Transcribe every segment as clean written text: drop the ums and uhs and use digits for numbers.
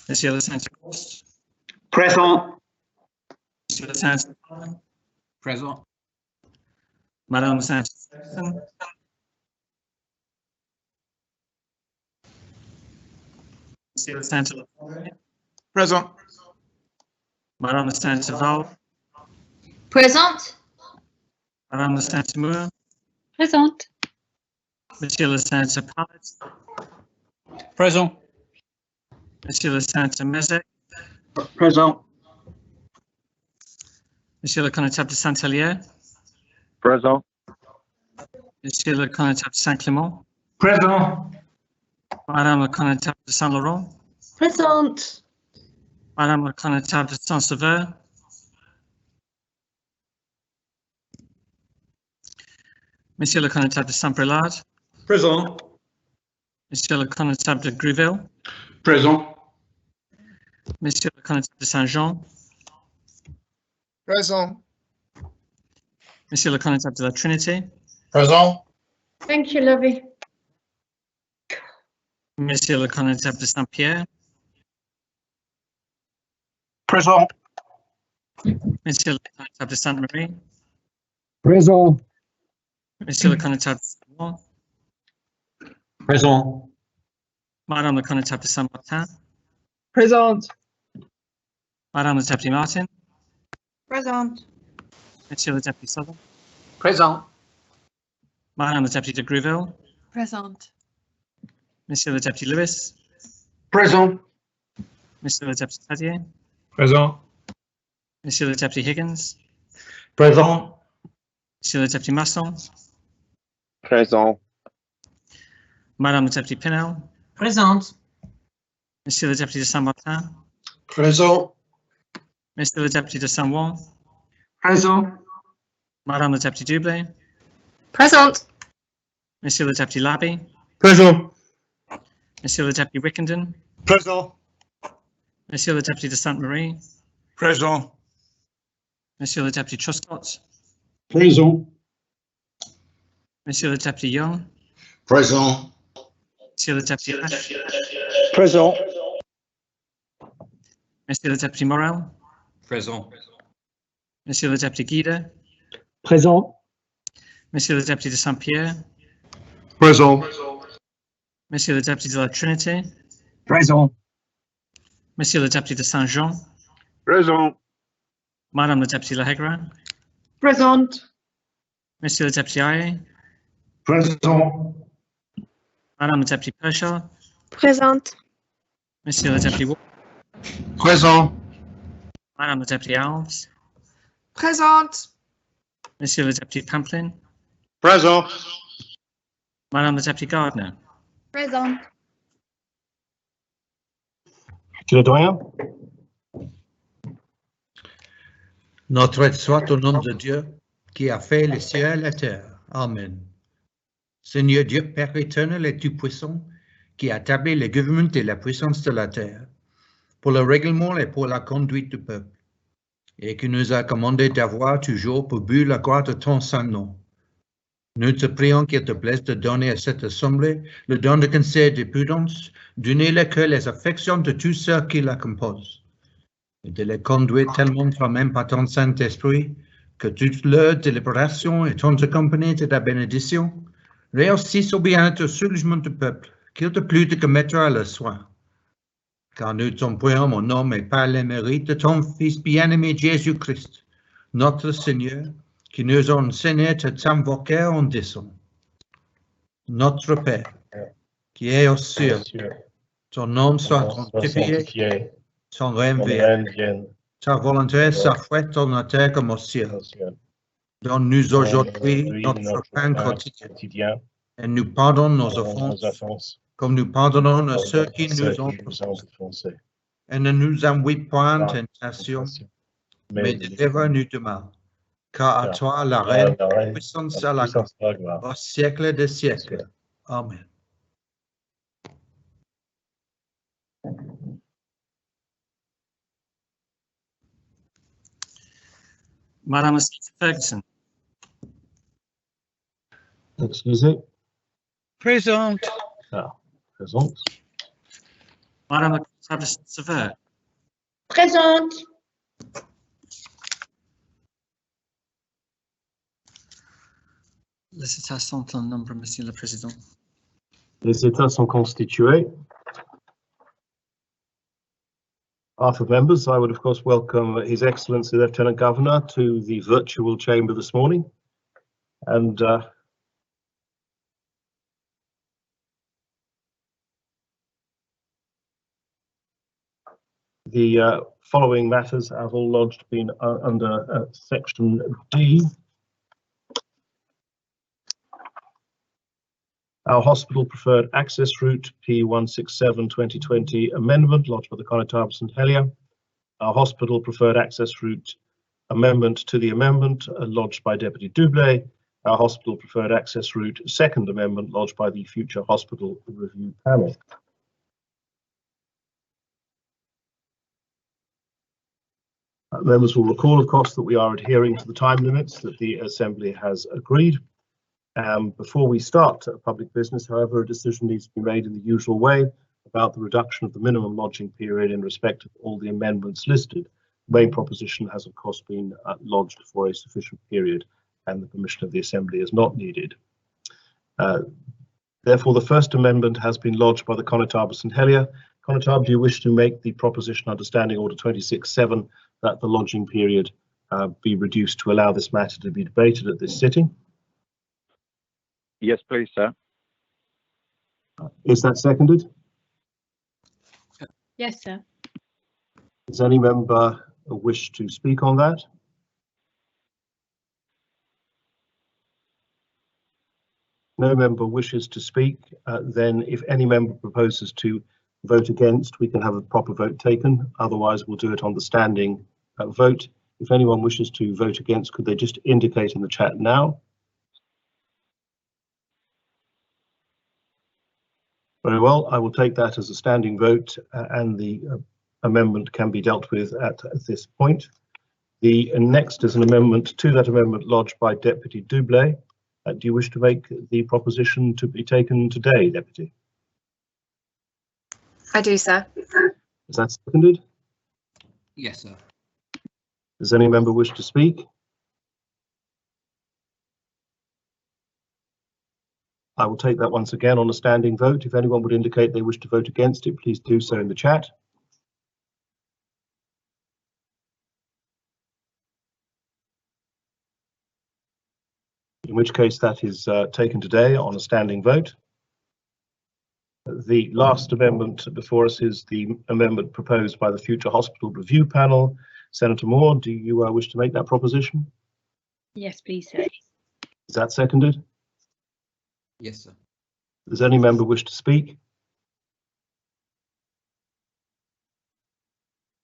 Monsieur Le Saint-Just. Présent. Monsieur Le Saint. Présent. Madame Saint. Monsieur Le Saint. Présent. Madame Saint-Val. Présente. Madame Le Saint-Amour. Présente. Monsieur Le Saint-Palette. Présent. Monsieur Le Saint-Mezec. Présent. Monsieur le Connétable de Saint-Hélier. Présent. Monsieur le Connétable de Saint-Clément. Présent. Madame le Connétable de Saint-Laurent. Présente. Madame le Connétable de Saint-Sauveur. Monsieur le Connétable de Saint-Prélade. Présent. Monsieur le Connétable de Gruville. Présent. Monsieur le Connétable de Saint-Jean. Présent. Monsieur le Connétable de la Trinité. Présent. Thank you, Lovey. Monsieur le Connétable de Saint-Pierre. Présent. Monsieur le Connétable de Sainte-Marie. Présent. Monsieur le Connétable de Saint-Laurent. Présent. Madame le Connétable de Saint-Martin. Présente. Madame le Deputy Martin. Présente. Monsieur le Deputy Southern. Présent. Madame le Deputy de Gruville. Présente. Monsieur le Deputy Lewis. Présent. Monsieur le Deputy Tadier. Présent. Monsieur le Deputy Higgins. Présent. Monsieur le Deputy Masson. Présent. Madame le Deputy Pinel. Présente. Monsieur le Deputy de Saint-Martin. Présent. Monsieur le Deputy de Saint-Juan. Présent. Madame le Deputy Dublé. Présente. Monsieur le Deputy Labby. Présent. Monsieur le Deputy Wickenden. Présent. Monsieur le Deputy de Sainte-Marie. Présent. Monsieur le Deputy Truscott. Présent. Monsieur le Deputy Young. Présent. Monsieur le Deputy Ash. Présent. Monsieur le Deputy Morel. Présent. Monsieur le Deputy Guida. Présent. Monsieur le Deputy de Saint-Pierre. Présent. Monsieur le Deputy de la Trinité. Présent. Monsieur le Deputy de Saint-Jean. Présent. Madame le Deputy Lahegra. Présente. Monsieur le Deputy Aye. Présent. Madame le Deputy Pershall. Présente. Monsieur le Deputy Wolf. Présent. Madame le Deputy Alves. Présente. Monsieur le Deputy Pamplin. Présent. Madame le Deputy Gardner. Présente. Tu le doyen? Notre aide soit au nom de Dieu qui a fait les cieux et la terre. Amen. Seigneur Dieu, Père éternel et tout-puissant, qui a établi le gouvernement et la puissance de la terre, pour le règlement et pour la conduite du peuple, et qui nous a commandé d'avoir toujours pour but la gloire de ton saint nom. Nous te prions qu'il te plaise de donner à cette assemblée le don de conseil et de prudence, donner le cœur les affections de tous ceux qui la composent, et de les conduire tellement toi-même par ton Saint-Esprit, que toute leur délibération et ton accompagnement de ta bénédiction réussissent au bien-être et soulagement du peuple, qu'il te plut de commettre à leur soin. Car nous t'en prions au nom et par les mérites de ton Fils bien-aimé Jésus-Christ, notre Seigneur, qui nous a enseigné à t'invoquer en disant: Notre Père, qui est aux cieux, ton nom soit sanctifié, ton règne vienne, ta volonté soit faite sur la terre comme au ciel. Donne-nous aujourd'hui notre pain quotidien, et nous pardonne nos offenses, comme nous pardonnons à ceux qui nous ont offensés. Et ne nous envoie point en tentation, mais délivre-nous du mal. Car à toi la reine, la puissance et la gloire, au siècle des siècles. Amen. Madame Ferguson. Excusez. Présente. Présente. Madame la Constable Sever. Présente. Les états sont en nombre, Monsieur le Président. Les États sont constitués. Half of members, I would of course welcome His Excellency Lieutenant Governor to the virtual chamber this morning. And the following matters have all lodged been under section D. Our hospital preferred access route P167 2020 amendment lodged by the Connétable St Helier. Our hospital preferred access route amendment to the amendment lodged by Deputy Doublé. Our hospital preferred access route second amendment lodged by the Future Hospital Review Panel. Members will recall, of course, that we are adhering to the time limits that the Assembly has agreed. Before we start public business, however, a decision needs to be made in the usual way about the reduction of the minimum lodging period in respect of all the amendments listed. The main proposition has, of course, been lodged for a sufficient period, and the permission of the Assembly is not needed. Therefore, the first amendment has been lodged by the Connétable St Helier. Connétable, do you wish to make the proposition under Standing Order 26.7 that the lodging period be reduced to allow this matter to be debated at this sitting? Yes, please, sir. Is that seconded? Yes, sir. Does any member wish to speak on that? No member wishes to speak. Then if any member proposes to vote against, we can have a proper vote taken. Otherwise, we'll do it on the standing vote. If anyone wishes to vote against, could they just indicate in the chat now? Very well, I will take that as a standing vote and the amendment can be dealt with at this point. The next is an amendment to that amendment lodged by Deputy Doublé. Do you wish to make the proposition to be taken today, Deputy? I do, sir. Is that seconded? Yes, sir. Does any member wish to speak? I will take that once again on a standing vote. If anyone would indicate they wish to vote against it, please do so in the chat. In which case that is taken today on a standing vote. The last amendment before us is the amendment proposed by the Future Hospital Review Panel. Senator Moore, do you wish to make that proposition? Yes, please, sir. Is that seconded? Yes, sir. Does any member wish to speak?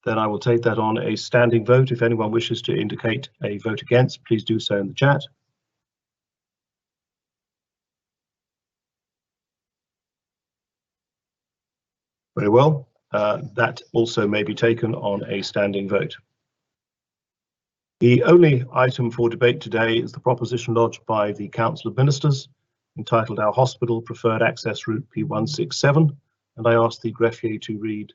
Then I will take that on a standing vote. If anyone wishes to indicate a vote against, please do so in the chat. Very well. That also may be taken on a standing vote. The only item for debate today is the proposition lodged by the Council of Ministers entitled Our Hospital Preferred Access Route P167, and I ask the greffier to read.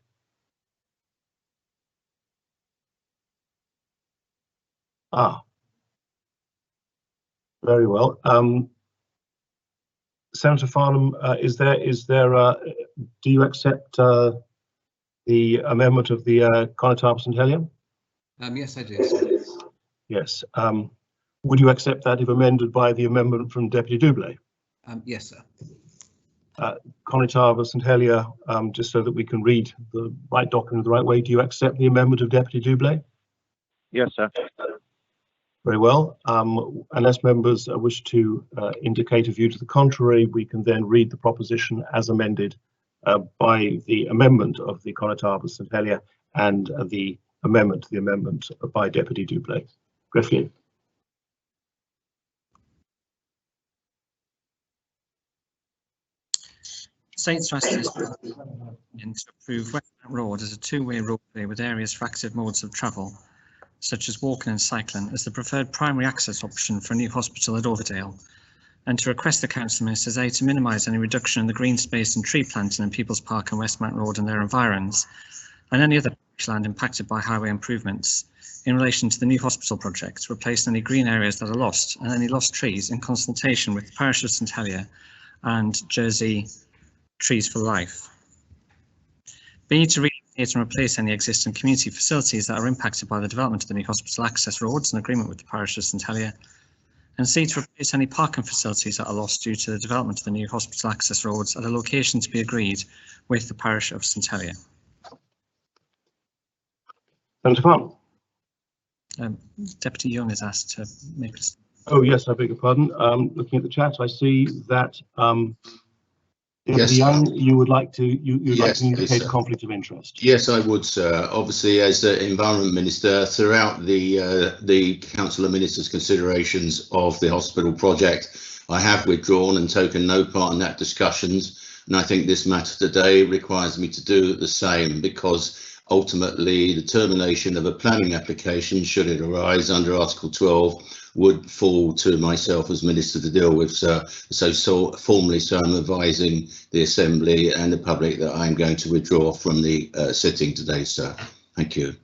Very well. Senator Farnham, do you accept the amendment of the Connétable St Helier? Yes, I do, sir. Yes. Would you accept that if amended by the amendment from Deputy Doublé? Yes, sir. Connétable St Helier, just so that we can read the right document the right way, do you accept the amendment of Deputy Doublé? Yes, sir. Very well. Unless members wish to indicate a view to the contrary, we can then read the proposition as amended by the amendment of the Connétable St Helier and the amendment to the amendment by Deputy Doublé. Greffier. States Trustees to approve West Mount Road as a two-way roadway with areas for active modes of travel, such as walking and cycling, as the preferred primary access option for a new hospital at Overdale. and to request the Council Ministers A, to minimise any reduction in the green space and tree planting in People's Park and Westmount Road and their environs, and any other land impacted by highway improvements in relation to the new hospital project, to replace any green areas that are lost and any lost trees in consultation with the Parish of St Helier and Jersey Trees for Life. B, to relocate and replace any existing community facilities that are impacted by the development of the new hospital access roads in agreement with the Parish of St Helier. And C, to replace any parking facilities that are lost due to the development of the new hospital access roads at a location to be agreed with the Parish of St Helier. Senator Farmer. Deputy Young is asked to make a statement. Oh, yes, I beg your pardon. Looking at the chat, I see that Yes. Young, you would like to Yes, like to indicate please, a sir. conflict of interest. Yes, I would, sir. Obviously, as the Environment Minister, throughout the Council of Ministers' considerations of the hospital project, I have withdrawn and taken no part in that discussions. And I think this matter today requires me to do the same, because ultimately the termination of a planning application, should it arise under Article 12, would fall to myself as Minister to deal with, sir. So formally, sir, I'm advising the Assembly and the public that I'm going to withdraw from the sitting today, sir. Thank you.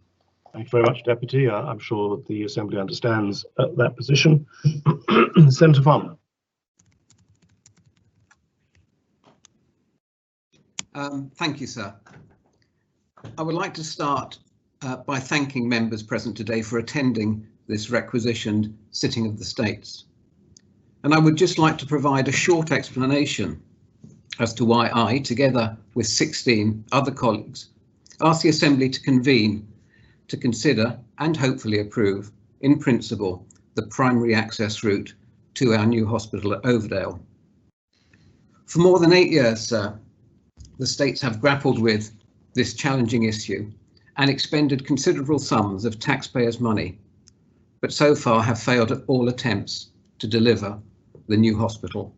Thank you very much, Deputy. I'm sure that the Assembly understands that position. Senator Farmer. Thank you, sir. I would like to start by thanking members present today for attending this requisitioned sitting of the States. And I would just like to provide a short explanation as to why I, together with 16 other colleagues, asked the Assembly to convene to consider and hopefully approve, in principle, the primary access route to our new hospital at Overdale. For more than 8 years, sir, the States have grappled with this challenging issue and expended considerable sums of taxpayers' money, but so far have failed at all attempts to deliver the new hospital.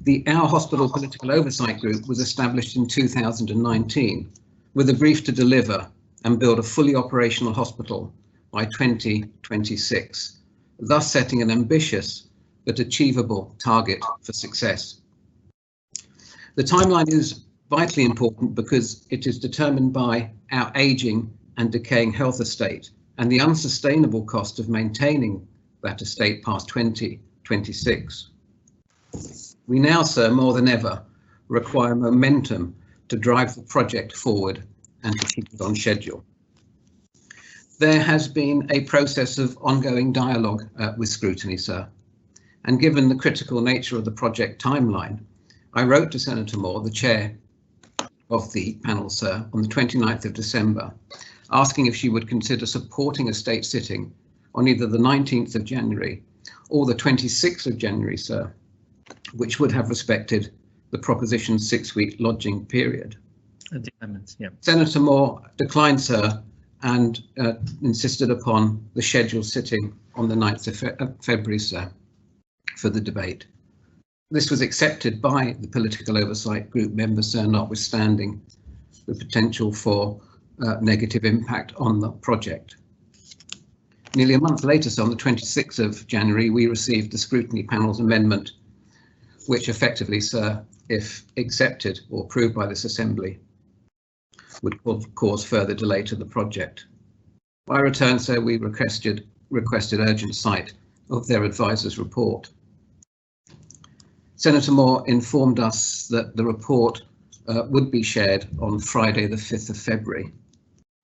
The Our Hospital Political Oversight Group was established in 2019 with a brief to deliver and build a fully operational hospital by 2026, thus setting an ambitious but achievable target for success. The timeline is vitally important because it is determined by our ageing and decaying health estate and the unsustainable cost of maintaining that estate past 2026. We now, sir, more than ever, require momentum to drive the project forward and to keep it on schedule. There has been a process of ongoing dialogue with scrutiny, sir, and given the critical nature of the project timeline, I wrote to Senator Moore, the chair of the panel, sir, on the 29th of December, asking if she would consider supporting a state sitting on either the 19th of January or the 26th of January, sir, which would have respected the proposition's 6-week lodging period. The amendments, yeah. Senator Moore declined, sir, and insisted upon the scheduled sitting on the 9th of February, sir, for the debate. This was accepted by the Political Oversight Group members, sir, notwithstanding the potential for negative impact on the project. Nearly a month later, so on the 26th of January, we received the scrutiny panel's amendment, which effectively, sir, if accepted or approved by this Assembly, would cause further delay to the project. By return, sir, we requested urgent sight of their advisor's report. Senator Moore informed us that the report would be shared on Friday, the 5th of February.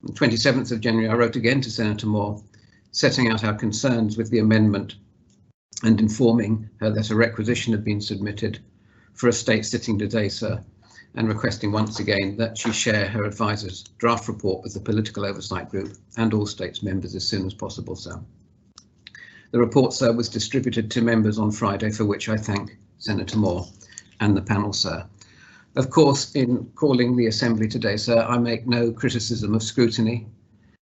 On the 27th of January, I wrote again to Senator Moore, setting out our concerns with the amendment and informing her that a requisition had been submitted for a state sitting today, sir, and requesting once again that she share her advisor's draft report with the Political Oversight Group and all states members as soon as possible, sir. The report, sir, was distributed to members on Friday, for which I thank Senator Moore and the panel, sir. Of course, in calling the Assembly today, sir, I make no criticism of scrutiny.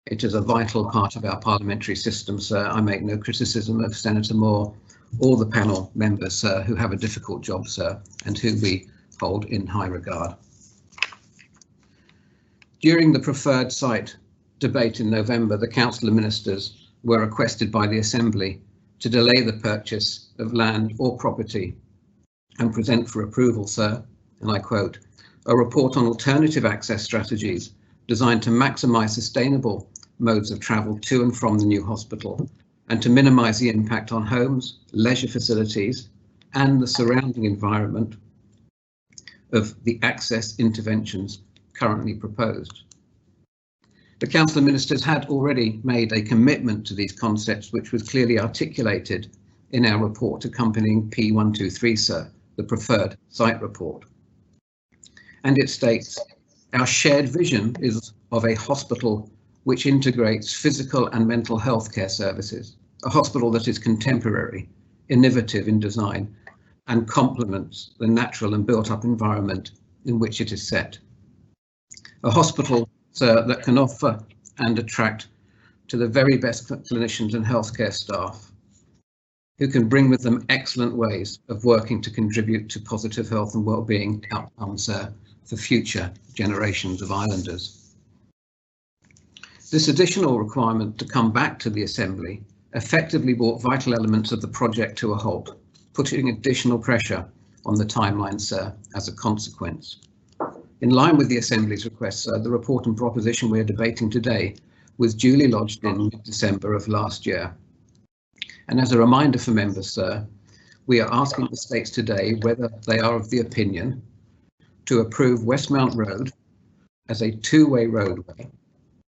It is a vital part of our parliamentary system, sir. I make no criticism of Senator Moore or the panel members, sir, who have a difficult job, sir, and who we hold in high regard. During the preferred site debate in November, the Council of Ministers were requested by the Assembly to delay the purchase of land or property and present for approval, sir, and I quote, a report on alternative access strategies designed to maximise sustainable modes of travel to and from the new hospital and to minimise the impact on homes, leisure facilities and the surrounding environment of the access interventions currently proposed. The Council of Ministers had already made a commitment to these concepts, which was clearly articulated in our report accompanying P123, sir, the preferred site report. And it states, our shared vision is of a hospital which integrates physical and mental health care services, a hospital that is contemporary, innovative in design, and complements the natural and built-up environment in which it is set. A hospital, sir, that can offer and attract to the very best clinicians and healthcare staff, who can bring with them excellent ways of working to contribute to positive health and well-being outcomes, sir, for future generations of islanders. This additional requirement to come back to the Assembly effectively brought vital elements of the project to a halt, putting additional pressure on the timeline, sir, as a consequence. In line with the Assembly's request, sir, the report and proposition we are debating today was duly lodged in mid-December of last year. And as a reminder for members, sir, we are asking the states today whether they are of the opinion to approve Westmount Road as a two-way roadway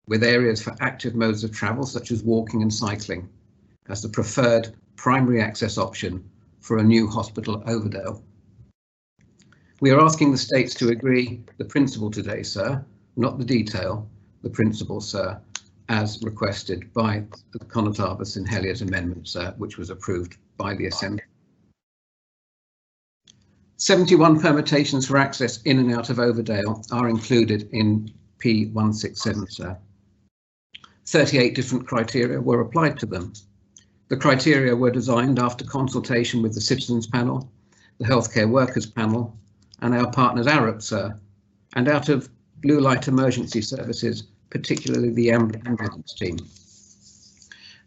with areas for active modes of travel such as walking and cycling as the preferred primary access option for a new hospital Overdale. We are asking the states to agree the principle today, sir, not the detail, the principle, sir, as requested by the Connaught St Heliers Amendment, sir, which was approved by the Assembly. 71 permutations for access in and out of Overdale are included in P167, sir. 38 different criteria were applied to them. The criteria were designed after consultation with the Citizens Panel, the Healthcare Workers Panel, and our partners Arup, sir, and out of Blue Light Emergency Services, particularly the ambulance team.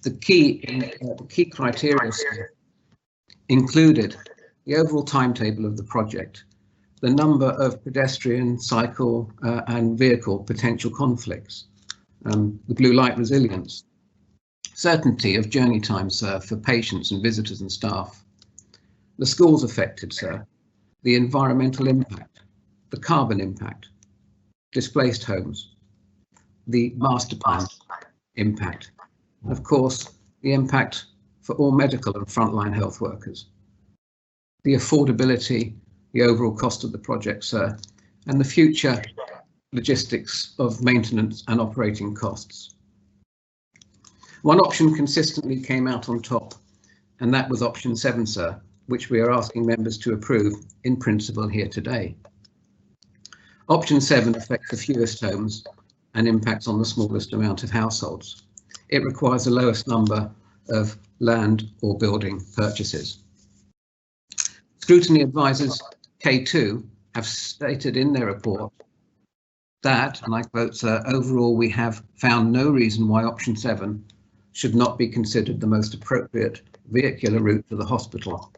The key criteria, sir, included the overall timetable of the project, the number of pedestrian, cycle and vehicle potential conflicts, the blue light resilience, certainty of journey time, sir, for patients and visitors and staff, the schools affected, sir, the environmental impact, the carbon impact, displaced homes, the master plan impact, and of course, the impact for all medical and frontline health workers, the affordability, the overall cost of the project, sir, and the future logistics of maintenance and operating costs. One option consistently came out on top, and that was option 7, sir, which we are asking members to approve in principle here today. Option 7 affects the fewest homes and impacts on the smallest amount of households. It requires the lowest number of land or building purchases. Scrutiny advisors K2 have stated in their report that, and I quote, sir, overall we have found no reason why option 7 should not be considered the most appropriate vehicular route to the hospital.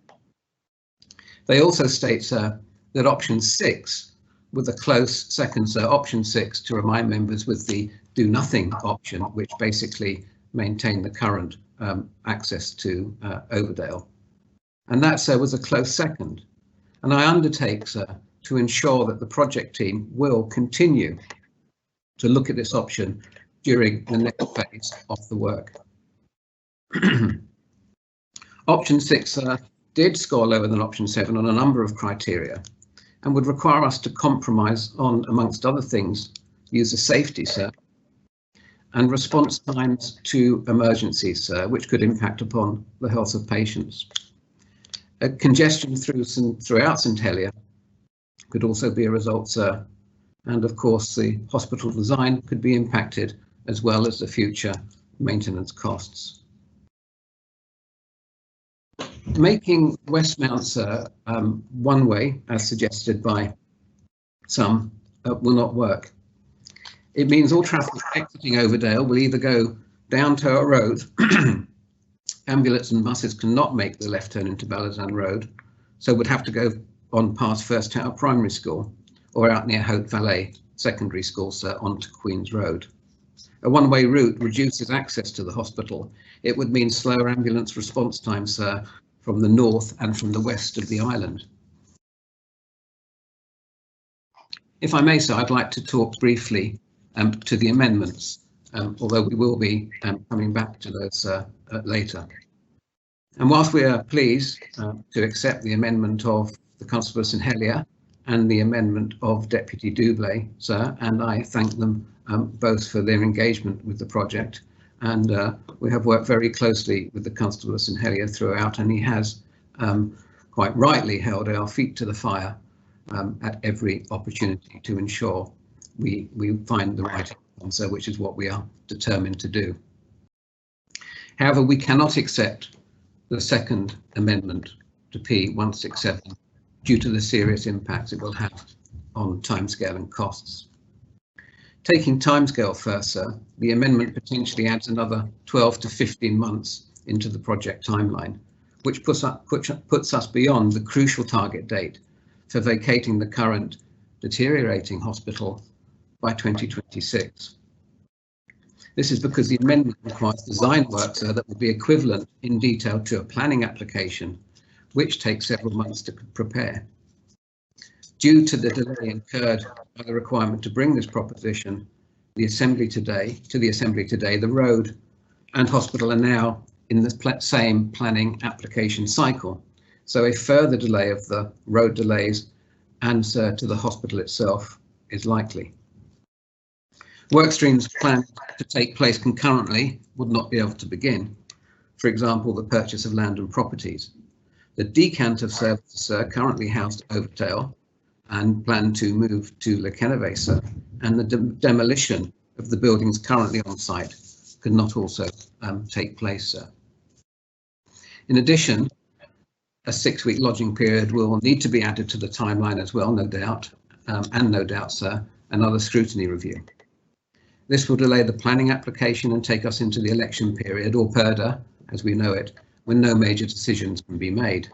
They also state, sir, that option 6, with a close second, sir, option 6, to remind members, with the do nothing option, which basically maintained the current access to Overdale. And that, sir, was a close second. And I undertake, sir, to ensure that the project team will continue to look at this option during the next phase of the work. Option 6, sir, did score lower than option 7 on a number of criteria and would require us to compromise on, amongst other things, user safety, sir, and response times to emergencies, sir, which could impact upon the health of patients. Congestion throughout St Helier could also be a result, sir, and of course the hospital design could be impacted, as well as the future maintenance costs. Making Westmount, sir, one way, as suggested by some, will not work. It means all traffic exiting Overdale will either go down Tower Road ambulance and buses cannot make the left turn into Ballazan Road, so would have to go on past First Tower Primary School or out near Haute Vallée Secondary School, sir, onto Queen's Road. A one-way route reduces access to the hospital. It would mean slower ambulance response time, sir, from the north and from the west of the island. If I may, sir, I'd like to talk briefly to the amendments, although we will be coming back to those later. And whilst we are pleased to accept the amendment of the Constable of St Helier and the amendment of Deputy Doublé, sir, and I thank them both for their engagement with the project, and we have worked very closely with the Constable of St Helier throughout, and he has quite rightly held our feet to the fire at every opportunity to ensure we find the right answer, which is what we are determined to do. However, we cannot accept the second amendment to P167 due to the serious impacts it will have on timescale and costs. Taking timescale first, sir, the amendment potentially adds another 12 to 15 months into the project timeline, which puts us beyond the crucial target date for vacating the current deteriorating hospital by 2026. This is because the amendment requires design work, sir, that will be equivalent in detail to a planning application, which takes several months to prepare. Due to the delay incurred by the requirement to bring this proposition to the Assembly today, the road and hospital are now in the same planning application cycle. So a further delay of the road delays and to the hospital itself is likely. Work streams planned to take place concurrently would not be able to begin. For example, the purchase of land and properties. The decant of services, sir, currently housed at Overdale and planned to move to Le Kennevet, sir, and the demolition of the buildings currently on site could not also take place, sir. In addition, a 6-week lodging period will need to be added to the timeline as well, no doubt, and no doubt, sir, another scrutiny review. This will delay the planning application and take us into the election period, or PERDA, as we know it, when no major decisions can be made.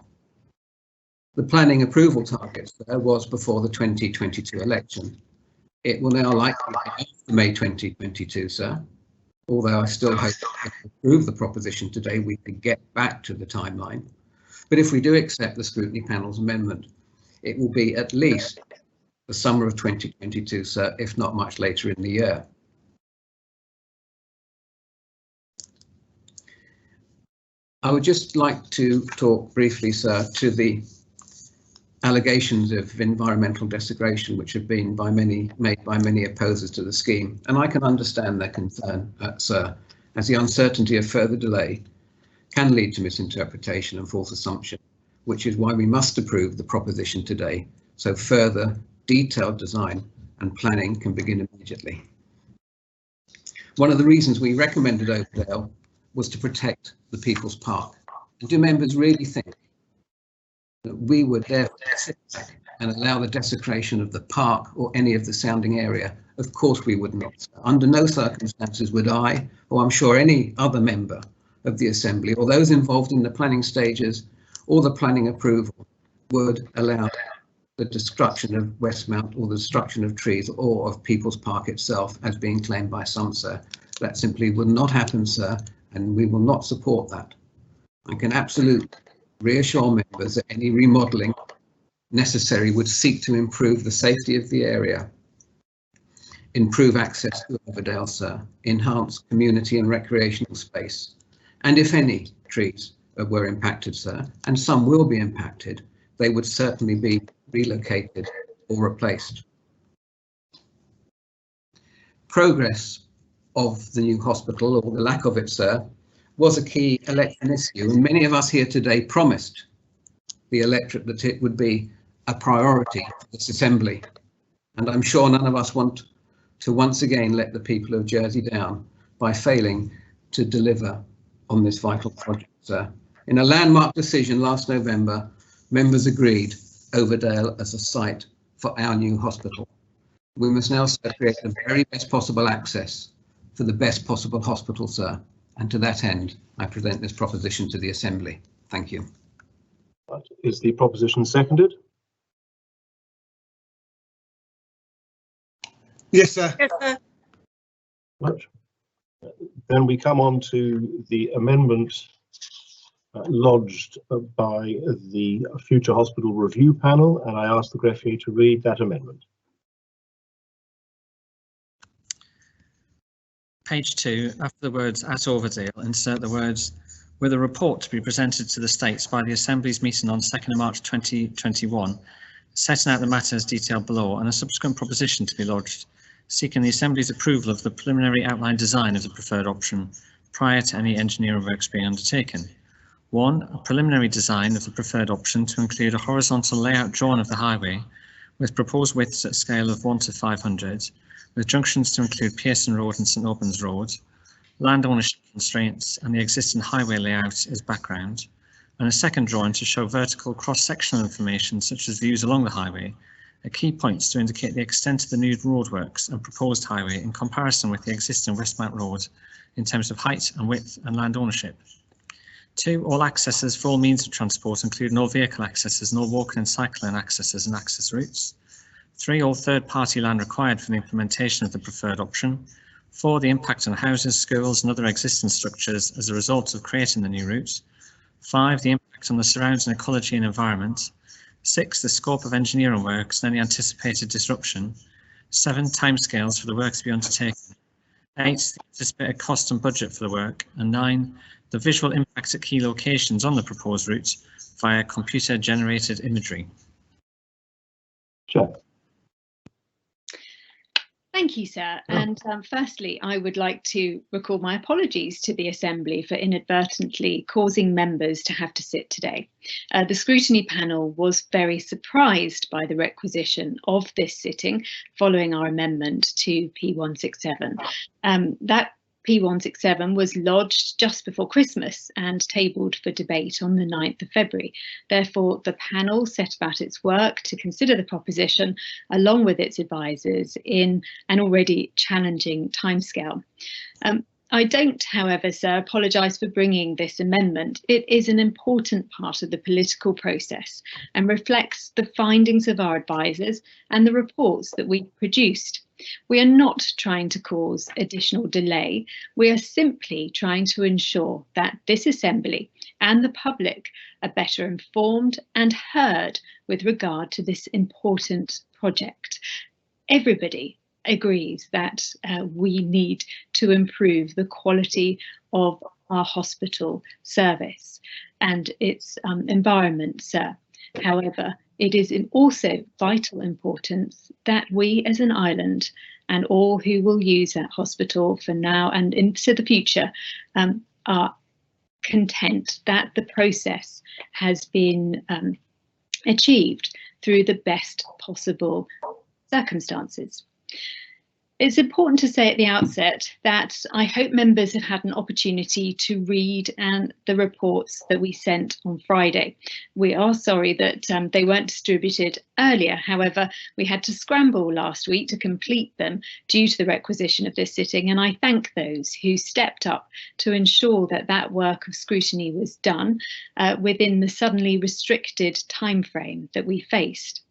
The planning approval target was before the 2022 election. It will now likely be after May 2022, sir. Although I still hope that if we approve the proposition today, we could get back to the timeline. But if we do accept the scrutiny panel's amendment, it will be at least the summer of 2022, sir, if not much later in the year. I would just like to talk briefly, sir, to the allegations of environmental desecration which have been made by many opposers to the scheme, and I can understand their concern, sir, as the uncertainty of further delay can lead to misinterpretation and false assumption, which is why we must approve the proposition today, so further detailed design and planning can begin immediately. One of the reasons we recommended Overdale was to protect the People's Park. And do members really think that we would therefore sit back and allow the desecration of the park or any of the surrounding area? Of course we would not. Under no circumstances would I, or I'm sure any other member of the Assembly, or those involved in the planning stages or the planning approval, would allow the destruction of Westmount or the destruction of trees or of People's Park itself as being claimed by some, sir. That simply would not happen, sir, and we will not support that. I can absolutely reassure members that any remodelling necessary would seek to improve the safety of the area, improve access to Overdale, sir, enhance community and recreational space, and if any trees were impacted, sir, and some will be impacted, they would certainly be relocated or replaced. Progress of the new hospital, or the lack of it, sir, was a key election issue, and many of us here today promised the electorate that it would be a priority for this Assembly, and I'm sure none of us want to once again let the people of Jersey down by failing to deliver on this vital project, sir. In a landmark decision last November, members agreed Overdale as a site for our new hospital. We must now create the very best possible access for the best possible hospital, sir, and to that end, I present this proposition to the Assembly. Thank you. Right. Is the proposition seconded? Yes, sir. Yes, sir. Right. Then we come on to the amendment lodged by the Future Hospital Review Panel, and I ask the greffier to read that amendment. Page 2, after the words "at Overdale," insert the words "with a report to be presented to the States by the Assembly's meeting on 2nd March 2021, setting out the matters detailed below, and a subsequent proposition to be lodged, seeking the Assembly's approval of the preliminary outline design of the preferred option prior to any engineering works being undertaken. 1. A preliminary design of the preferred option to include a horizontal layout drawing of the highway with proposed widths at scale of 1 to 500, with junctions to include Pearson Road and St Albans Road, land ownership constraints and the existing highway layout as background, and a second drawing to show vertical cross-sectional information such as views along the highway, at key points to indicate the extent of the new roadworks and proposed highway in comparison with the existing Westmount Road in terms of height and width and land ownership. 2. All accesses for all means of transport, including all vehicle accesses and all walking and cycling accesses and access routes. 3. All third-party land required for the implementation of the preferred option. 4. The impact on houses, schools and other existing structures as a result of creating the new route. 5. The impact on the surrounding ecology and environment. 6. The scope of engineering works and any anticipated disruption. 7. Timescales for the works to be undertaken. 8. The anticipated cost and budget for the work. And 9. The visual impact at key locations on the proposed route via computer-generated imagery. Chair. Thank you, sir. And firstly, I would like to record my apologies to the Assembly for inadvertently causing members to have to sit today. The scrutiny panel was very surprised by the requisition of this sitting following our amendment to P167. That P167 was lodged just before Christmas and tabled for debate on the 9th of February. Therefore, the panel set about its work to consider the proposition along with its advisors in an already challenging timescale. I don't, however, sir, apologise for bringing this amendment. It is an important part of the political process and reflects the findings of our advisors and the reports that we produced. We are not trying to cause additional delay. We are simply trying to ensure that this Assembly and the public are better informed and heard with regard to this important project. Everybody agrees that we need to improve the quality of our hospital service and its environment, sir. However, it is also vital importance that we as an island and all who will use that hospital for now and into the future are content that the process has been achieved through the best possible circumstances. It's important to say at the outset that I hope members have had an opportunity to read the reports that we sent on Friday. We are sorry that they weren't distributed earlier. However, we had to scramble last week to complete them due to the requisition of this sitting, and I thank those who stepped up to ensure that that work of scrutiny was done within the suddenly restricted timeframe that we faced.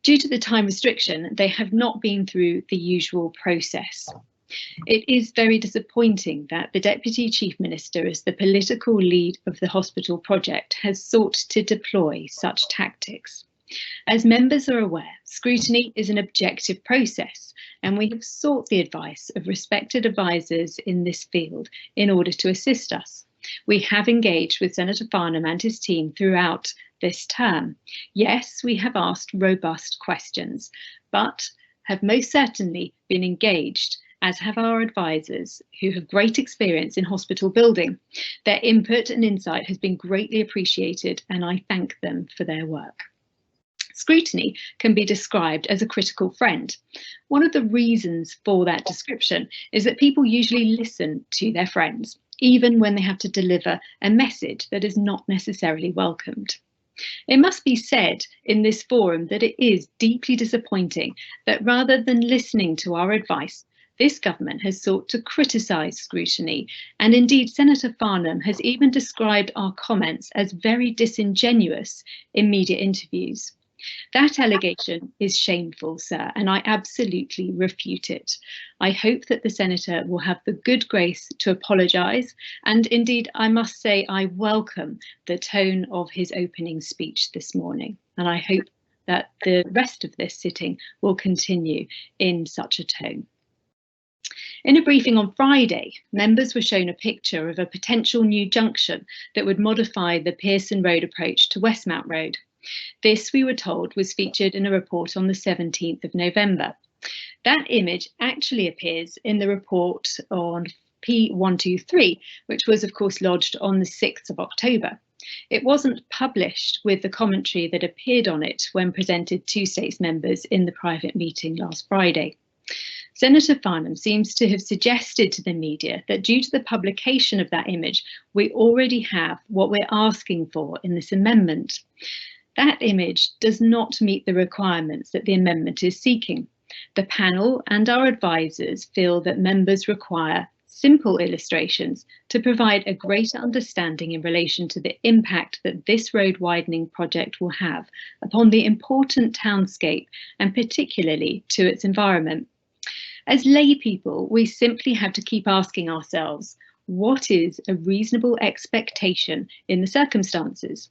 Due to the time restriction, they have not been through the usual process. It is very disappointing that the Deputy Chief Minister, as the political lead of the hospital project, has sought to deploy such tactics. As members are aware, scrutiny is an objective process, and we have sought the advice of respected advisors in this field in order to assist us. We have engaged with Senator Farnham and his team throughout this term. Yes, we have asked robust questions, but have most certainly been engaged, as have our advisors who have great experience in hospital building. Their input and insight has been greatly appreciated, and I thank them for their work. Scrutiny can be described as a critical friend. One of the reasons for that description is that people usually listen to their friends, even when they have to deliver a message that is not necessarily welcomed. It must be said in this forum that it is deeply disappointing that rather than listening to our advice, This government has sought to criticise scrutiny, and indeed Senator Farnham has even described our comments as very disingenuous in media interviews. That allegation is shameful, sir, and I absolutely refute it. I hope that the Senator will have the good grace to apologise, and indeed I must say I welcome the tone of his opening speech this morning, and I hope that the rest of this sitting will continue in such a tone. In a briefing on Friday, members were shown a picture of a potential new junction that would modify the Pearson Road approach to Westmount Road. This, we were told, was featured in a report on the 17th of November. That image actually appears in the report on P123, which was of course lodged on the 6th of October. It wasn't published with the commentary that appeared on it when presented to States members in the private meeting last Friday. Senator Farnham seems to have suggested to the media that due to the publication of that image, we already have what we're asking for in this amendment. That image does not meet the requirements that the amendment is seeking. The panel and our advisors feel that members require simple illustrations to provide a greater understanding in relation to the impact that this road widening project will have upon the important townscape and particularly to its environment. As lay people, we simply have to keep asking ourselves, what is a reasonable expectation in the circumstances?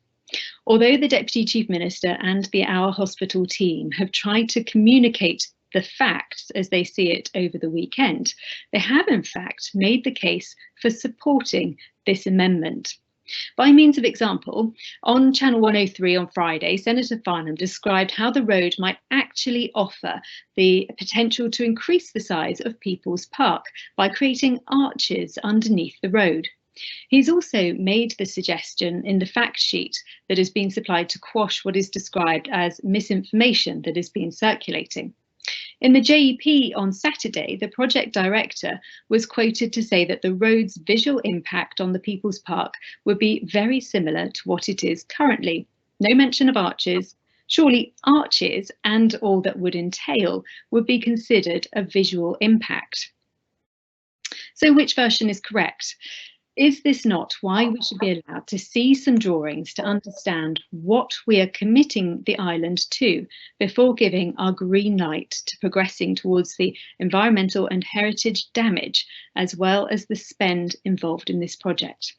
Although the Deputy Chief Minister and the Our Hospital team have tried to communicate the facts as they see it over the weekend, they have in fact made the case for supporting this amendment. By means of example, on Channel 103 on Friday, Senator Farnham described how the road might actually offer the potential to increase the size of People's Park by creating arches underneath the road. He's also made the suggestion in the fact sheet that has been supplied to quash what is described as misinformation that has been circulating. In the JEP on Saturday, the project director was quoted to say that the road's visual impact on the People's Park would be very similar to what it is currently. No mention of arches. Surely arches and all that would entail would be considered a visual impact. So which version is correct? Is this not why we should be allowed to see some drawings to understand what we are committing the island to before giving our green light to progressing towards the environmental and heritage damage, as well as the spend involved in this project?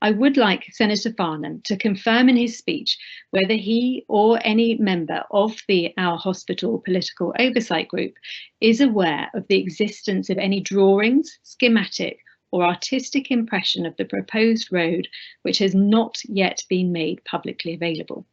I would like Senator Farnham to confirm in his speech whether he or any member of the Our Hospital Political Oversight Group is aware of the existence of any drawings, schematic, or artistic impression of the proposed road which has not yet been made publicly available.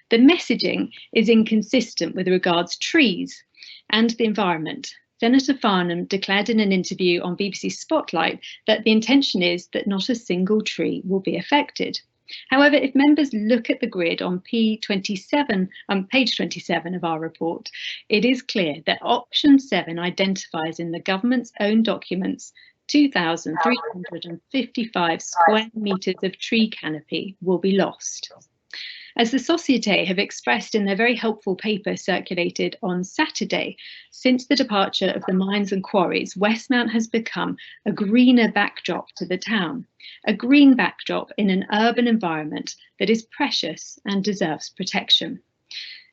The messaging is inconsistent with regards trees and the environment. Senator Farnham declared in an interview on BBC Spotlight that the intention is that not a single tree will be affected. However, if members look at the grid on page 27 of our report, it is clear that option 7 identifies in the government's own documents 2,355 square metres of tree canopy will be lost. As the Société have expressed in their very helpful paper circulated on Saturday, since the departure of the mines and quarries, Westmount has become a greener backdrop to the town, a green backdrop in an urban environment that is precious and deserves protection.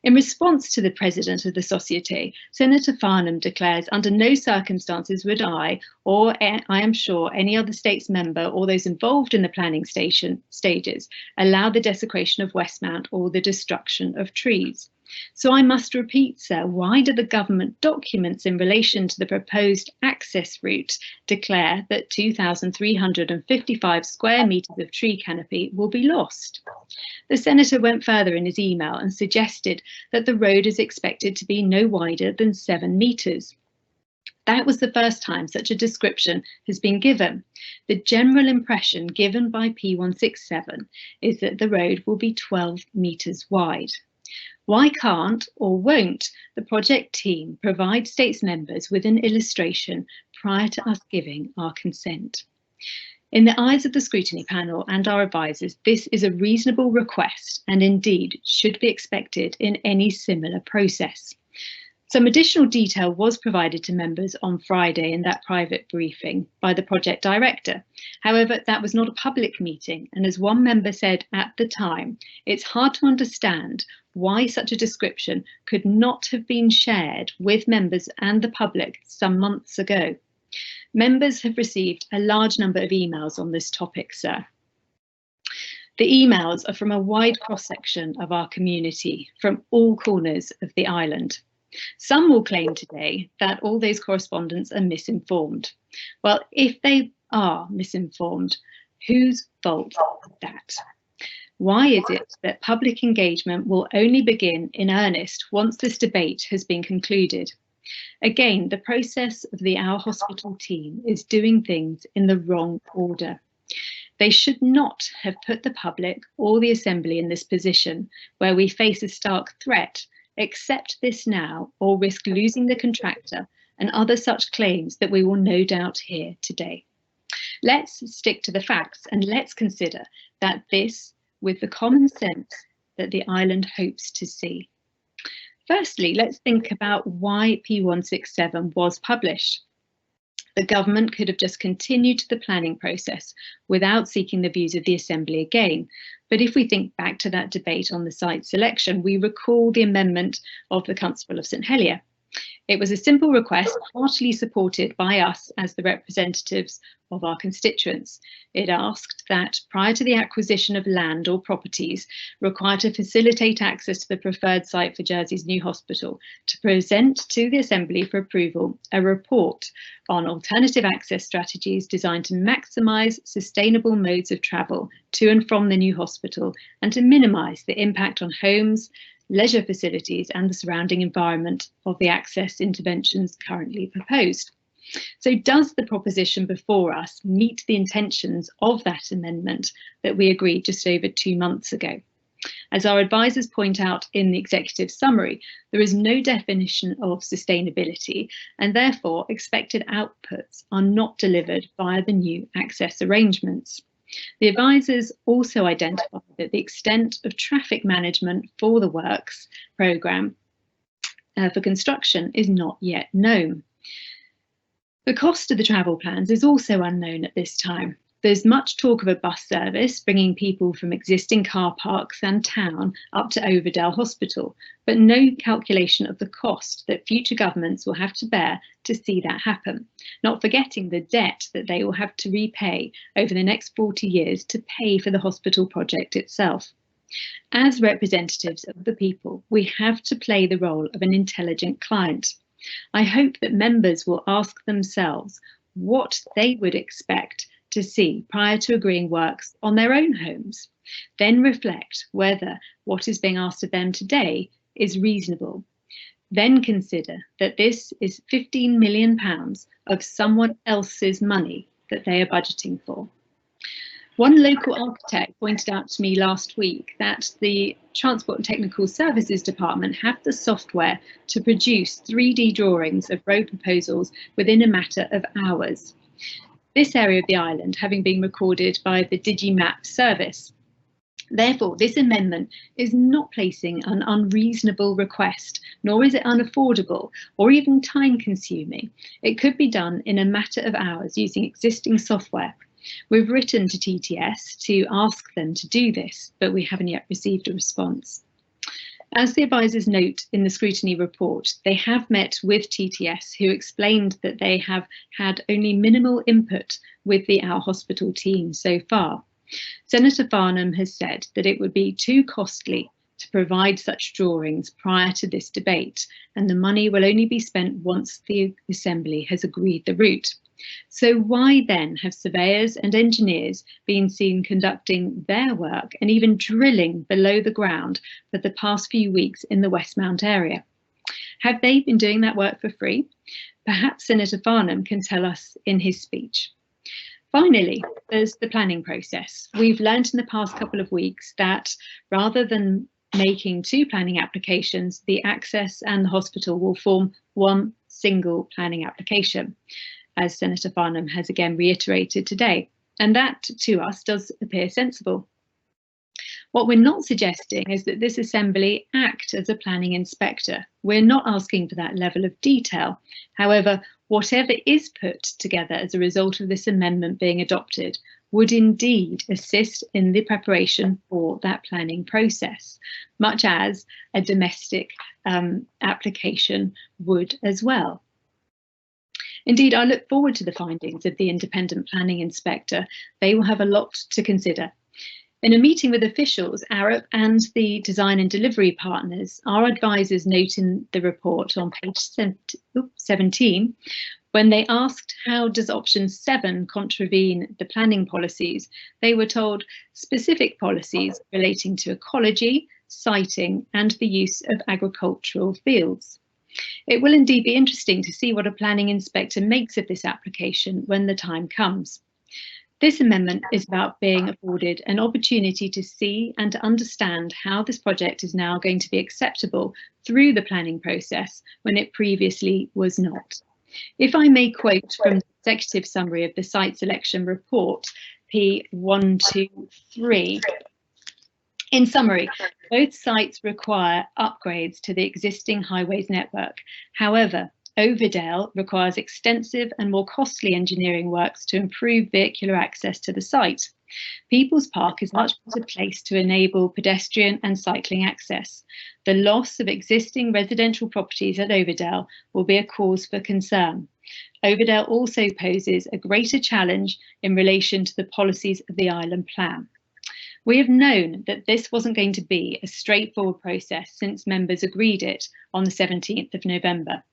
In response to the president of the Société, Senator Farnham declares, under no circumstances would I, or I am sure any other states member or those involved in the planning stages, allow the desecration of Westmount or the destruction of trees. So I must repeat, sir, why do the government documents in relation to the proposed access route declare that 2,355 square metres of tree canopy will be lost? The senator went further in his email and suggested that the road is expected to be no wider than 7 metres. That was the first time such a description has been given. The general impression given by P167 is that the road will be 12 metres wide. Why can't or won't the project team provide states members with an illustration prior to us giving our consent? In the eyes of the scrutiny panel and our advisors, this is a reasonable request and indeed should be expected in any similar process. Some additional detail was provided to members on Friday in that private briefing by the project director. However, that was not a public meeting, and as one member said at the time, it's hard to understand why such a description could not have been shared with members and the public some months ago. Members have received a large number of emails on this topic, sir. The emails are from a wide cross-section of our community, from all corners of the island. Some will claim today that all those correspondents are misinformed. Well, if they are misinformed, whose fault is that? Why is it that public engagement will only begin in earnest once this debate has been concluded? Again, the process of the Our Hospital team is doing things in the wrong order. They should not have put the public or the Assembly in this position where we face a stark threat. Accept this now or risk losing the contractor and other such claims that we will no doubt hear today. Let's stick to the facts and let's consider that this with the common sense that the island hopes to see. Firstly, let's think about why P167 was published. The government could have just continued the planning process without seeking the views of the Assembly again. But if we think back to that debate on the site selection, we recall the amendment of the Constable of St Helier. It was a simple request, heartily supported by us as the representatives of our constituents. It asked that prior to the acquisition of land or properties required to facilitate access to the preferred site for Jersey's new hospital, to present to the Assembly for approval a report on alternative access strategies designed to maximise sustainable modes of travel to and from the new hospital and to minimise the impact on homes, leisure facilities and the surrounding environment of the access interventions currently proposed. So does the proposition before us meet the intentions of that amendment that we agreed just over 2 months ago? As our advisors point out in the executive summary, there is no definition of sustainability and therefore expected outputs are not delivered via the new access arrangements. The advisors also identified that the extent of traffic management for the works programme for construction is not yet known. The cost of the travel plans is also unknown at this time. There's much talk of a bus service bringing people from existing car parks and town up to Overdale Hospital, but no calculation of the cost that future governments will have to bear to see that happen, not forgetting the debt that they will have to repay over the next 40 years to pay for the hospital project itself. As representatives of the people, we have to play the role of an intelligent client. I hope that members will ask themselves what they would expect to see prior to agreeing works on their own homes, then reflect whether what is being asked of them today is reasonable. Then consider that this is £15 million of someone else's money that they are budgeting for. One local architect pointed out to me last week that the Transport and Technical Services Department have the software to produce 3D drawings of road proposals within a matter of hours. This area of the island having been recorded by the DigiMap service. Therefore, this amendment is not placing an unreasonable request, nor is it unaffordable or even time-consuming. It could be done in a matter of hours using existing software. We've written to TTS to ask them to do this, but we haven't yet received a response. As the advisors note in the scrutiny report, they have met with TTS, who explained that they have had only minimal input with the Our Hospital team so far. Senator Farnham has said that it would be too costly to provide such drawings prior to this debate, and the money will only be spent once the Assembly has agreed the route. So why then have surveyors and engineers been seen conducting their work and even drilling below the ground for the past few weeks in the Westmount area? Have they been doing that work for free? Perhaps Senator Farnham can tell us in his speech. Finally, there's the planning process. We've learned in the past couple of weeks that rather than making 2 planning applications, the access and the hospital will form one single planning application, as Senator Farnham has again reiterated today, and that to us does appear sensible. What we're not suggesting is that this assembly act as a planning inspector. We're not asking for that level of detail. However, whatever is put together as a result of this amendment being adopted would indeed assist in the preparation for that planning process, much as a domestic application would as well. Indeed, I look forward to the findings of the independent planning inspector. They will have a lot to consider. In a meeting with officials, Arup and the design and delivery partners, our advisors note in the report on page 17, when they asked how does option 7 contravene the planning policies, they were told specific policies relating to ecology, siting and the use of agricultural fields. It will indeed be interesting to see what a planning inspector makes of this application when the time comes. This amendment is about being afforded an opportunity to see and to understand how this project is now going to be acceptable through the planning process when it previously was not. If I may quote from the executive summary of the site selection report, P123. In summary, both sites require upgrades to the existing highways network. However, Overdale requires extensive and more costly engineering works to improve vehicular access to the site. People's Park is much better placed to enable pedestrian and cycling access. The loss of existing residential properties at Overdale will be a cause for concern. Overdale also poses a greater challenge in relation to the policies of the Island Plan. We have known that this wasn't going to be a straightforward process since members agreed it on the 17th of November.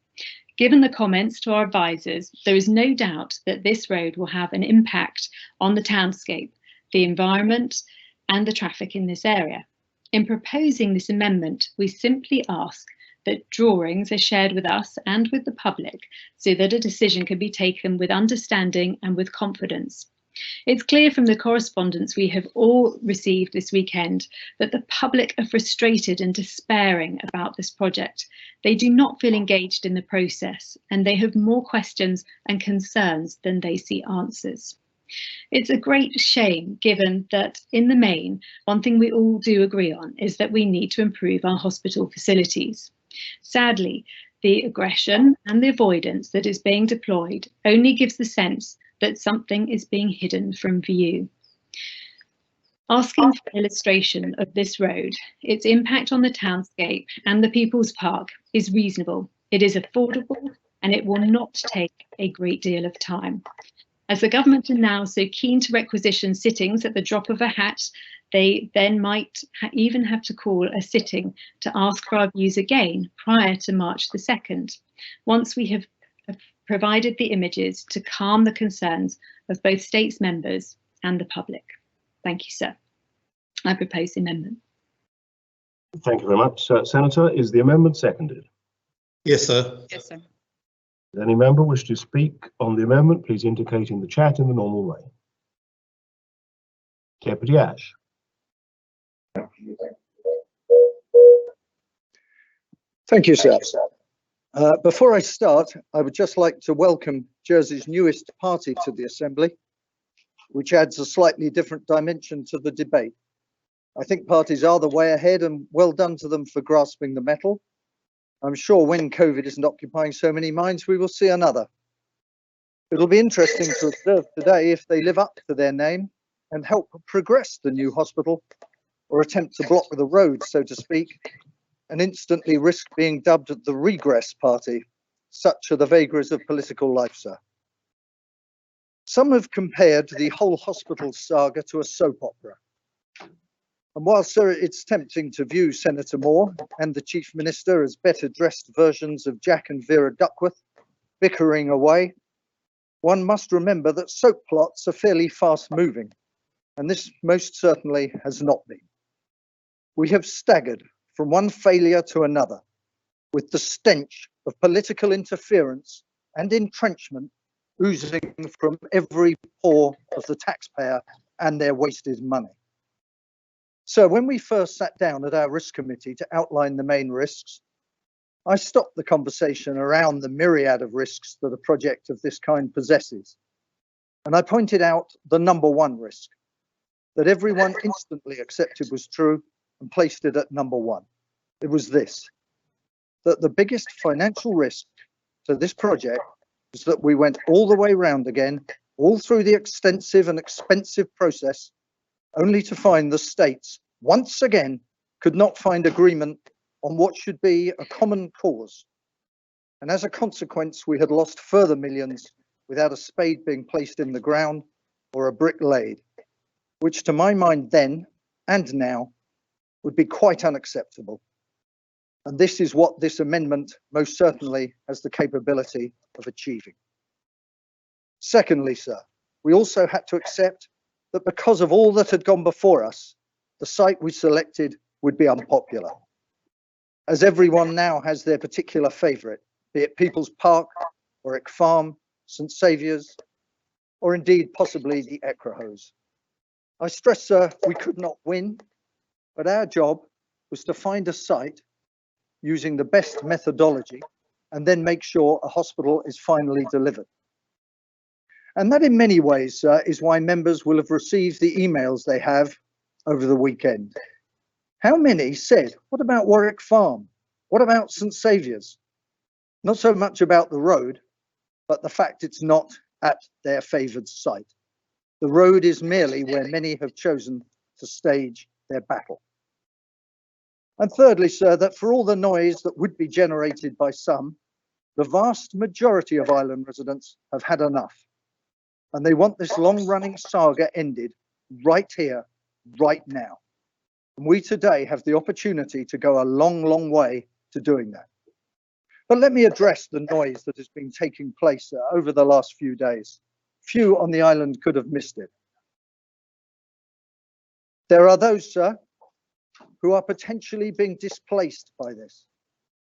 Given the comments to our advisors, there is no doubt that this road will have an impact on the townscape, the environment and the traffic in this area. In proposing this amendment, we simply ask that drawings are shared with us and with the public so that a decision can be taken with understanding and with confidence. It's clear from the correspondence we have all received this weekend that the public are frustrated and despairing about this project. They do not feel engaged in the process and they have more questions and concerns than they see answers. It's a great shame given that in the main, one thing we all do agree on is that we need to improve our hospital facilities. Sadly, the aggression and the avoidance that is being deployed only gives the sense that something is being hidden from view. Asking for an illustration of this road, its impact on the townscape and the People's Park is reasonable. It is affordable and it will not take a great deal of time. As the government are now so keen to requisition sittings at the drop of a hat, they then might even have to call a sitting to ask for our views again prior to March the 2nd, once we have provided the images to calm the concerns of both states members and the public. Thank you, sir. I propose the amendment. Thank you very much. Senator, is the amendment seconded? Yes, sir. Yes, sir. Does any member wish to speak on the amendment? Please indicate in the chat in the normal way. Deputy Ash. Thank you, sir. Before I start, I would just like to welcome Jersey's newest party to the Assembly, which adds a slightly different dimension to the debate. I think parties are the way ahead and well done to them for grasping the mettle. I'm sure when COVID isn't occupying so many minds, we will see another. It'll be interesting to observe today if they live up to their name and help progress the new hospital or attempt to block the road, so to speak, and instantly risk being dubbed the Regress Party. Such are the vagaries of political life, sir. Some have compared the whole hospital saga to a soap opera. And while, sir, it's tempting to view Senator Moore and the Chief Minister as better dressed versions of Jack and Vera Duckworth bickering away, one must remember that soap plots are fairly fast moving, and this most certainly has not been. We have staggered from one failure to another, with the stench of political interference and entrenchment oozing from every pore of the taxpayer and their wasted money. So when we first sat down at our risk committee to outline the main risks, I stopped the conversation around the myriad of risks that a project of this kind possesses. And I pointed out the number one risk, that everyone instantly accepted was true and placed it at number one. It was this, that the biggest financial risk to this project was that we went all the way round again, all through the extensive and expensive process, only to find the states once again could not find agreement on what should be a common cause. And as a consequence, we had lost further millions without a spade being placed in the ground or a brick laid, which to my mind then and now would be quite unacceptable. And this is what this amendment most certainly has the capability of achieving. Secondly, sir, we also had to accept that because of all that had gone before us, the site we selected would be unpopular, as everyone now has their particular favourite, be it People's Park, Warwick Farm, St Saviour's, or indeed possibly the Ecrahose. I stress, sir, we could not win, but our job was to find a site using the best methodology and then make sure a hospital is finally delivered. And that in many ways is why members will have received the emails they have over the weekend. How many said, what about Warwick Farm? What about St Saviour's? Not so much about the road, but the fact it's not at their favoured site. The road is merely where many have chosen to stage their battle. And thirdly, sir, that for all the noise that would be generated by some, the vast majority of island residents have had enough. And they want this long-running saga ended right here, right now. And we today have the opportunity to go a long, long way to doing that. But let me address the noise that has been taking place over the last few days. Few on the island could have missed it. There are those, sir, who are potentially being displaced by this.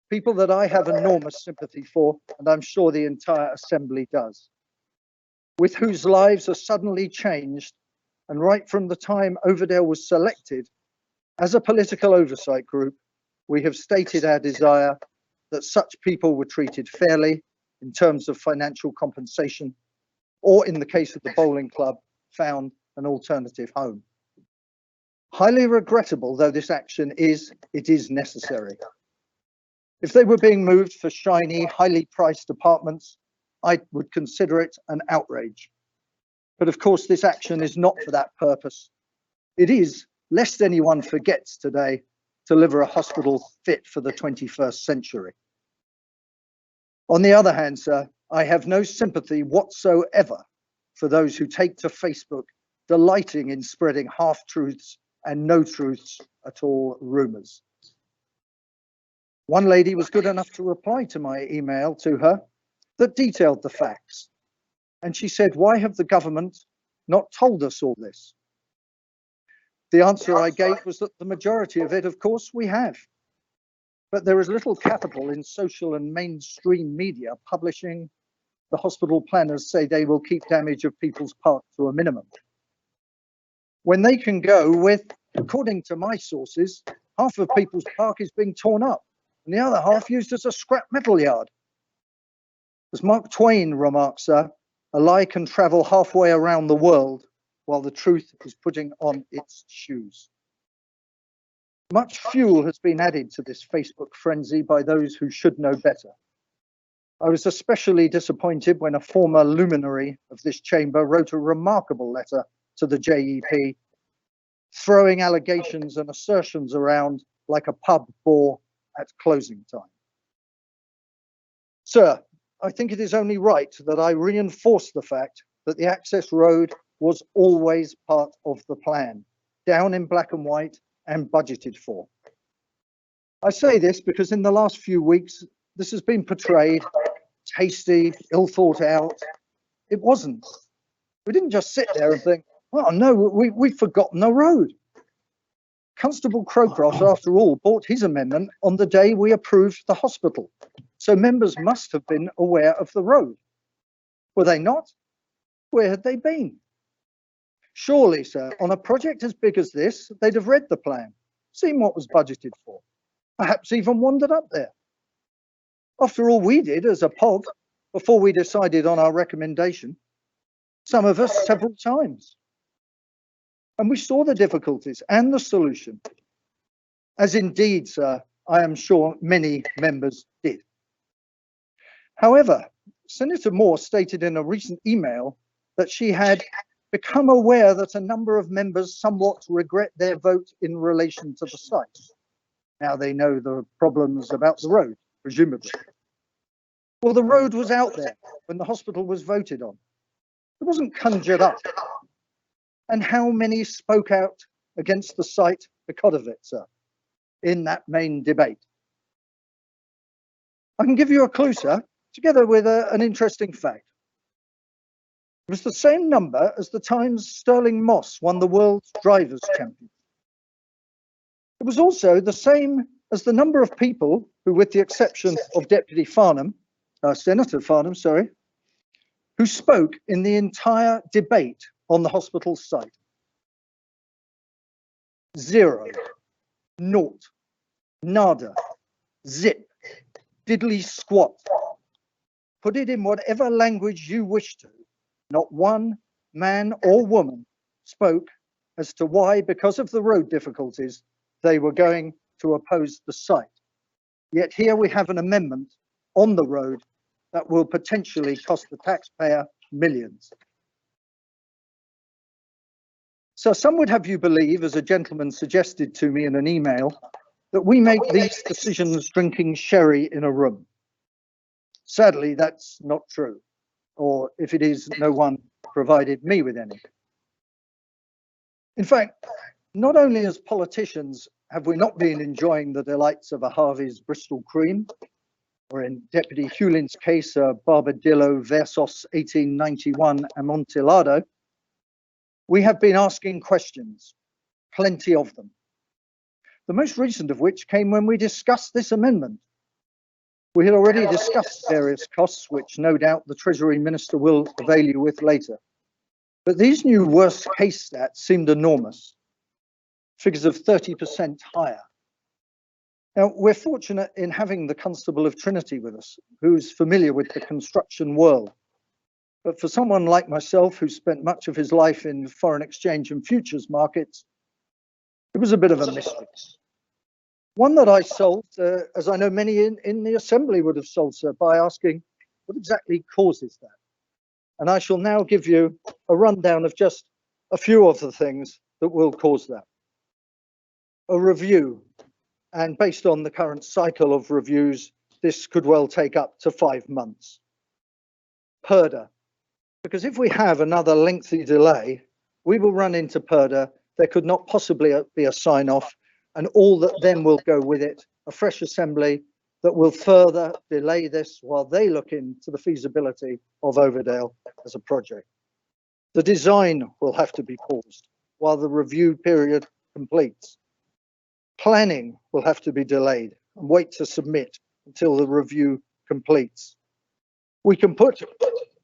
People that I have enormous sympathy for, and I'm sure the entire Assembly does, with whose lives are suddenly changed. And right from the time Overdale was selected, as a political oversight group, we have stated our desire that such people were treated fairly in terms of financial compensation, or in the case of the bowling club, found an alternative home. Highly regrettable though this action is, it is necessary. If they were being moved for shiny, highly priced apartments, I would consider it an outrage. But of course, this action is not for that purpose. It is, lest anyone forgets today, to deliver a hospital fit for the 21st century. On the other hand, sir, I have no sympathy whatsoever for those who take to Facebook delighting in spreading half-truths and no truths at all rumours. One lady was good enough to reply to my email to her that detailed the facts. And she said, why have the government not told us all this? The answer I gave was that the majority of it, of course, we have. But there is little capital in social and mainstream media publishing the hospital planners say they will keep damage of People's Park to a minimum, when they can go with, according to my sources, half of People's Park is being torn up and the other half used as a scrap metal yard. As Mark Twain remarks, sir, a lie can travel halfway around the world while the truth is putting on its shoes. Much fuel has been added to this Facebook frenzy by those who should know better. I was especially disappointed when a former luminary of this chamber wrote a remarkable letter to the JEP, throwing allegations and assertions around like a pub bore at closing time. Sir, I think it is only right that I reinforce the fact that the access road was always part of the plan, down in black and white and budgeted for. I say this because in the last few weeks, this has been portrayed hasty, ill thought out. It wasn't. We didn't just sit there and think, oh no, we've forgotten the road. Constable Crowcroft, after all, bought his amendment on the day we approved the hospital. So members must have been aware of the road. Were they not? Where had they been? Surely, sir, on a project as big as this, they'd have read the plan, seen what was budgeted for, perhaps even wandered up there. After all, we did as a POG before we decided on our recommendation, some of us several times. And we saw the difficulties and the solution, as indeed, sir, I am sure many members did. However, Senator Moore stated in a recent email that she had become aware that a number of members somewhat regret their vote in relation to the site. Now they know the problems about the road, presumably. Well, the road was out there when the hospital was voted on. It wasn't conjured up. And how many spoke out against the site because of it, sir, in that main debate? I can give you a clue, sir, together with an interesting fact. It was the same number as the times Sterling Moss won the World's Drivers' Championship. It was also the same as the number of people who, with the exception of Deputy Farnham, Senator Farnham, sorry, who spoke in the entire debate on the hospital site. 0, naught, nada, zip, diddly squat. Put it in whatever language you wish to. Not one man or woman spoke as to why, because of the road difficulties, they were going to oppose the site. Yet here we have an amendment on the road that will potentially cost the taxpayer millions. So some would have you believe, as a gentleman suggested to me in an email, that we make these decisions drinking sherry in a room. Sadly, that's not true. Or if it is, no one provided me with any. In fact, not only as politicians have we not been enjoying the delights of a Harvey's Bristol cream, or in Deputy Hewlin's case, a Barbadillo Versos 1891 Amontillado, we have been asking questions, plenty of them. The most recent of which came when we discussed this amendment. We had already discussed various costs, which no doubt the Treasury Minister will avail you with later. But these new worst case stats seemed enormous, figures of 30% higher. Now, we're fortunate in having the Constable of Trinity with us, who's familiar with the construction world. But for someone like myself, who spent much of his life in foreign exchange and futures markets, it was a bit of a mystery. One that I solved, as I know many in the Assembly would have solved, sir, by asking what exactly causes that. And I shall now give you a rundown of just a few of the things that will cause that. A review, and based on the current cycle of reviews, this could well take up to 5 months. PERDA, because if we have another lengthy delay, we will run into PERDA. There could not possibly be a sign-off, and all that then will go with it, a fresh assembly that will further delay this while they look into the feasibility of Overdale as a project. The design will have to be paused while the review period completes. Planning will have to be delayed and wait to submit until the review completes. We can put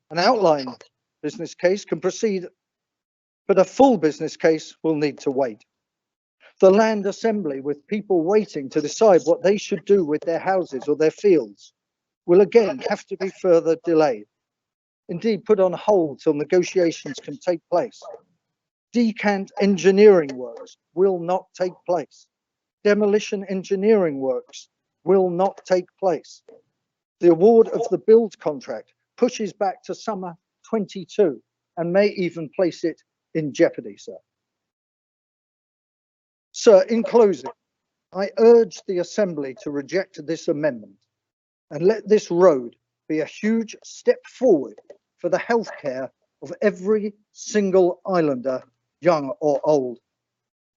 an outline business case, can proceed, but a full business case will need to wait. The land assembly, with people waiting to decide what they should do with their houses or their fields, will again have to be further delayed. Indeed, put on hold till negotiations can take place. Decant engineering works will not take place. Demolition engineering works will not take place. The award of the build contract pushes back to summer 22 and may even place it in jeopardy, sir. Sir, in closing, I urge the Assembly to reject this amendment and let this road be a huge step forward for the healthcare of every single islander, young or old,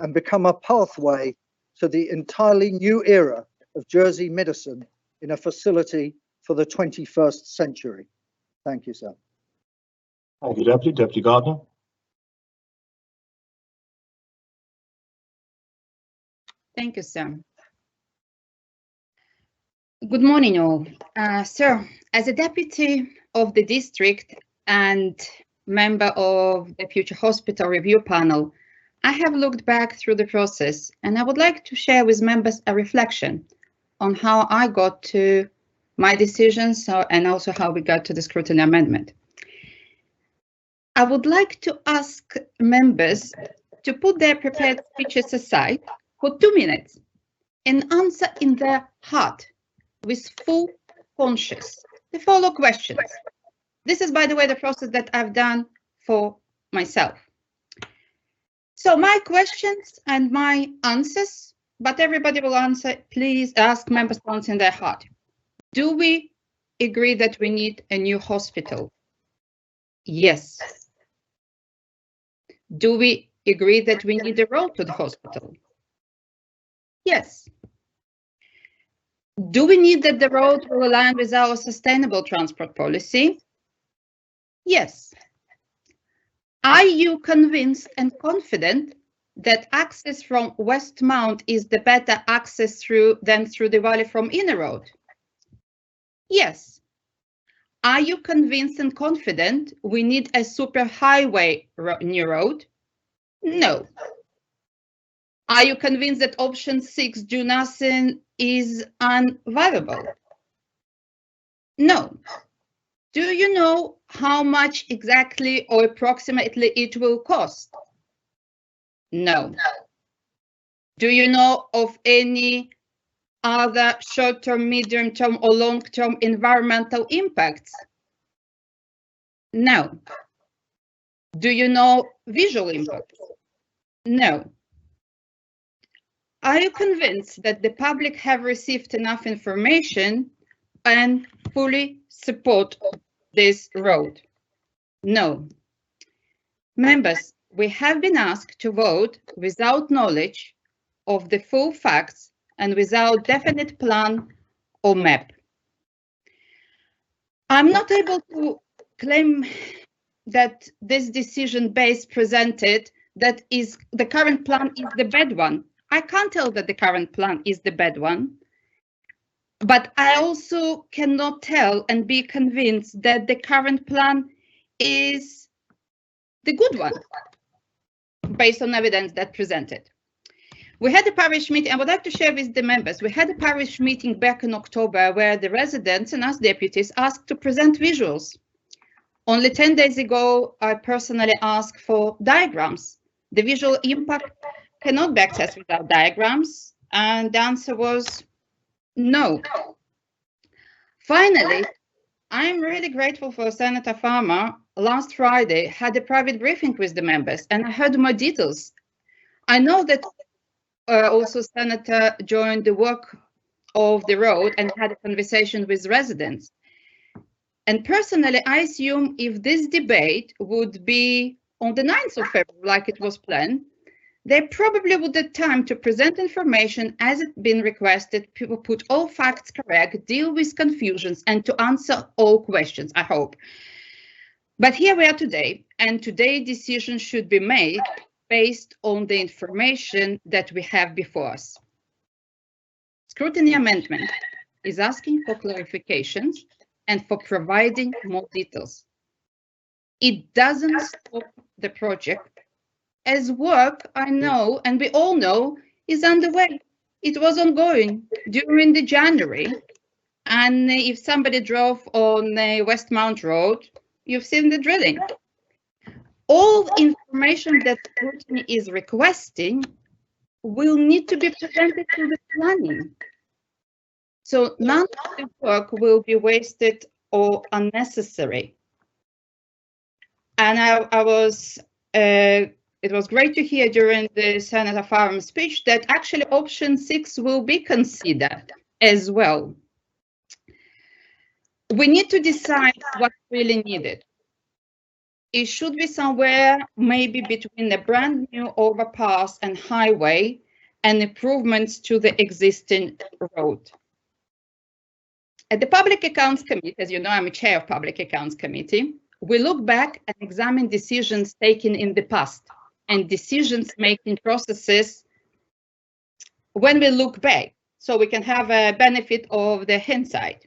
and become a pathway to the entirely new era of Jersey medicine in a facility for the 21st century. Thank you, sir. Thank you, Deputy. Deputy Gardner. Thank you, sir. Good morning, all. Sir, as a deputy of the district and member of the Future Hospital Review Panel, I have looked back through the process, and I would like to share with members a reflection on how I got to my decisions and also how we got to the scrutiny amendment. I would like to ask members to put their prepared speeches aside for 2 minutes and answer in their heart with full conscience the following questions. This is, by the way, the process that I've done for myself. So my questions and my answers, but everybody will answer, please ask members to answer in their heart. Do we agree that we need a new hospital? Yes. Do we agree that we need a road to the hospital? Yes. Do we need that the road will align with our sustainable transport policy? Yes. Are you convinced and confident that access from Westmount is the better access than through the valley from Inner Road? Yes. Are you convinced and confident we need a superhighway new road? No. Are you convinced that option 6, do nothing, is unviable? No. Do you know how much exactly or approximately it will cost? No. Do you know of any other short-term, medium-term, or long-term environmental impacts? No. Do you know visual impacts? No. Are you convinced that the public have received enough information and fully support this road? No. Members, we have been asked to vote without knowledge of the full facts and without definite plan or map. I'm not able to claim that this decision base presented that is the current plan is the bad one. I can't tell that the current plan is the bad one, but I also cannot tell and be convinced that the current plan is the good one based on evidence that presented. We had a parish meeting. I would like to share with the members. We had a parish meeting back in October where the residents and us deputies asked to present visuals. Only 10 days ago, I personally asked for diagrams. The visual impact cannot be accessed without diagrams, and the answer was no. Finally, I'm really grateful for Senator Farmer. Last Friday, had a private briefing with the members, and I heard more details. I know that also Senator joined the work of the road and had a conversation with residents. And personally, I assume if this debate would be on the 9th of February, like it was planned, they probably would have time to present information as it been requested, people put all facts correct, deal with confusions, and to answer all questions, I hope. But here we are today, and today decisions should be made based on the information that we have before us. Scrutiny amendment is asking for clarifications and for providing more details. It doesn't stop the project, as work, I know, and we all know, is underway. It was ongoing during the January, and if somebody drove on Westmount Road, you've seen the drilling. All information that scrutiny is requesting will need to be presented to the planning. So none of the work will be wasted or unnecessary. And it was great to hear during the Senator Farmer speech that actually option 6 will be considered as well. We need to decide what's really needed. It should be somewhere maybe between a brand new overpass and highway and improvements to the existing road. At the Public Accounts Committee, as you know, I'm a chair of Public Accounts Committee, we look back and examine decisions taken in the past and decisions-making processes when we look back, so we can have a benefit of the hindsight.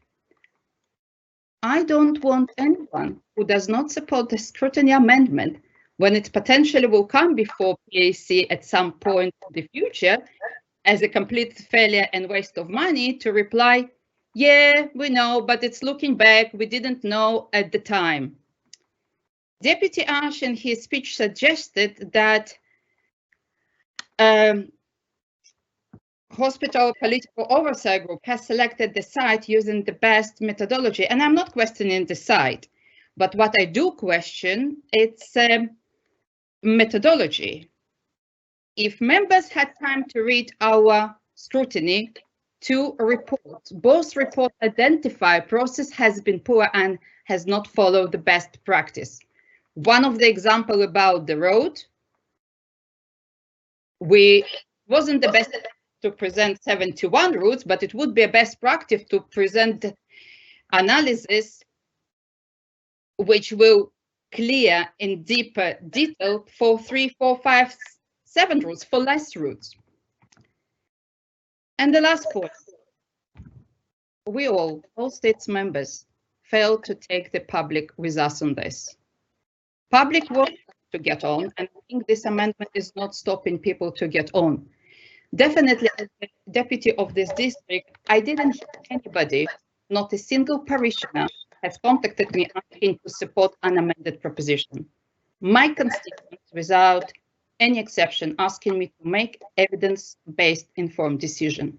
I don't want anyone who does not support the scrutiny amendment when it potentially will come before PAC at some point in the future as a complete failure and waste of money to reply, yeah, we know, but it's looking back, we didn't know at the time. Deputy Ash in his speech suggested that Hospital Political Oversight Group has selected the site using the best methodology, and I'm not questioning the site, but what I do question it's methodology. If members had time to read our scrutiny 2 reports, both reports identify process has been poor and has not followed the best practice. One of the example about the road, wasn't the best to present 71 routes, but it would be a best practice to present analysis which will clear in deeper detail for 3, 4, 5, 7 routes, for less routes. And the last point, we all states members, failed to take the public with us on this. Public wants to get on, and I think this amendment is not stopping people to get on. Definitely, as the deputy of this district, I didn't hear anybody, not a single parishioner, has contacted me asking to support an amended proposition. My constituents, without any exception, asking me to make evidence-based informed decision.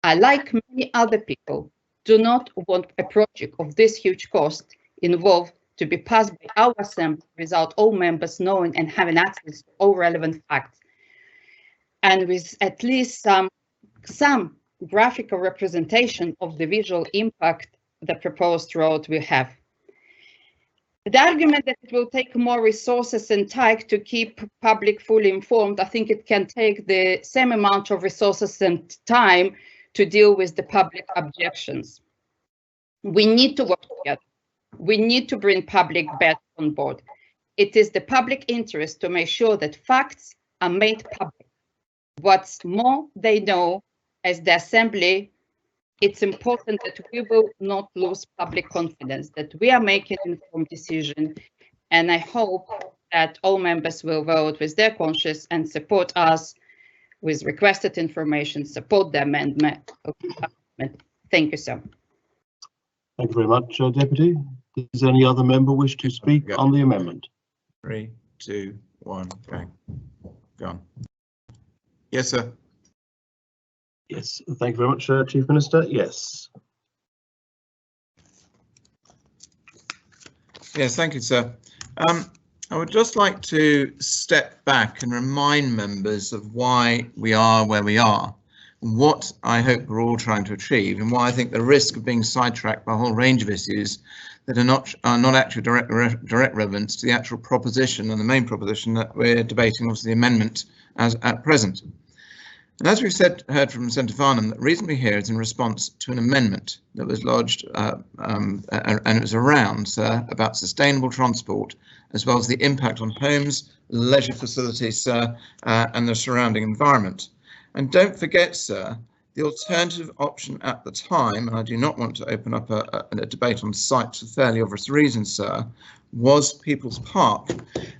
I, like many other people, do not want a project of this huge cost involved to be passed by our assembly without all members knowing and having access to all relevant facts, and with at least some graphical representation of the visual impact the proposed road will have. The argument that it will take more resources and time to keep public fully informed, I think it can take the same amount of resources and time to deal with the public objections. We need to work together. We need to bring public back on board. It is the public interest to make sure that facts are made public. What's more, they know as the Assembly, it's important that we will not lose public confidence, that we are making an informed decision. And I hope that all members will vote with their conscience and support us with requested information, support the amendment. Thank you, sir. Thank you very much, Deputy. Does any other member wish to speak on the amendment? 3, 2, 1, bang. Gone. Yes, sir. Yes, thank you very much, Chief Minister. Yes. Yes, thank you, sir. I would just like to step back and remind members of why we are where we are, what I hope we're all trying to achieve, and why I think the risk of being sidetracked by a whole range of issues that are not actually direct relevance to the actual proposition and the main proposition that we're debating, obviously the amendment as at present. And as we've heard from Senator Farnham, the reason we're here is in response to an amendment that was lodged and it was around about sustainable transport, as well as the impact on homes, leisure facilities and the surrounding environment. And don't forget, sir, the alternative option at the time, and I do not want to open up a debate on sites for fairly obvious reasons, sir, was People's Park.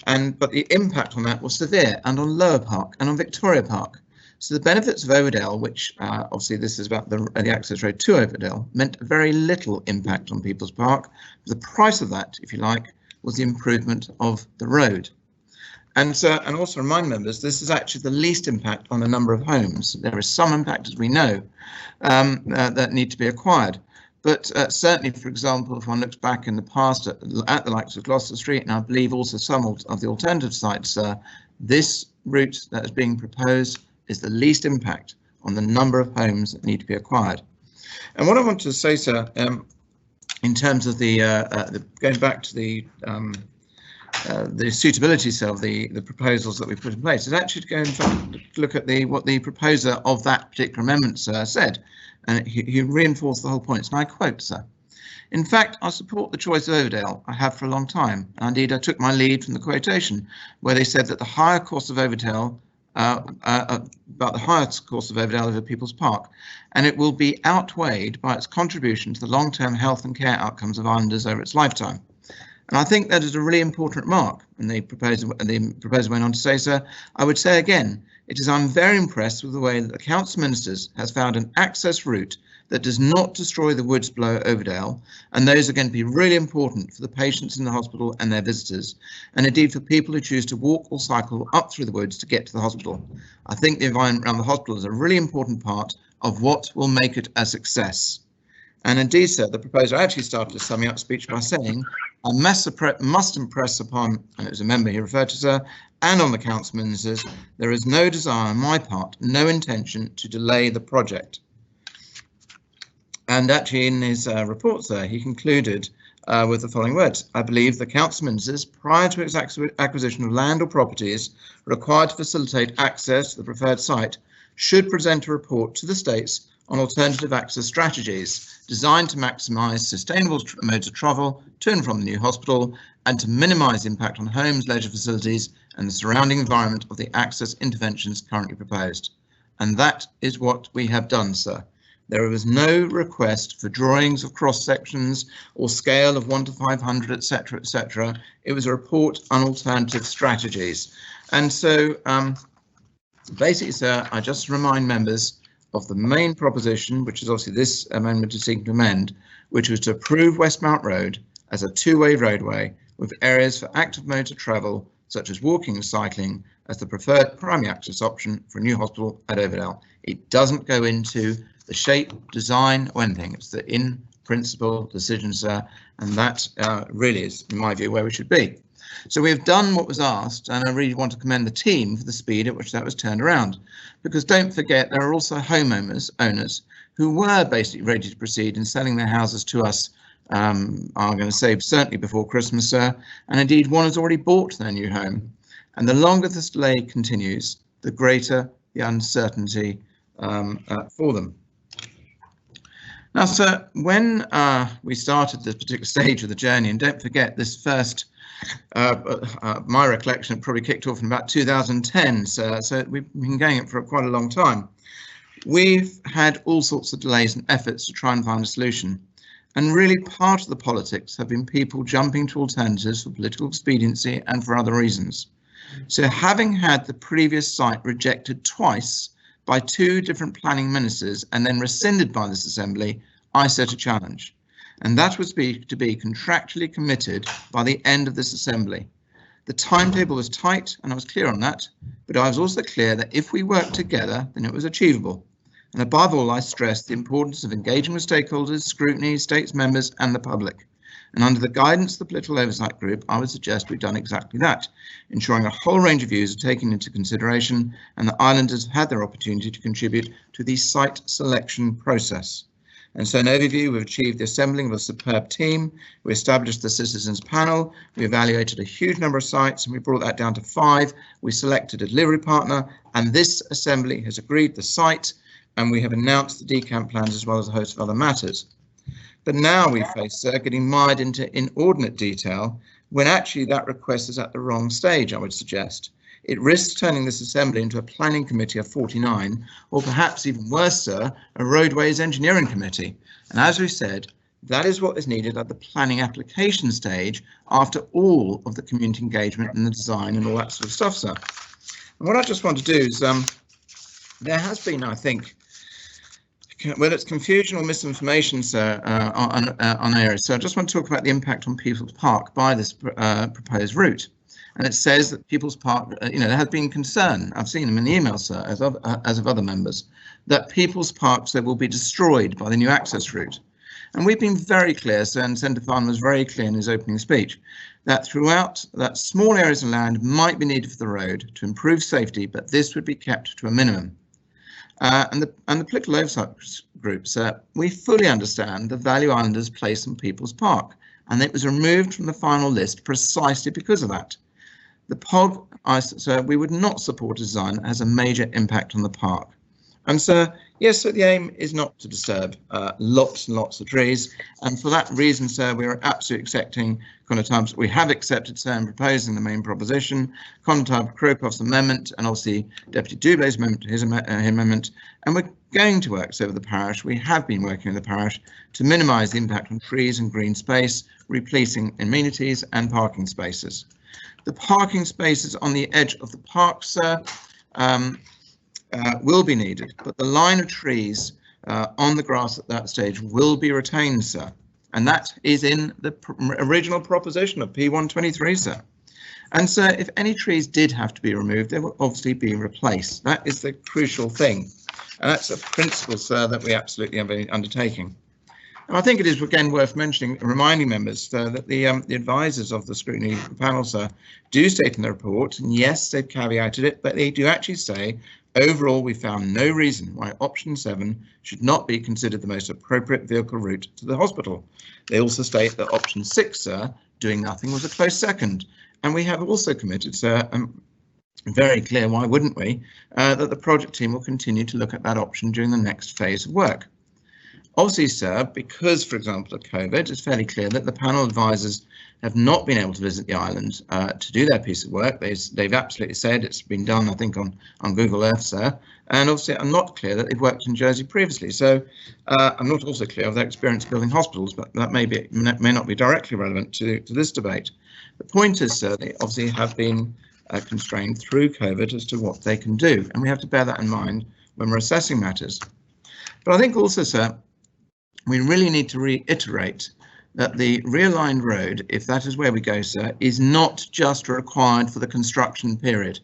But the impact on that was severe, and on Lower Park and on Victoria Park. So the benefits of Overdale, which obviously this is about the access road to Overdale, meant very little impact on People's Park. The price of that, if you like, was the improvement of the road. And also remind members, this is actually the least impact on a number of homes. There is some impact, as we know, that need to be acquired. But certainly, for example, if one looks back in the past at the likes of Gloucester Street, and I believe also some of the alternative sites, this route that is being proposed is the least impact on the number of homes that need to be acquired. And what I want to say, sir, in terms of the going back to the suitability of the proposals that we put in place, is actually to go and look at what the proposer of that particular amendment, sir, said, and he reinforced the whole point. And I quote, sir: "In fact, I support the choice of Overdale. I have for a long time. And indeed, I took my lead from the quotation, where they said that the higher cost of Overdale about the highest cost of Overdale over People's Park, and it will be outweighed by its contribution to the long-term health and care outcomes of islanders over its lifetime. And I think that is a really important remark. And the proposer went on to say, sir, I would say again, I'm very impressed with the way that the Council of Ministers has found an access route that does not destroy the woods below Overdale, and those are going to be really important for the patients in the hospital and their visitors, and indeed for people who choose to walk or cycle up through the woods to get to the hospital. I think the environment around the hospital is a really important part of what will make it a success. And indeed, sir, the proposer actually started his summing up speech by saying, I must impress upon, and it was a member he referred to, sir, and on the Council Ministers, there is no desire on my part, no intention to delay the project. And actually in his report, sir, he concluded with the following words. I believe the Council Ministers, prior to its acquisition of land or properties required to facilitate access to the preferred site, should present a report to the States on alternative access strategies designed to maximise sustainable modes of travel to and from the new hospital and to minimise impact on homes, leisure facilities and the surrounding environment of the access interventions currently proposed. And that is what we have done, sir. There was no request for drawings of cross sections or scale of 1 to 500, etc., etc. It was a report on alternative strategies. And so basically, sir, I just remind members of the main proposition, which is obviously this amendment is seeking to amend, which was to approve Westmount Road as a two-way roadway with areas for active modes of travel, such as walking and cycling, as the preferred primary access option for a new hospital at Overdale. It doesn't go into the shape, design or anything. It's the in principle decision, sir, and that really is, in my view, where we should be. So we've done what was asked, and I really want to commend the team for the speed at which that was turned around, because don't forget there are also owners who were basically ready to proceed in selling their houses to us. I'm going to say certainly before Christmas, sir, and indeed one has already bought their new home. And the longer this delay continues, the greater the uncertainty for them. Now, sir, when we started this particular stage of the journey, and don't forget this first, my recollection, it probably kicked off in about 2010, sir, so we've been going it for quite a long time. We've had all sorts of delays and efforts to try and find a solution. And really part of the politics have been people jumping to alternatives for political expediency and for other reasons. So having had the previous site rejected twice by two different planning ministers and then rescinded by this assembly, I set a challenge. And that was to be contractually committed by the end of this assembly. The timetable was tight and I was clear on that, but I was also clear that if we worked together, then it was achievable. And above all, I stressed the importance of engaging with stakeholders, scrutiny, states members and the public. And under the guidance of the Political Oversight Group, I would suggest we've done exactly that, ensuring a whole range of views are taken into consideration and the islanders have had their opportunity to contribute to the site selection process. And so in overview, we've achieved the assembling of a superb team. We established the citizens panel. We evaluated a huge number of sites and we brought that down to 5. We selected a delivery partner and this assembly has agreed the site and we have announced the decamp plans as well as a host of other matters. But now we face, sir, getting mired into inordinate detail when actually that request is at the wrong stage, I would suggest. It risks turning this assembly into a planning committee of 49, or perhaps even worse, sir, a roadways engineering committee. And as we said, that is what is needed at the planning application stage after all of the community engagement and the design and all that sort of stuff, sir. And what I just want to do is, there has been, I think, whether it's confusion or misinformation, sir, on areas. So I just want to talk about the impact on People's Park by this proposed route. And it says that People's Park, there has been concern, I've seen them in the email, sir, as of other members, that People's Park, sir, will be destroyed by the new access route. And we've been very clear, sir, and Senator Farnham was very clear in his opening speech, that throughout that small areas of land might be needed for the road to improve safety, but this would be kept to a minimum. And the Political Oversight Group, sir, we fully understand the value islanders place on People's Park, and it was removed from the final list precisely because of that. The POG, sir, we would not support a design that has a major impact on the park. And sir, Yes, so the aim is not to disturb lots and lots of trees, and for that reason, sir, we are absolutely accepting Conor we have accepted, sir, and proposing the main proposition, Conor Crowcroft's amendment, and obviously Deputy Dublay's amendment to his amendment, and we're going to work over the parish. We have been working with the parish to minimise the impact on trees and green space, replacing amenities and parking spaces. The parking spaces on the edge of the park, sir, will be needed, but the line of trees on the grass at that stage will be retained, sir. And that is in the original proposition of P123, sir. And sir, if any trees did have to be removed, they will obviously be replaced. That is the crucial thing. And that's a principle, sir, that we absolutely have been undertaking. And I think it is again worth mentioning, reminding members that the advisors of the scrutiny panel, sir, do state in the report, and yes, they've caveated it, but they do actually say, overall, we found no reason why option 7 should not be considered the most appropriate vehicle route to the hospital. They also state that option 6, sir, doing nothing, was a close second. And we have also committed, sir, very clear, why wouldn't we, that the project team will continue to look at that option during the next phase of work. Obviously, sir, because, for example, of COVID, it's fairly clear that the panel advisors have not been able to visit the island to do their piece of work. They've absolutely said it's been done, I think, on Google Earth, sir. And obviously, I'm not clear that they've worked in Jersey previously. So I'm not also clear of their experience building hospitals, but that may not be directly relevant to this debate. The point is, sir, they obviously have been constrained through COVID as to what they can do. And we have to bear that in mind when we're assessing matters. But I think also, sir, we really need to reiterate that the realigned road, if that is where we go, sir, is not just required for the construction period.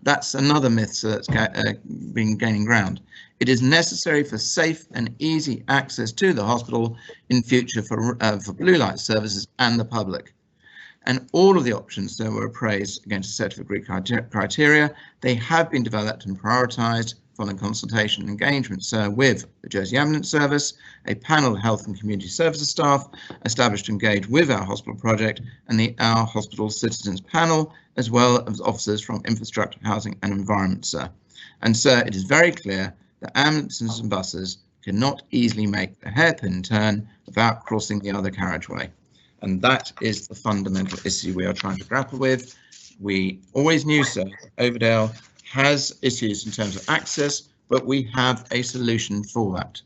That's another myth, sir, that's been gaining ground. It is necessary for safe and easy access to the hospital in future for blue light services and the public. And all of the options that were appraised against a set of agreed criteria, they have been developed and prioritised following consultation and engagement, sir, with the Jersey Ambulance Service, a panel of health and community services staff established to engage with our hospital project and the Our Hospital Citizens panel, as well as officers from infrastructure, housing and environment, sir. And sir, it is very clear that ambulances and buses cannot easily make a hairpin turn without crossing the other carriageway. And that is the fundamental issue we are trying to grapple with. We always knew, sir, Overdale has issues in terms of access, but we have a solution for that.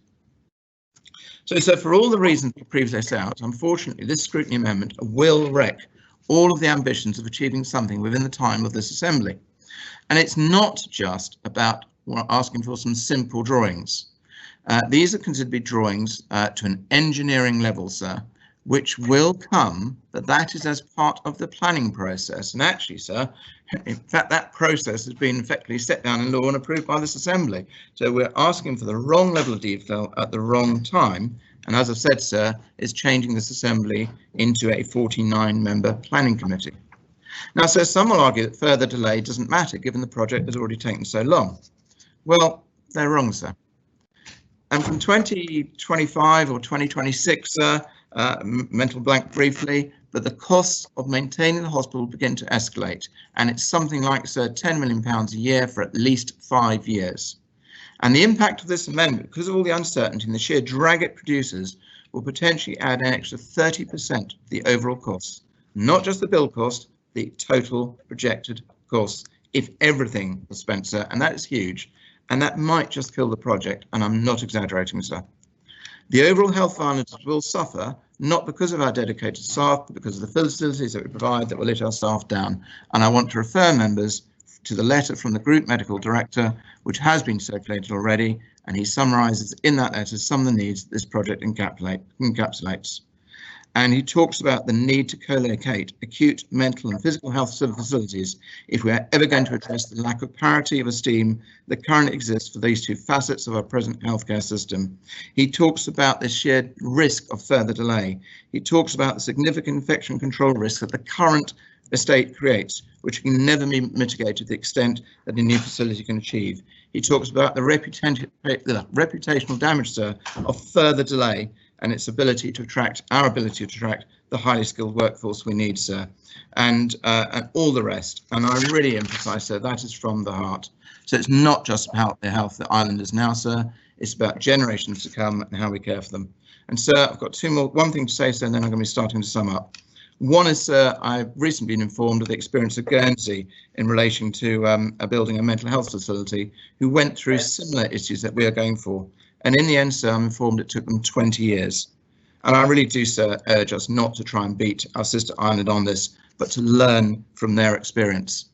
So, sir, for all the reasons we previously set out, unfortunately, this scrutiny amendment will wreck all of the ambitions of achieving something within the time of this assembly. And it's not just about asking for some simple drawings. These are considered to be drawings to an engineering level, sir, which will come, but that is as part of the planning process. And actually, sir, in fact, that process has been effectively set down in law and approved by this assembly. So we're asking for the wrong level of detail at the wrong time. And as I've said, sir, is changing this assembly into a 49-member planning committee. Now, sir, some will argue that further delay doesn't matter, given the project has already taken so long. Well, they're wrong, sir. And from 2025 or 2026, sir, mental blank briefly, but the costs of maintaining the hospital begin to escalate, and it's something like, sir, £10 million a year for at least 5 years. And the impact of this amendment, because of all the uncertainty and the sheer drag it produces, will potentially add an extra 30% of the overall costs, not just the build cost, the total projected costs, if everything was spent, sir, and that is huge, and that might just kill the project, and I'm not exaggerating, sir. The overall health of Islanders will suffer, not because of our dedicated staff, but because of the facilities that we provide that will let our staff down. And I want to refer members to the letter from the Group Medical Director, which has been circulated already, and he summarises in that letter some of the needs this project encapsulates. And he talks about the need to co-locate acute mental and physical health facilities if we are ever going to address the lack of parity of esteem that currently exists for these two facets of our present healthcare system. He talks about the shared risk of further delay. He talks about the significant infection control risk that the current estate creates, which can never be mitigated to the extent that a new facility can achieve. He talks about the reputational damage, sir, of further delay and its ability to attract, our ability to attract the highly skilled workforce we need, sir, and all the rest. And I really emphasise, sir, that is from the heart. So it's not just about the health of the islanders now, sir. It's about generations to come and how we care for them. And sir, I've got one thing to say, sir, and then I'm going to be starting to sum up. One is, sir, I've recently been informed of the experience of Guernsey in relation to building a mental health facility, who went through similar issues that we are going for. And in the end, sir, I'm informed it took them 20 years. And I really do, sir, urge us not to try and beat our sister island on this, but to learn from their experience.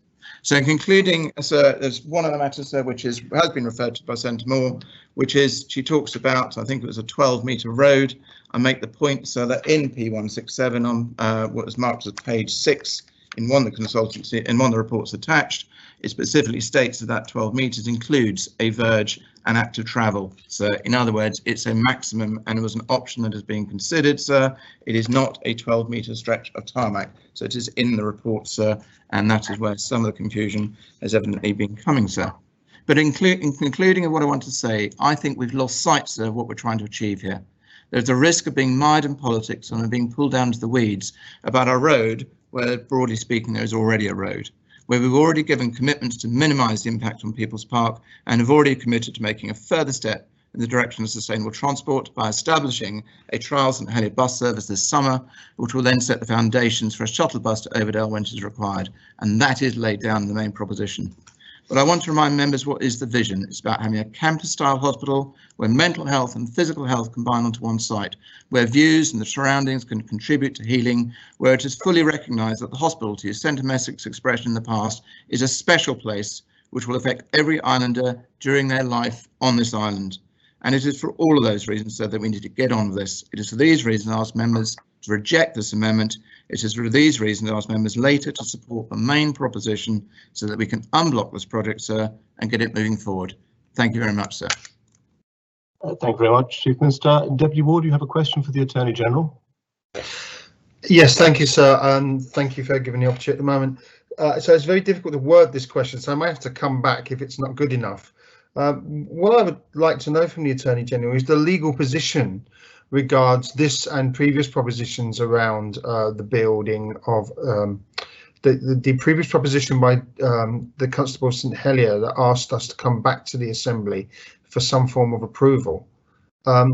So in concluding, sir, there's one other matter, sir, which has been referred to by Senator Moore, which is she talks about, I think it was a 12-metre road. I make the point, sir, that in P167 on what was marked as page 6 in one of the consultancy, in one of the reports attached, it specifically states that 12 metres includes a verge and active travel. So in other words, it's a maximum and it was an option that is being considered, sir. It is not a 12-metre stretch of tarmac. So it is in the report, sir, and that is where some of the confusion has evidently been coming, sir. But in concluding what I want to say, I think we've lost sight, sir, of what we're trying to achieve here. There's a risk of being mired in politics and of being pulled down to the weeds about our road, where broadly speaking there is already a road, where we've already given commitments to minimise the impact on People's Park and have already committed to making a further step in the direction of sustainable transport by establishing a trial St Helier bus service this summer, which will then set the foundations for a shuttle bus to Overdale when it is required. And that is laid down in the main proposition. But I want to remind members what is the vision. It's about having a campus-style hospital where mental health and physical health combine onto one site, where views and the surroundings can contribute to healing, where it is fully recognised that the hospital, to use Senator Messick's expression in the past, is a special place which will affect every islander during their life on this island. And it is for all of those reasons, sir, that we need to get on with this. It is for these reasons I ask members to reject this amendment. It is for these reasons I ask members later to support the main proposition so that we can unblock this project, sir, and get it moving forward. Thank you very much, sir. Thank you very much, Chief Minister. Deputy Ward, you have a question for the Attorney General? Yes, thank you, sir, and thank you for giving the opportunity at the moment. So it's very difficult to word this question, so I might have to come back if it's not good enough. What I would like to know from the Attorney General is the legal position regards this and previous propositions around the building of the previous proposition by the Constable of St Helier that asked us to come back to the Assembly for some form of approval. Are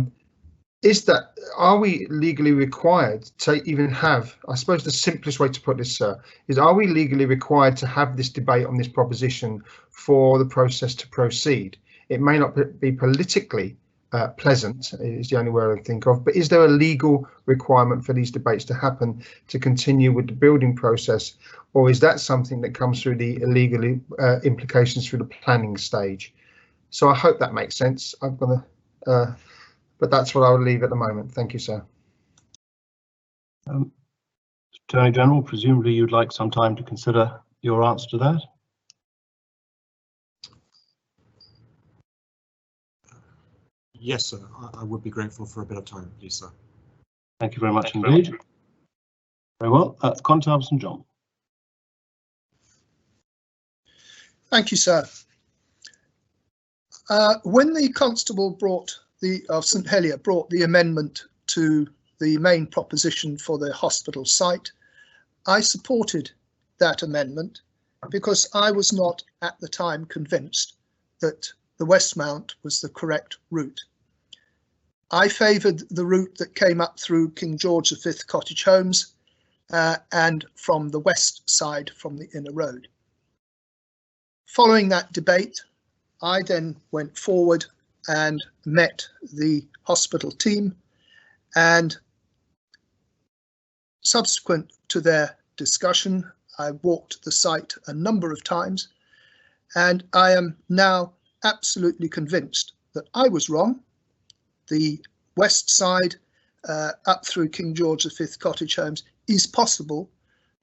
we legally required to even have, I suppose the simplest way to put this, sir, is are we legally required to have this debate on this proposition for the process to proceed? It may not be politically pleasant, is the only word I think of, but is there a legal requirement for these debates to happen to continue with the building process, or is that something that comes through the legal implications through the planning stage? So I hope that makes sense. I'm gonna, but that's what I would leave at the moment. Thank you, sir. Attorney General, presumably you'd like some time to consider your answer to that. Yes, sir. I would be grateful for a bit of time, please, sir. Thank you very much indeed. Very well. Constable St John. Thank you, sir. When the Constable of St Helier brought the amendment to the main proposition for the hospital site, I supported that amendment because I was not at the time convinced that the Westmount was the correct route. I favoured the route that came up through King George V Cottage Homes and from the west side from the inner road. Following that debate, I then went forward and met the hospital team, and subsequent to their discussion, I walked the site a number of times, and I am now absolutely convinced that I was wrong. The west side up through King George V Cottage Homes is possible,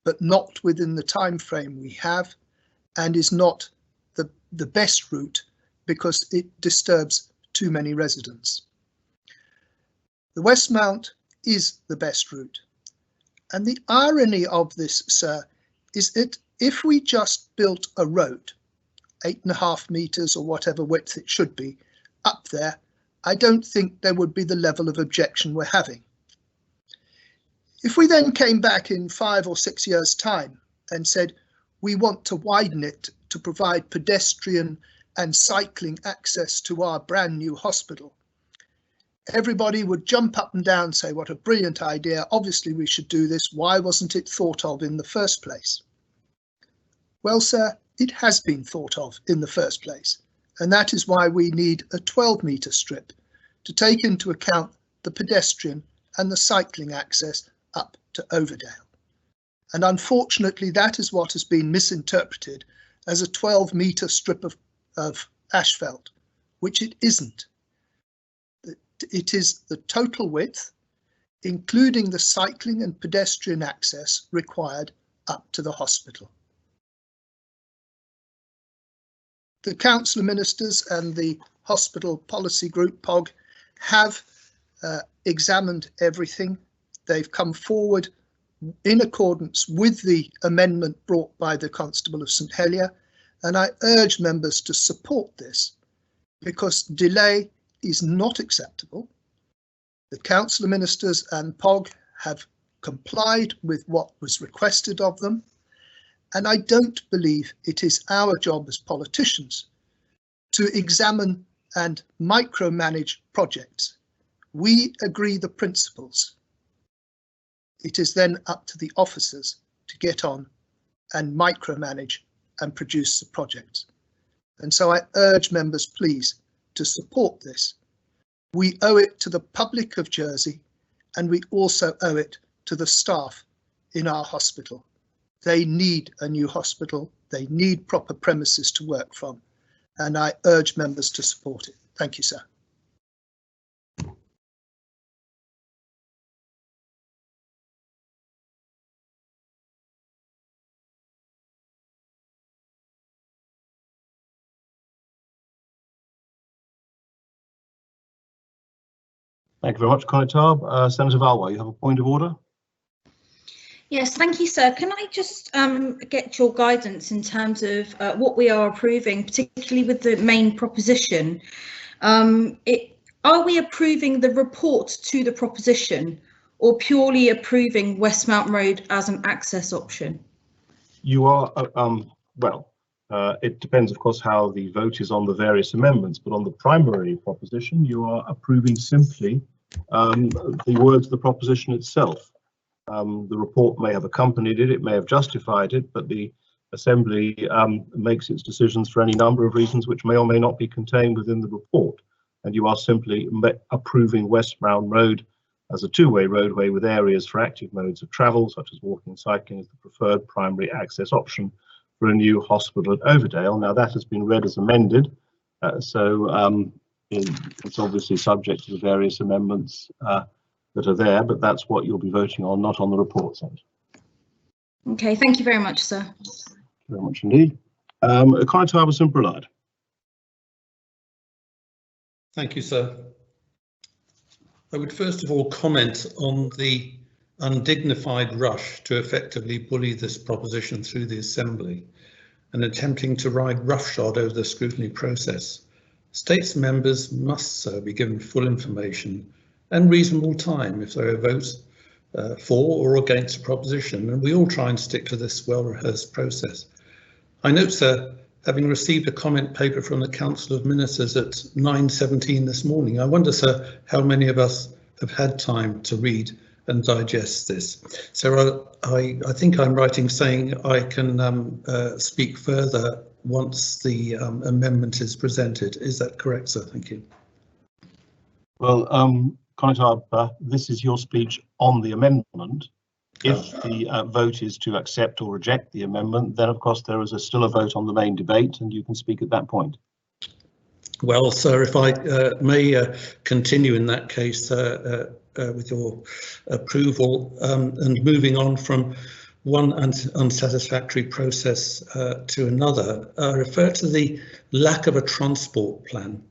but not within the time frame we have, and is not the best route because it disturbs too many residents. The Westmount is the best route. And the irony of this, sir, is that if we just built a road, 8.5 metres or whatever width it should be, up there, I don't think there would be the level of objection we're having. If we then came back in 5 or 6 years' time and said, we want to widen it to provide pedestrian and cycling access to our brand new hospital, everybody would jump up and down and say, what a brilliant idea. Obviously, we should do this. Why wasn't it thought of in the first place? Well, sir, it has been thought of in the first place. And that is why we need a 12-metre strip to take into account the pedestrian and the cycling access up to Overdale. And unfortunately, that is what has been misinterpreted as a 12-metre strip of asphalt, which it isn't. It is the total width, including the cycling and pedestrian access required up to the hospital. The Council of Ministers and the Hospital Policy Group, POG, have examined everything. They've come forward in accordance with the amendment brought by the Constable of St Helier, and I urge members to support this because delay is not acceptable. The Council of Ministers and POG have complied with what was requested of them, and I don't believe it is our job as politicians to examine and micromanage projects. We agree the principles. It is then up to the officers to get on and micromanage and produce the projects. And so I urge members, please, to support this. We owe it to the public of Jersey, and we also owe it to the staff in our hospital. They need a new hospital. They need proper premises to work from, and I urge members to support it. Thank you, sir. Thank you very much, Connie-Tarb. Senator Valwa, you have a point of order? Yes, thank you, sir. Can I just get your guidance in terms of what we are approving, particularly with the main proposition? Are we approving the report to the proposition or purely approving Westmount Road as an access option? You are, it depends, of course, how the vote is on the various amendments, but on the primary proposition, you are approving simply the words of the proposition itself. The report may have accompanied it, it may have justified it, but the Assembly makes its decisions for any number of reasons which may or may not be contained within the report. And you are simply approving Westmount Road as a two-way roadway with areas for active modes of travel, such as walking and cycling, as the preferred primary access option for a new hospital at Overdale. Now that has been read as amended, so it's obviously subject to the various amendments that are there, but that's what you'll be voting on, not on the report, Senator. Okay, thank you very much, sir. Thank you very much indeed. Connie-Tarb Simperlard. Thank you, sir. I would first of all comment on the undignified rush to effectively bully this proposition through the Assembly and attempting to ride roughshod over the scrutiny process. States members must, sir, be given full information and reasonable time if they vote for or against a proposition, and we all try and stick to this well-rehearsed process. I note, sir, having received a comment paper from the Council of Ministers at 9:17 this morning, I wonder, sir, how many of us have had time to read and digest this. So I think I'm right in saying I can speak further once the amendment is presented. Is that correct, sir? Thank you. Well, Connie-Tarb, this is your speech on the amendment. If the vote is to accept or reject the amendment, then of course there is still a vote on the main debate and you can speak at that point. Well, sir, if I may continue in that case with your approval and moving on from one unsatisfactory process to another, refer to the lack of a transport plan.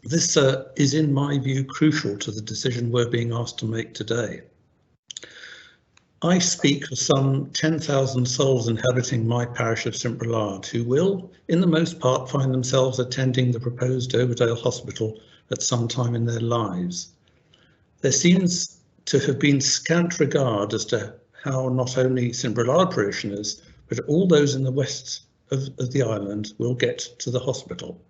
This is, in my view, crucial to the decision we're being asked to make today. I speak for some 10,000 souls inhabiting my parish of St Brelade who will, in the most part, find themselves attending the proposed Overdale Hospital at some time in their lives. There seems to have been scant regard as to how not only St Brelade parishioners, but all those in the west of the island will get to the hospital.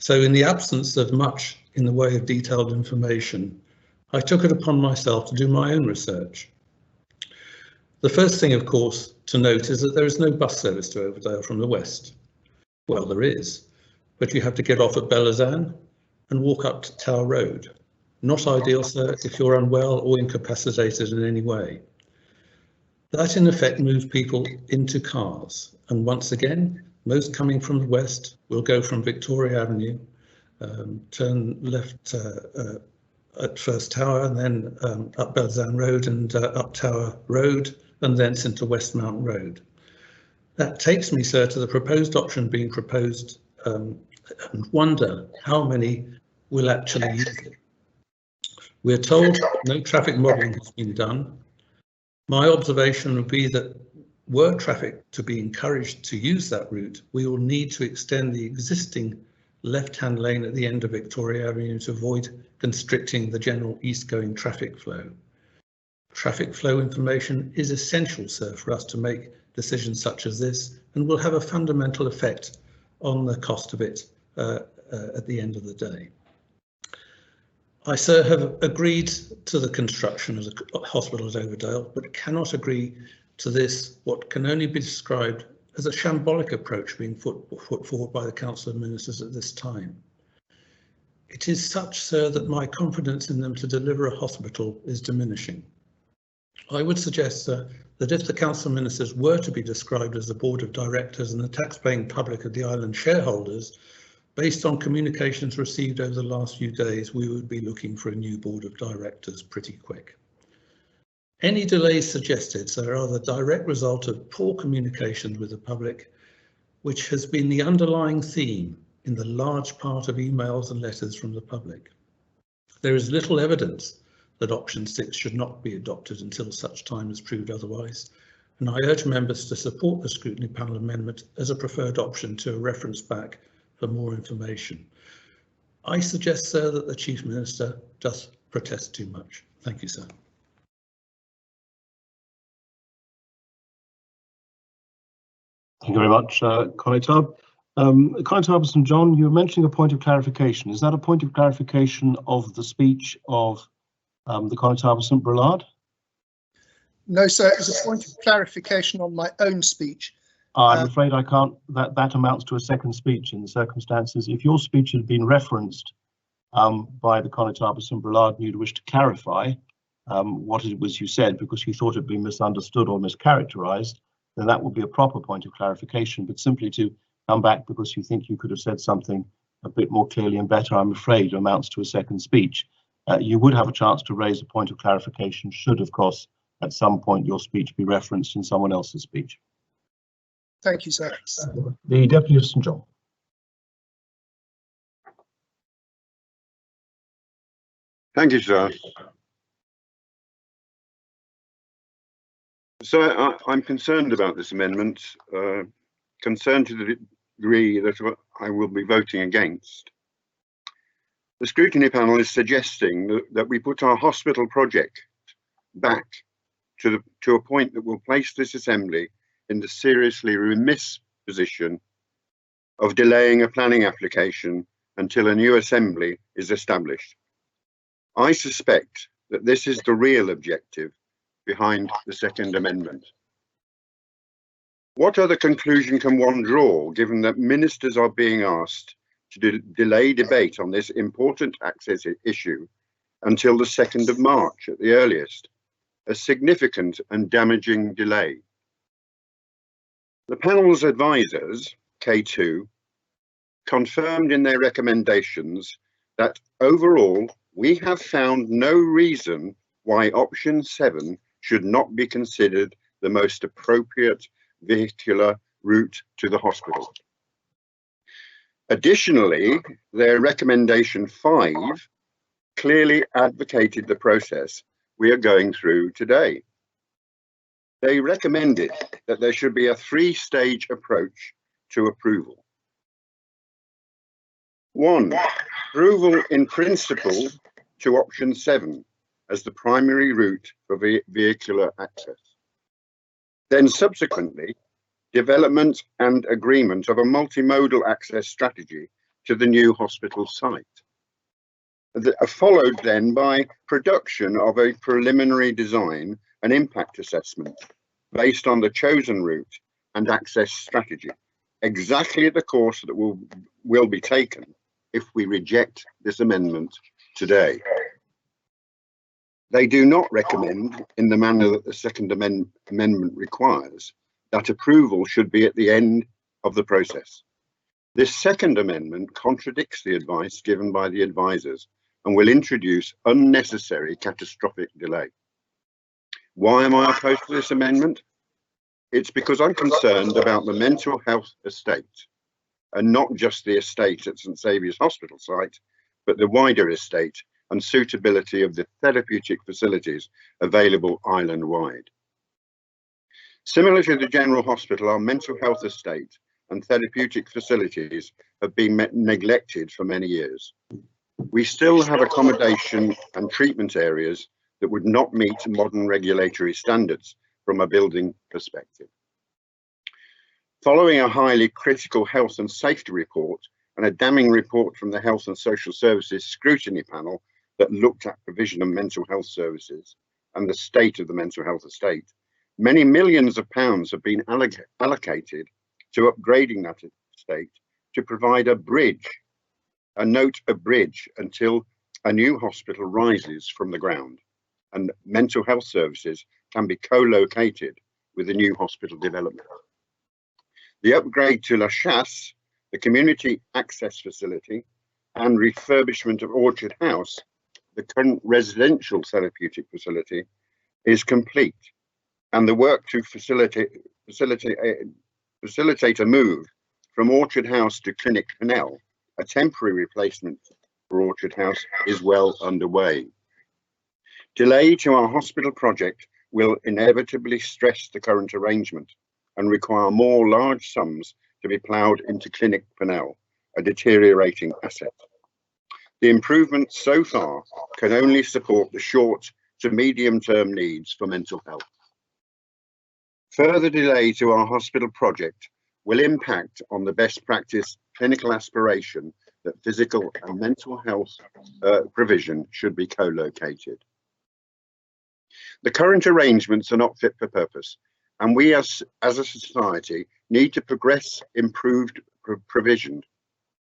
So in the absence of much in the way of detailed information, I took it upon myself to do my own research. The first thing, of course, to note is that there is no bus service to Overdale from the west. Well, there is, but you have to get off at Bellazan and walk up to Tower Road. Not ideal, sir, if you're unwell or incapacitated in any way. That in effect moves people into cars, and once again, most coming from the west will go from Victoria Avenue, turn left at First Tower, and then up Bellazan Road and up Tower Road, and thence into West Mountain Road. That takes me, sir, to the proposed option being proposed, and wonder how many will actually use it. We're told no traffic modelling has been done. My observation would be that were traffic to be encouraged to use that route, we will need to extend the existing left-hand lane at the end of Victoria Avenue to avoid constricting the general east-going traffic flow. Traffic flow information is essential, sir, for us to make decisions such as this, and will have a fundamental effect on the cost of it at the end of the day. I, sir, have agreed to the construction of the hospital at Overdale, but cannot agree to this, what can only be described as a shambolic approach being put forward by the Council of Ministers at this time. It is such, sir, that my confidence in them to deliver a hospital is diminishing. I would suggest, sir, that if the Council of Ministers were to be described as the Board of Directors and the taxpaying public of the island shareholders, based on communications received over the last few days, we would be looking for a new Board of Directors pretty quick. Any delays suggested, sir, are the direct result of poor communications with the public, which has been the underlying theme in the large part of emails and letters from the public. There is little evidence that option 6 should not be adopted until such time as proved otherwise, and I urge members to support the scrutiny panel amendment as a preferred option to a reference back for more information. I suggest, sir, that the Chief Minister does protest too much. Thank you, sir. Thank you very much, Colleague Tubb. Colleague Harbison, John, you were mentioning a point of clarification. Is that a point of clarification of the speech of the Colleague Harbison Brillard? No, sir, it's a point of clarification on my own speech. I'm afraid I can't, that amounts to a second speech in the circumstances. If your speech had been referenced by the Colleague Harbison Brillard and you'd wish to clarify what it was you said because you thought it had been misunderstood or mischaracterized, then that would be a proper point of clarification. But simply to come back because you think you could have said something a bit more clearly and better, I'm afraid amounts to a second speech. You would have a chance to raise a point of clarification should, of course, at some point your speech be referenced in someone else's speech. Thank you, sir. The Deputy of St John. Thank you, sir. So I'm concerned about this amendment, concerned to the degree that I will be voting against. The scrutiny panel is suggesting that we put our hospital project back to a point that will place this Assembly in the seriously remiss position of delaying a planning application until a new Assembly is established. I suspect that this is the real objective behind the Second Amendment. What other conclusion can one draw, given that ministers are being asked to delay debate on this important access issue until the 2nd of March at the earliest, a significant and damaging delay? The panel's advisors, K2, confirmed in their recommendations that overall we have found no reason why option 7 should not be considered the most appropriate vehicular route to the hospital. Additionally, their recommendation 5 clearly advocated the process we are going through today. They recommended that there should be a 3-stage approach to approval. 1, approval in principle to option 7 as the primary route for vehicular access. Then subsequently, development and agreement of a multimodal access strategy to the new hospital site. Followed then by production of a preliminary design and impact assessment based on the chosen route and access strategy, exactly the course that will be taken if we reject this amendment today. They do not recommend, in the manner that the Second Amendment requires, that approval should be at the end of the process. This Second Amendment contradicts the advice given by the advisors and will introduce unnecessary catastrophic delay. Why am I opposed to this amendment? It's because I'm concerned about the mental health estate, and not just the estate at St Saviour's Hospital site, but the wider estate and suitability of the therapeutic facilities available island-wide. Similar to the General Hospital, our mental health estate and therapeutic facilities have been neglected for many years. We still have accommodation and treatment areas that would not meet modern regulatory standards from a building perspective. Following a highly critical health and safety report and a damning report from the Health and Social Services Scrutiny Panel that looked at provision of mental health services and the state of the mental health estate, many millions of pounds have been allocated to upgrading that estate to provide a bridge, a bridge until a new hospital rises from the ground and mental health services can be co-located with the new hospital development. The upgrade to La Chasse, the community access facility, and refurbishment of Orchard House, the current residential therapeutic facility, is complete, and the work to facilitate a move from Orchard House to Clinic Panel, a temporary replacement for Orchard House, is well underway. Delay to our hospital project will inevitably stress the current arrangement and require more large sums to be ploughed into Clinic Panel, a deteriorating asset. The improvements so far can only support the short to medium-term needs for mental health. Further delay to our hospital project will impact on the best practice clinical aspiration that physical and mental health provision should be co-located. The current arrangements are not fit for purpose, and we as a society need to progress improved provision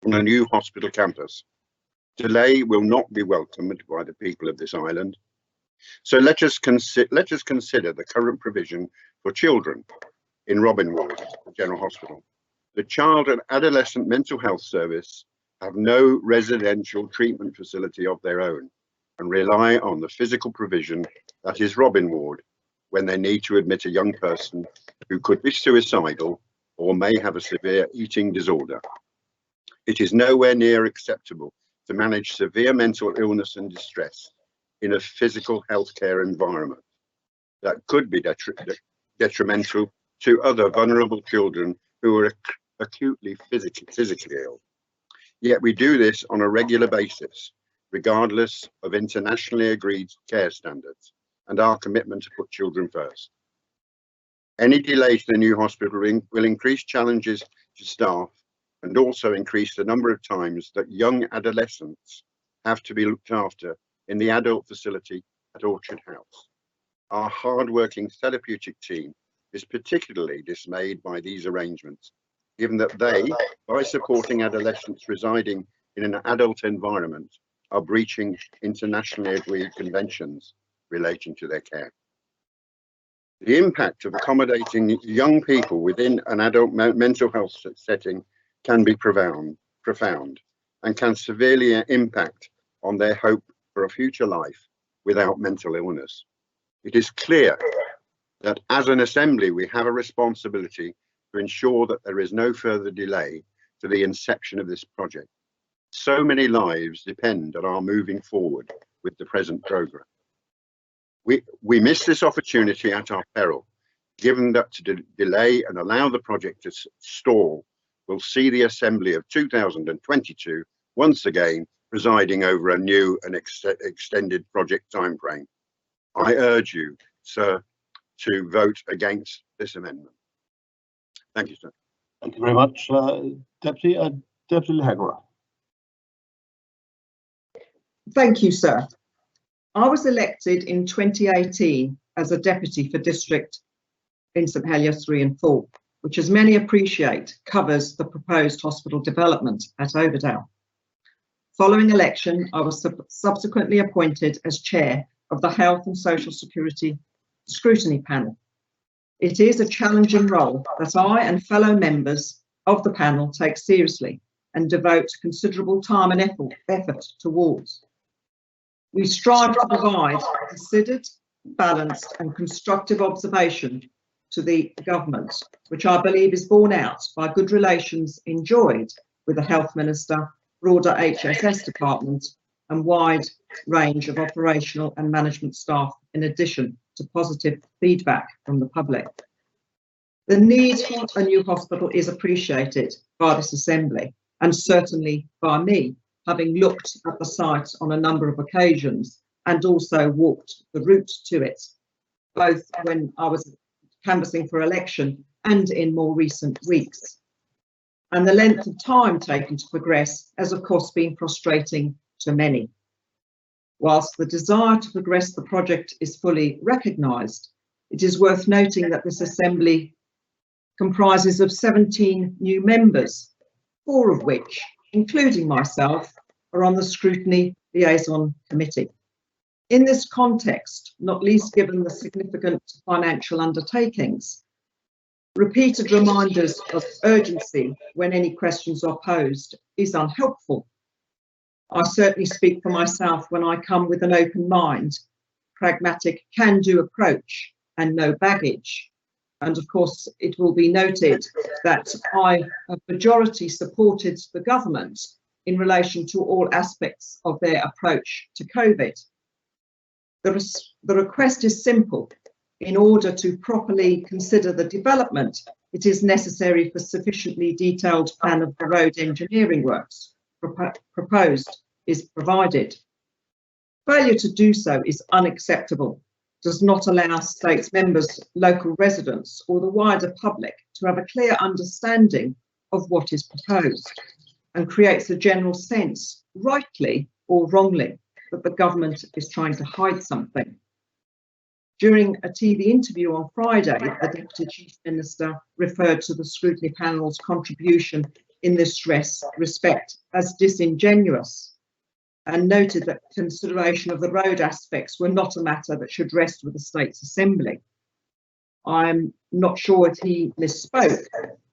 on a new hospital campus. Delay will not be welcomed by the people of this island. So let us consider the current provision for children in Robin Ward General Hospital. The Child and Adolescent Mental Health Service have no residential treatment facility of their own and rely on the physical provision that is Robin Ward when they need to admit a young person who could be suicidal or may have a severe eating disorder. It is nowhere near acceptable to manage severe mental illness and distress in a physical healthcare environment that could be detrimental to other vulnerable children who are acutely physically ill. Yet we do this on a regular basis, regardless of internationally agreed care standards and our commitment to put children first. Any delay to the new hospital will increase challenges to staff and also increase the number of times that young adolescents have to be looked after in the adult facility at Orchard House. Our hard-working therapeutic team is particularly dismayed by these arrangements, given that they, by supporting adolescents residing in an adult environment, are breaching internationally agreed conventions relating to their care. The impact of accommodating young people within an adult mental health setting can be profound and can severely impact on their hope for a future life without mental illness. It is clear that as an assembly, we have a responsibility to ensure that there is no further delay to the inception of this project. So many lives depend on our moving forward with the present programme. We miss this opportunity at our peril, given that to delay and allow the project to stall will see the Assembly of 2022 once again presiding over a new and extended project timeframe. I urge you, sir, to vote against this amendment. Thank you, sir. Thank you very much, Deputy Le Hégoura. Thank you, sir. I was elected in 2018 as a deputy for district in St Heliers 3 and 4, which, as many appreciate, covers the proposed hospital development at Overdale. Following election, I was subsequently appointed as chair of the Health and Social Security Scrutiny Panel. It is a challenging role that I and fellow members of the panel take seriously and devote considerable time and effort towards. We strive to provide considered, balanced and constructive observation to the government, which I believe is borne out by good relations enjoyed with the Health Minister, broader HSS department and wide range of operational and management staff, in addition to positive feedback from the public. The need for a new hospital is appreciated by this Assembly and certainly by me, having looked at the site on a number of occasions and also walked the route to it, both when I was canvassing for election and in more recent weeks. And the length of time taken to progress has of course been frustrating to many. Whilst the desire to progress the project is fully recognised, it is worth noting that this Assembly comprises of 17 new members, 4 of which, including myself, are on the Scrutiny Liaison Committee. In this context, not least given the significant financial undertakings, repeated reminders of urgency when any questions are posed is unhelpful. I certainly speak for myself when I come with an open mind, pragmatic can-do approach and no baggage. And of course, it will be noted that I have majority supported the government in relation to all aspects of their approach to COVID. The request is simple. In order to properly consider the development, it is necessary for sufficiently detailed plan of the road engineering works proposed is provided. Failure to do so is unacceptable, does not allow states members, local residents or the wider public to have a clear understanding of what is proposed and creates a general sense, rightly or wrongly, that the government is trying to hide something. During a TV interview on Friday, the Deputy Chief Minister referred to the scrutiny panel's contribution in this respect as disingenuous and noted that consideration of the road aspects were not a matter that should rest with the State's Assembly. I'm not sure if he misspoke,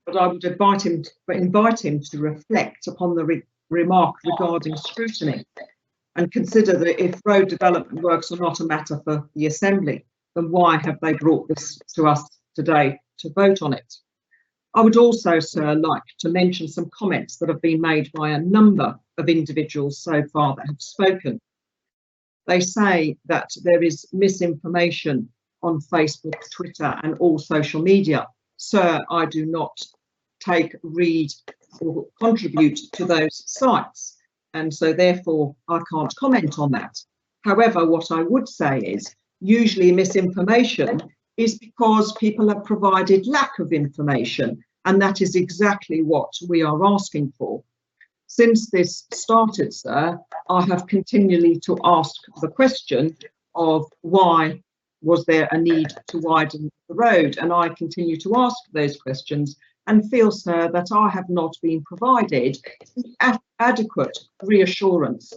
but I would invite him to reflect upon the remark regarding scrutiny and consider that if road development works are not a matter for the Assembly, then why have they brought this to us today to vote on it? I would also, sir, like to mention some comments that have been made by a number of individuals so far that have spoken. They say that there is misinformation on Facebook, Twitter and all social media. Sir, I do not read or contribute to those sites, and so therefore I can't comment on that. However, what I would say is usually misinformation is because people have provided lack of information, and that is exactly what we are asking for. Since this started, sir, I have continually to ask the question of why was there a need to widen the road, and I continue to ask those questions and feel, sir, that I have not been provided adequate reassurance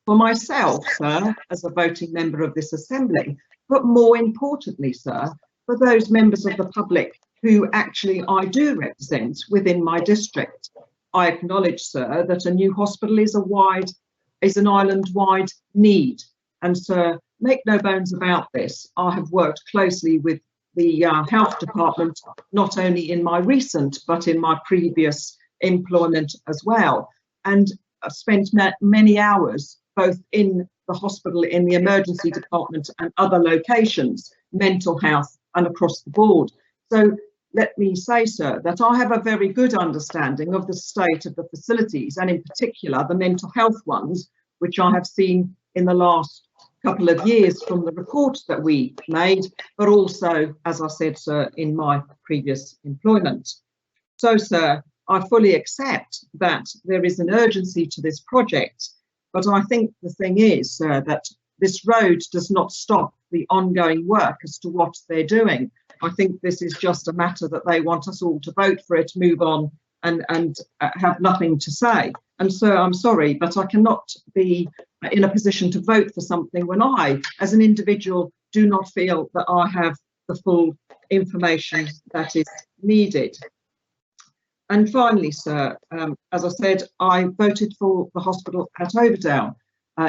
for myself, sir, as a voting member of this Assembly, but more importantly, sir, for those members of the public who actually I do represent within my district. I acknowledge, sir, that a new hospital is an island-wide need, and sir, make no bones about this. I have worked closely with the health department, not only in my recent, but in my previous employment as well. And I've spent many hours, both in the hospital, in the emergency department and other locations, mental health and across the board. So let me say, sir, that I have a very good understanding of the state of the facilities and in particular the mental health ones, which I have seen in the last couple of years from the report that we made, but also, as I said, sir, in my previous employment. So, sir, I fully accept that there is an urgency to this project, But I think the thing is that this road does not stop the ongoing work as to what they're doing. I think this is just a matter that they want us all to vote for it, move on, and have nothing to say. And so I'm sorry, but I cannot be in a position to vote for something when I, as an individual, do not feel that I have the full information that is needed. And finally, sir, as I said, I voted for the hospital at Overdale.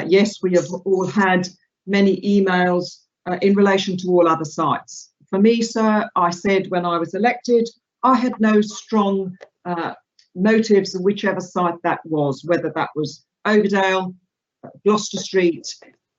Yes, we have all had many emails in relation to all other sites. For me, sir, I said when I was elected, I had no strong motives of whichever site that was, whether that was Overdale, Gloucester Street,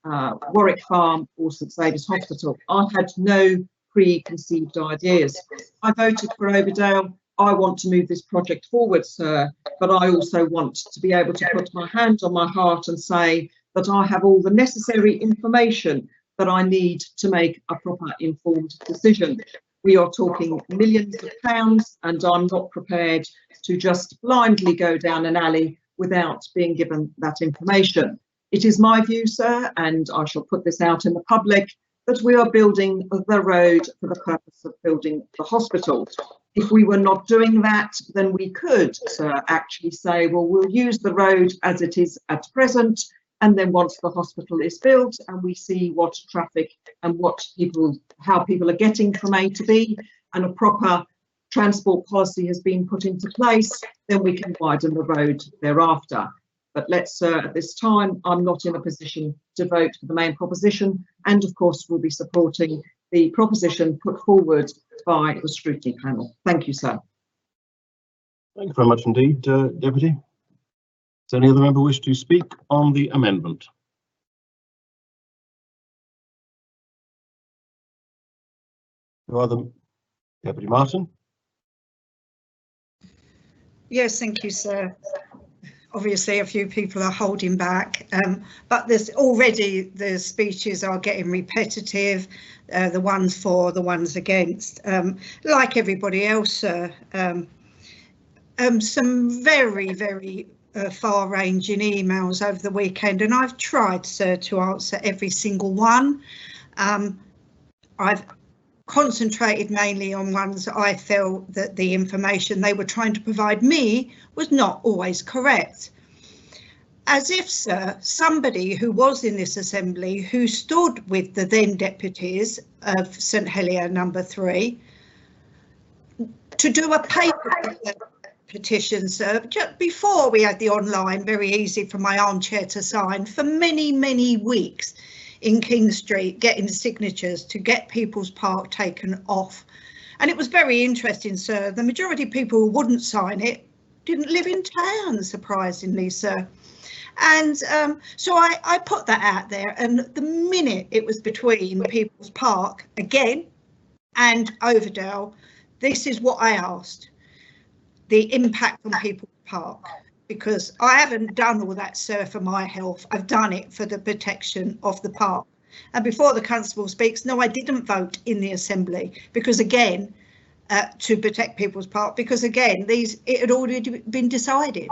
Warwick Farm or St Saviour's Hospital. I had no preconceived ideas. I voted for Overdale. I want to move this project forward, sir, but I also want to be able to put my hand on my heart and say that I have all the necessary information that I need to make a proper informed decision. We are talking millions of pounds, and I'm not prepared to just blindly go down an alley without being given that information. It is my view, sir, and I shall put this out in the public, that we are building the road for the purpose of building the hospital. If we were not doing that, then we could, sir, actually say, well, we'll use the road as it is at present, and then once the hospital is built and we see what traffic and how people are getting from A to B, and a proper transport policy has been put into place, then we can widen the road thereafter. But let's, at this time, I'm not in a position to vote for the main proposition, and of course we'll be supporting the proposition put forward by the scrutiny panel. Thank you, sir. Thank you very much indeed, Deputy. Does any other member wish to speak on the amendment? No other? Deputy Martin. Yes, thank you, sir. Obviously, a few people are holding back, but there's already the speeches are getting repetitive, the ones for, the ones against. Like everybody else, sir, some very, very far-ranging emails over the weekend, and I've tried, sir, to answer every single one. I've concentrated mainly on ones that I felt that the information they were trying to provide me was not always correct. As if, sir, somebody who was in this assembly, who stood with the then deputies of St Helier number 3, to do a paper petition, sir, just before we had the online, very easy for my armchair to sign, for many, many weeks in King Street, getting signatures to get People's Park taken off. And it was very interesting, sir. The majority of people who wouldn't sign it didn't live in town, surprisingly, sir. And so I put that out there, and the minute it was between People's Park again and Overdale, this is what I asked: the impact on People's Park. Because I haven't done all that, sir, for my health. I've done it for the protection of the park. And before the constable speaks, no, I didn't vote in the assembly because, again, to protect People's Park, because, again, it had already been decided.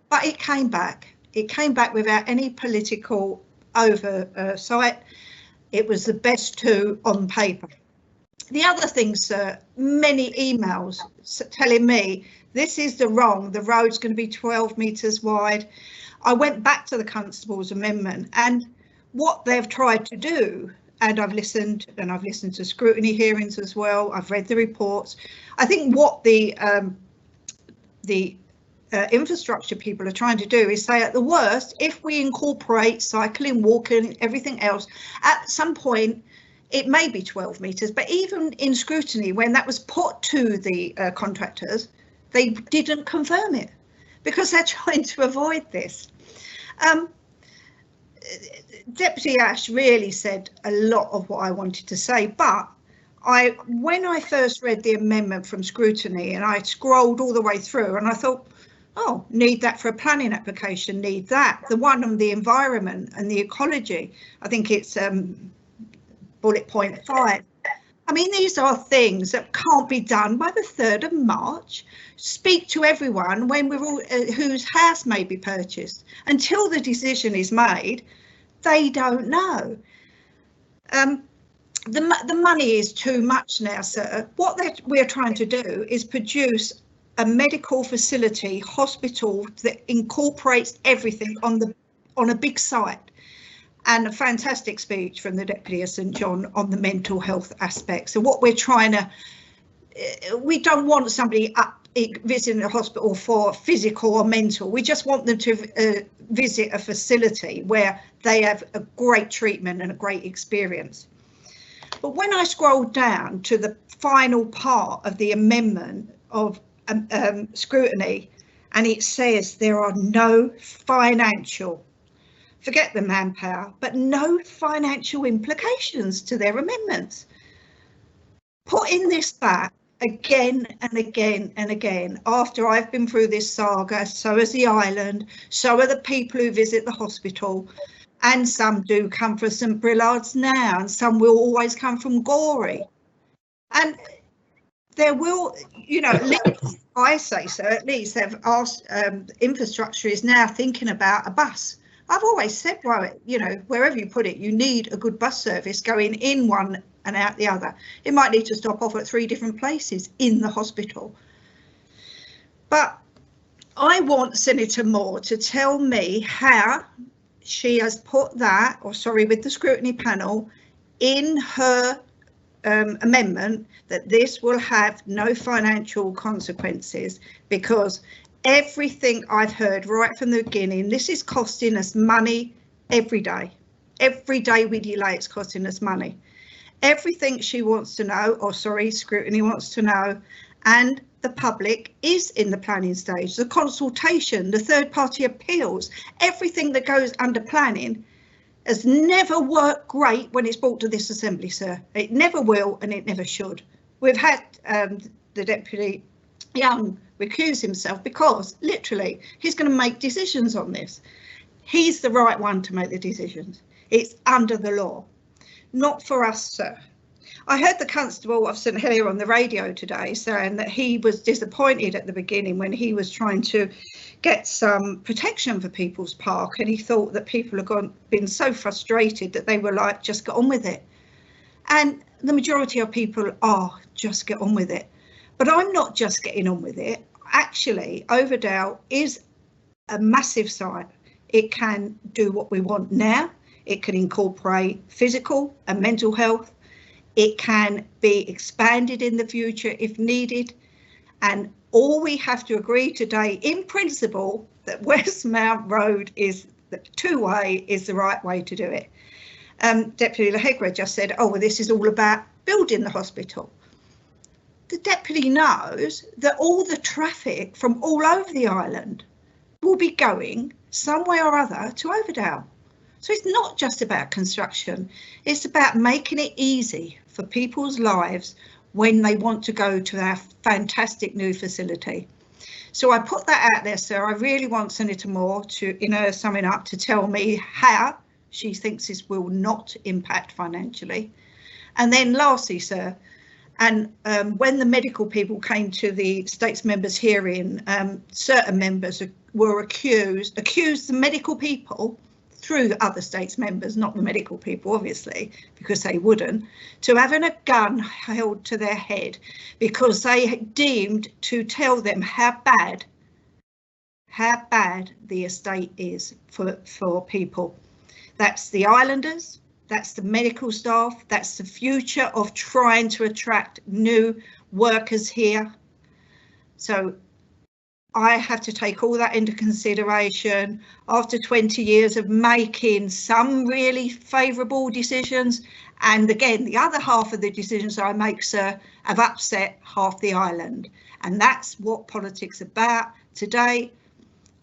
But it came back. It came back without any political oversight. It was the best two on paper. The other thing, sir, many emails telling me this is the road's going to be 12 metres wide. I went back to the Constable's amendment, and what they've tried to do, and I've listened to scrutiny hearings as well, I've read the reports. I think what the infrastructure people are trying to do is say, at the worst, if we incorporate cycling, walking, everything else, at some point, it may be 12 metres, but even in scrutiny, when that was put to the contractors, they didn't confirm it because they're trying to avoid this. Deputy Ash really said a lot of what I wanted to say, but when I first read the amendment from scrutiny and I scrolled all the way through and I thought, oh, need that for a planning application, need that. The one on the environment and the ecology, I think it's bullet point 5. I mean, these are things that can't be done by the 3rd of March. Speak to everyone when we're all whose house may be purchased. Until the decision is made, they don't know. The money is too much now, sir. What we're trying to do is produce a medical facility, hospital that incorporates everything on a big site. And a fantastic speech from the Deputy of St John on the mental health aspects. So what we're trying to, we don't want somebody up visiting the hospital for physical or mental. We just want them to visit a facility where they have a great treatment and a great experience. But when I scroll down to the final part of the amendment of scrutiny, and it says there are no financial, forget the manpower, but no financial implications to their amendments. Putting this back again and again and again, after I've been through this saga, so has the island, so are the people who visit the hospital, and some do come from St Brillard's now, and some will always come from Gorey. And there will, you know, at least, I say so, at least they've asked, infrastructure is now thinking about a bus. I've always said, well, you know, wherever you put it, you need a good bus service going in one and out the other. It might need to stop off at 3 different places in the hospital. But I want Senator Moore to tell me how she has put that, or sorry, with the scrutiny panel, in her amendment, that this will have no financial consequences, because everything I've heard right from the beginning, this is costing us money every day. Every day we delay, it's costing us money. Everything she wants to know, or sorry, scrutiny wants to know, and the public is in the planning stage. The consultation, the third-party appeals, everything that goes under planning has never worked great when it's brought to this assembly, sir. It never will, and it never should. We've had the Deputy Young recuse himself because literally he's going to make decisions on this. He's the right one to make the decisions. It's under the law, not for us, sir. I heard the Constable of St Helier on the radio today saying that he was disappointed at the beginning when he was trying to get some protection for People's Park, and he thought that people have been so frustrated that they were like, just get on with it. And the majority of people are just get on with it. But I'm not just getting on with it. Actually, Overdale is a massive site. It can do what we want now. It can incorporate physical and mental health. It can be expanded in the future if needed. And all we have to agree today, in principle, that Westmount Road is the 2-way is the right way to do it. Deputy Lahegre just said, oh, well, this is all about building the hospital. The deputy knows that all the traffic from all over the island will be going some way or other to Overdale. So it's not just about construction, it's about making it easy for people's lives when they want to go to our fantastic new facility. So I put that out there, sir. I really want Senator Moore to, in her summing up, to tell me how she thinks this will not impact financially. And then lastly, sir, and when the medical people came to the States members hearing, certain members were accused the medical people through the other States members, not the medical people, obviously, because they wouldn't, to having a gun held to their head because they deemed to tell them how bad the estate is for people. That's the islanders, that's the medical staff, that's the future of trying to attract new workers here. So I have to take all that into consideration after 20 years of making some really favourable decisions. And again, the other half of the decisions I make, sir, have upset half the island. And that's what politics is about. Today,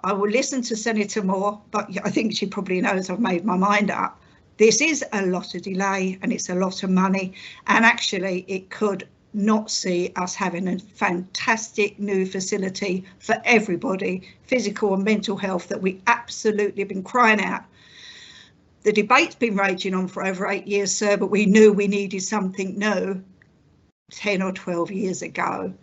I will listen to Senator Moore, but I think she probably knows I've made my mind up. This is a lot of delay and it's a lot of money. And actually, it could not see us having a fantastic new facility for everybody, physical and mental health, that we absolutely have been crying out. The debate's been raging on for over 8 years, sir, but we knew we needed something new. 10 or 12 years ago.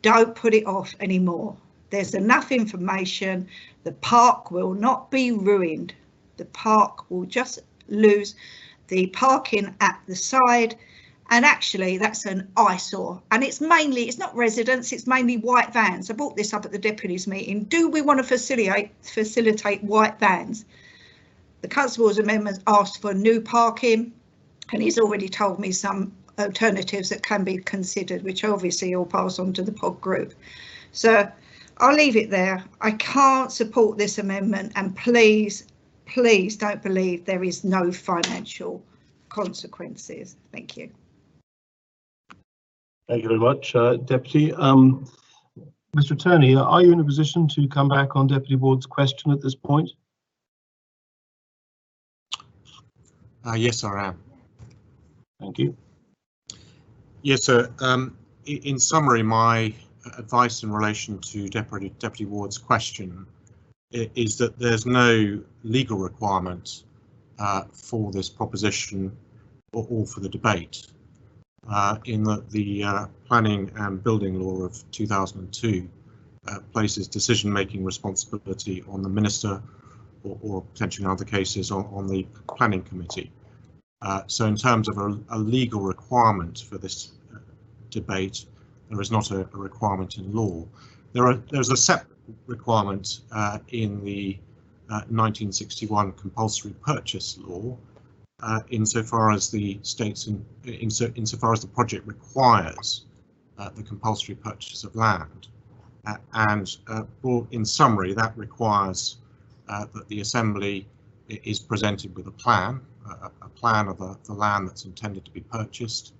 Don't put it off anymore. There's enough information. The park will not be ruined. The park will just lose the parking at the side. And actually that's an eyesore, and it's not residents, it's mainly white vans. I brought this up at the deputies meeting. Do we want to facilitate white vans? The Constable's amendment asked for new parking, and he's already told me some alternatives that can be considered, which obviously I'll pass on to the pod group. So I'll leave it there. I can't support this amendment, and please don't believe there is no financial consequences. Thank you. Thank you very much, Deputy. Mr. Attorney, are you in a position to come back on Deputy Ward's question at this point? Yes, I am. Thank you. Yes, sir. In summary, my advice in relation to Deputy Ward's question is that there's no legal requirement for this proposition or for the debate. In that the Planning and Building Law of 2002 places decision-making responsibility on the Minister or potentially in other cases on the Planning Committee. So in terms of a legal requirement for this debate, there is not a requirement in law. There's a separate requirement in the 1961 Compulsory Purchase Law, insofar as the states insofar as the project requires the compulsory purchase of land, and in summary, that requires that the Assembly is presented with a plan of the land that's intended to be purchased,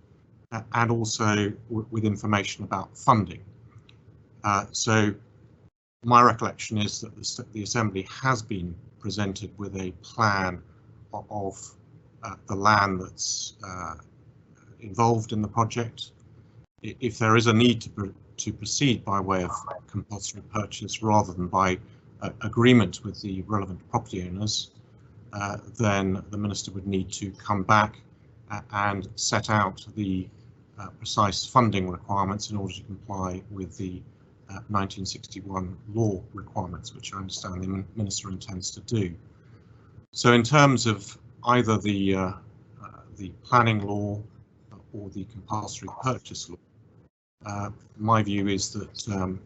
and also with information about funding. So my recollection is that the Assembly has been presented with a plan of the land that's involved in the project. If there is a need to proceed by way of compulsory purchase rather than by agreement with the relevant property owners, then the Minister would need to come back and set out the precise funding requirements in order to comply with the 1961 law requirements, which I understand the Minister intends to do. So in terms of either the planning law or the compulsory purchase law, my view is that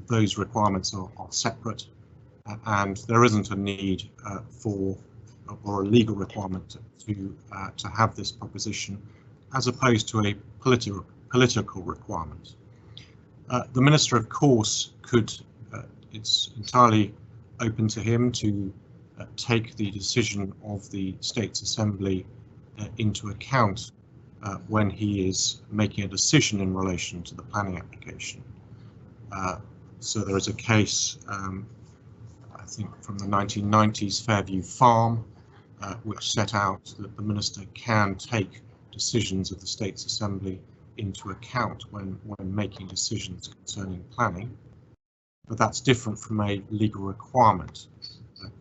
those requirements are separate, and there isn't a need for or a legal requirement to have this proposition, as opposed to a political requirement. The Minister, of course, could, it's entirely open to him to take the decision of the States Assembly into account when he is making a decision in relation to the planning application. So there is a case, I think from the 1990s, Fairview Farm, which set out that the Minister can take decisions of the States Assembly into account when making decisions concerning planning, but that's different from a legal requirement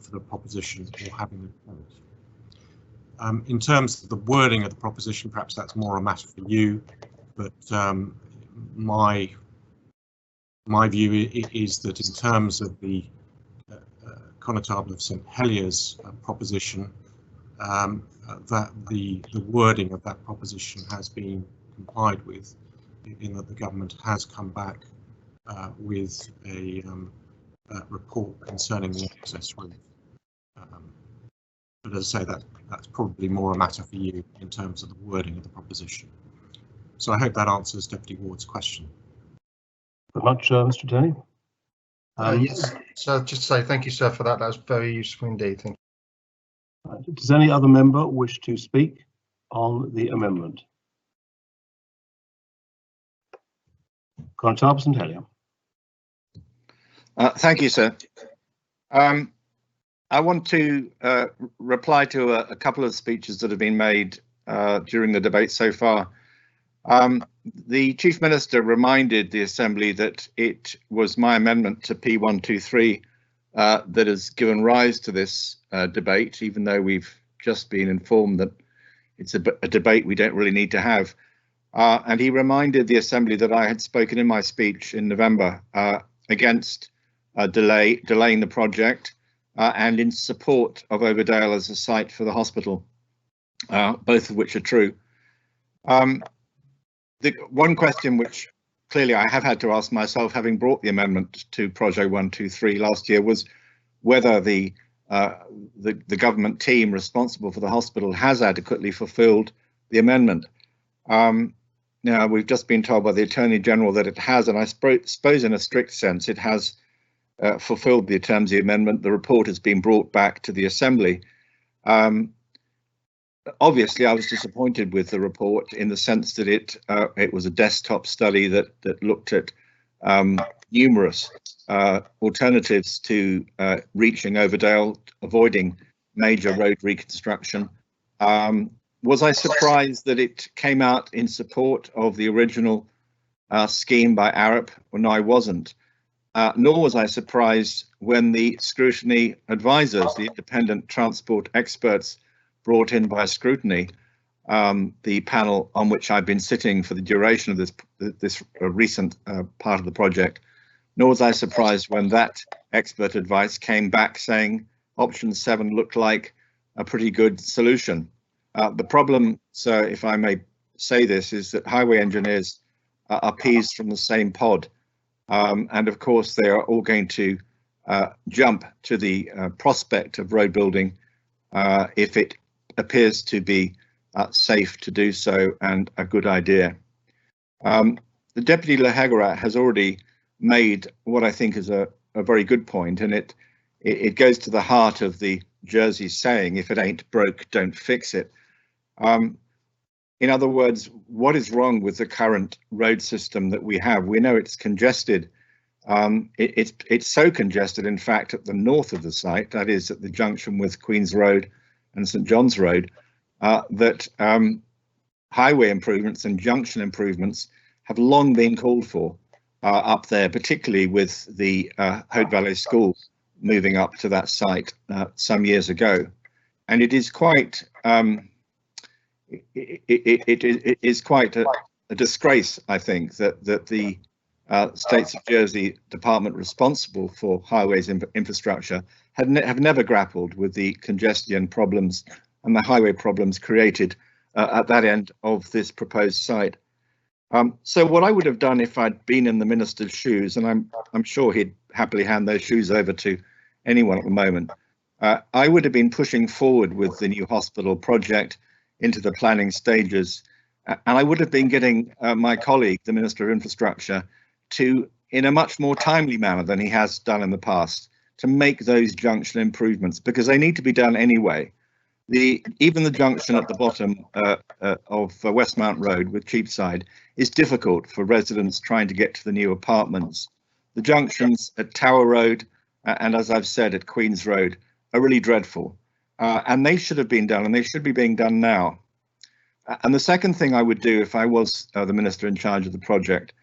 for the proposition or having a vote. In terms of the wording of the proposition, perhaps that's more a matter for you, but my view is that in terms of the Connétable of St Heliers proposition, that the wording of that proposition has been complied with, in that the government has come back with a report concerning the access route. But as I say, that's probably more a matter for you in terms of the wording of the proposition. So I hope that answers Deputy Ward's question. Very much, Mr. Attorney. Yes, so just to say thank you, sir, for that. That was very useful indeed. Thank you. Does any other member wish to speak on the amendment? Connétable St Heliers. Thank you, sir. I want to reply to a couple of speeches that have been made during the debate so far. The Chief Minister reminded the Assembly that it was my amendment to P123 that has given rise to this debate, even though we've just been informed that it's a debate we don't really need to have. And he reminded the Assembly that I had spoken in my speech in November against delaying the project and in support of Overdale as a site for the hospital, both of which are true. The one question which clearly I have had to ask myself, having brought the amendment to Project 123 last year, was whether the government team responsible for the hospital has adequately fulfilled the amendment. Now, we've just been told by the Attorney General that it has, and I suppose in a strict sense it has fulfilled the terms of the amendment. The report has been brought back to the Assembly. Obviously, I was disappointed with the report in the sense that it was a desktop study that looked at numerous alternatives to reaching Overdale, avoiding major road reconstruction. Was I surprised that it came out in support of the original scheme by Arup? Well, no, I wasn't. Nor was I surprised when the scrutiny advisors, the independent transport experts brought in by scrutiny, the panel on which I've been sitting for the duration of this recent part of the project, nor was I surprised when that expert advice came back saying option 7 looked like a pretty good solution. The problem, sir, if I may say this, is that highway engineers are peas from the same pod. And of course, they are all going to jump to the prospect of road building if it appears to be safe to do so and a good idea. The Deputy Lehagerat has already made what I think is a very good point, and it goes to the heart of the Jersey saying, if it ain't broke, don't fix it. In other words, what is wrong with the current road system that we have? We know it's congested. It's so congested, in fact, at the north of the site, that is at the junction with Queen's Road and St John's Road, that highway improvements and junction improvements have long been called for up there, particularly with the Haute Valley School moving up to that site some years ago. And it is quite it is quite a disgrace, I think, that the States of Jersey department responsible for highways infrastructure have never grappled with the congestion problems and the highway problems created at that end of this proposed site. So what I would have done if I'd been in the minister's shoes, and I'm sure he'd happily hand those shoes over to anyone at the moment, I would have been pushing forward with the new hospital project into the planning stages, and I would have been getting my colleague, the Minister of Infrastructure, to, in a much more timely manner than he has done in the past, to make those junction improvements, because they need to be done anyway. Even the junction at the bottom of Westmount Road with Cheapside is difficult for residents trying to get to the new apartments. The junctions at Tower Road and, as I've said, at Queen's Road are really dreadful, and they should have been done, and they should be being done now. And the second thing I would do if I was the minister in charge of the project,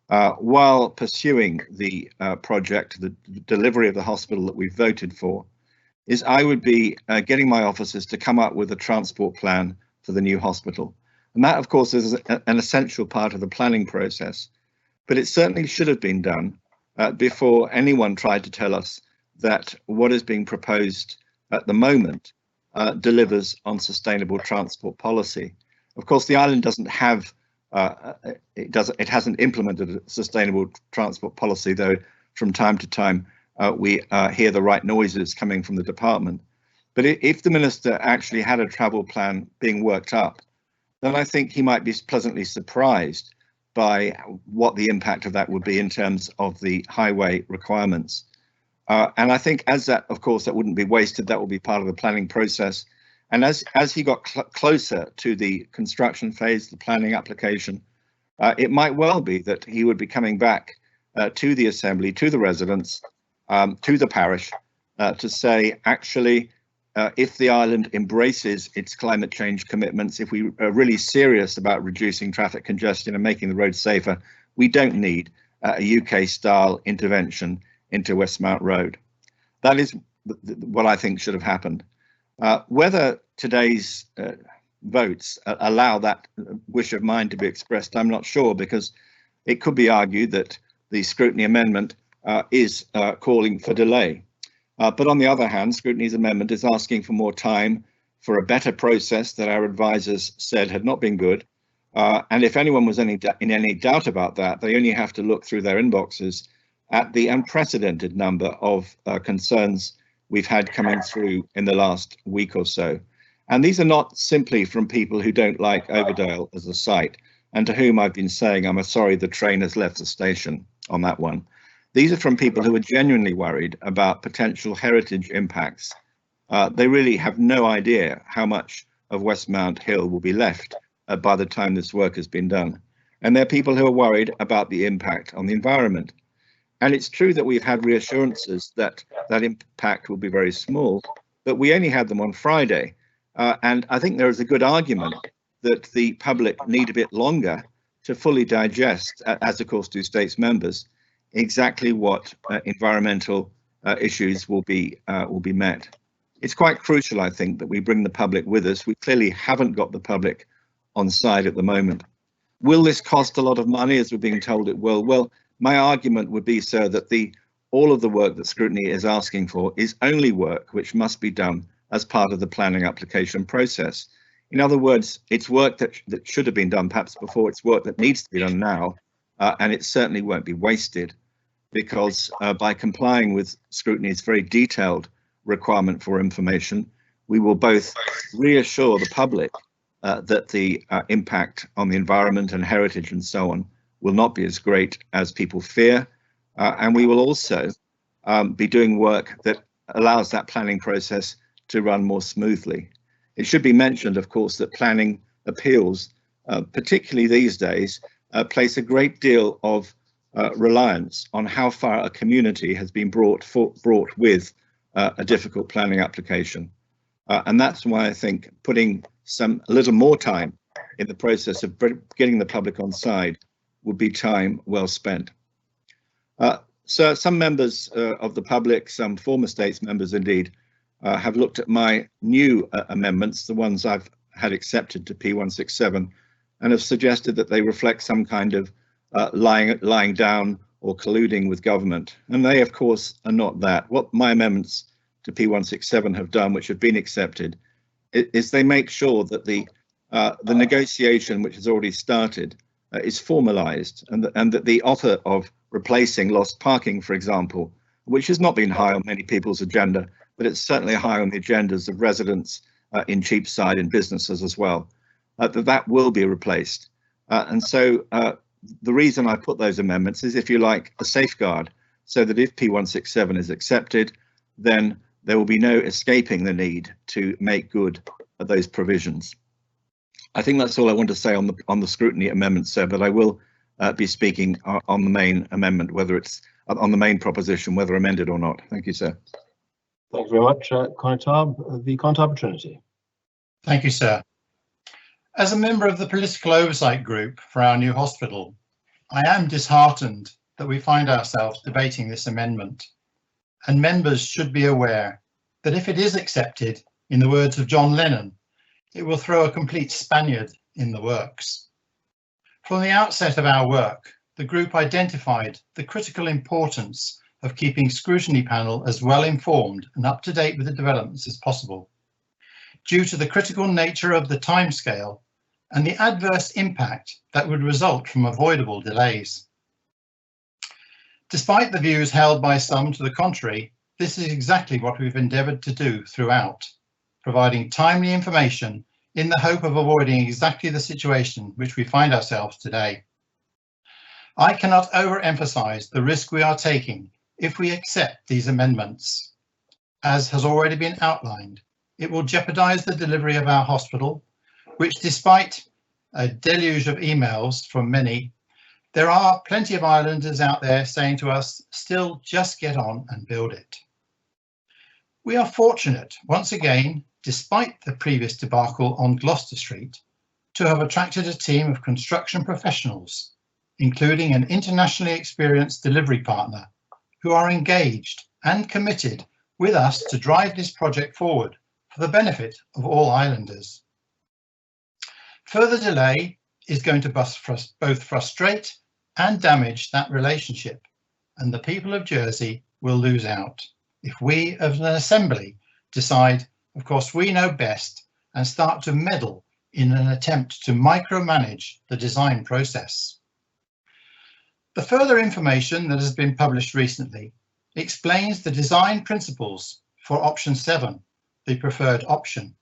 while pursuing the project, the delivery of the hospital that we've voted for, is I would be getting my officers to come up with a transport plan for the new hospital. And that, of course, is an essential part of the planning process. But it certainly should have been done before anyone tried to tell us that what is being proposed at the moment delivers on sustainable transport policy. Of course, the island doesn't have, it hasn't implemented a sustainable transport policy, though from time to time we hear the right noises coming from the department. But if the minister actually had a travel plan being worked up, then I think he might be pleasantly surprised by what the impact of that would be in terms of the highway requirements. And I think as that, of course, that wouldn't be wasted, that will be part of the planning process. And as he got closer to the construction phase, the planning application, it might well be that he would be coming back to the Assembly, to the residents, to the parish, to say, actually, if the island embraces its climate change commitments, if we are really serious about reducing traffic congestion and making the roads safer, we don't need a UK-style intervention into Westmount Road. That is what I think should have happened. Whether today's votes allow that wish of mine to be expressed, I'm not sure, because it could be argued that the scrutiny amendment is calling for delay. But on the other hand, scrutiny's amendment is asking for more time for a better process that our advisors said had not been good. And if anyone was in any doubt about that, they only have to look through their inboxes at the unprecedented number of concerns we've had coming through in the last week or so. And these are not simply from people who don't like Overdale as a site, and to whom I've been saying, I'm sorry, the train has left the station on that one. These are from people who are genuinely worried about potential heritage impacts. They really have no idea how much of Westmount Hill will be left by the time this work has been done. And they're people who are worried about the impact on the environment. And it's true that we've had reassurances that that impact will be very small, but we only had them on Friday. And I think there is a good argument that the public need a bit longer to fully digest, as of course do states members, exactly what environmental issues will be met. It's quite crucial, I think, that we bring the public with us. We clearly haven't got the public on side at the moment. Will this cost a lot of money, as we're being told it will? Well, my argument would be, sir, that all of the work that scrutiny is asking for is only work which must be done as part of the planning application process. In other words, it's work that should have been done perhaps before, it's work that needs to be done now, and it certainly won't be wasted, because by complying with scrutiny's very detailed requirement for information, we will both reassure the public that the impact on the environment and heritage and so on will not be as great as people fear, and we will also be doing work that allows that planning process to run more smoothly. It should be mentioned, of course, that planning appeals, particularly these days, place a great deal of reliance on how far a community has been brought with a difficult planning application. And that's why I think putting a little more time in the process of getting the public on side would be time well spent. So some members of the public, some former states members indeed, have looked at my new amendments, the ones I've had accepted to P167, and have suggested that they reflect some kind of lying down or colluding with government. And they, of course, are not that. What my amendments to P167 have done, which have been accepted, is they make sure that the negotiation, which has already started, is formalised, and that the offer of replacing lost parking, for example, which has not been high on many people's agenda, but it's certainly high on the agendas of residents in Cheapside and businesses as well, that will be replaced. And so the reason I put those amendments is, if you like, a safeguard, so that if P167 is accepted, then there will be no escaping the need to make good those provisions. I think that's all I want to say on the scrutiny amendment, sir, but I will be speaking on the main amendment, whether it's on the main proposition, whether amended or not. Thank you, sir. Thank you very much. Contab, the Contab Trinity. Thank you, sir. As a member of the political oversight group for our new hospital, I am disheartened that we find ourselves debating this amendment, and members should be aware that if it is accepted, in the words of John Lennon, it will throw a complete Spaniard in the works. From the outset of our work, the group identified the critical importance of keeping scrutiny panel as well informed and up to date with the developments as possible, due to the critical nature of the timescale and the adverse impact that would result from avoidable delays. Despite the views held by some to the contrary, this is exactly what we've endeavoured to do throughout, providing timely information in the hope of avoiding exactly the situation which we find ourselves today. I cannot overemphasize the risk we are taking if we accept these amendments. As has already been outlined, it will jeopardize the delivery of our hospital, which, despite a deluge of emails from many, there are plenty of islanders out there saying to us, still just get on and build it. We are fortunate, once again, despite the previous debacle on Gloucester Street, to have attracted a team of construction professionals, including an internationally experienced delivery partner, who are engaged and committed with us to drive this project forward for the benefit of all islanders. Further delay is going to both frustrate and damage that relationship, and the people of Jersey will lose out if we as an assembly decide, of course, we know best and start to meddle in an attempt to micromanage the design process. The further information that has been published recently explains the design principles for option 7, the preferred option.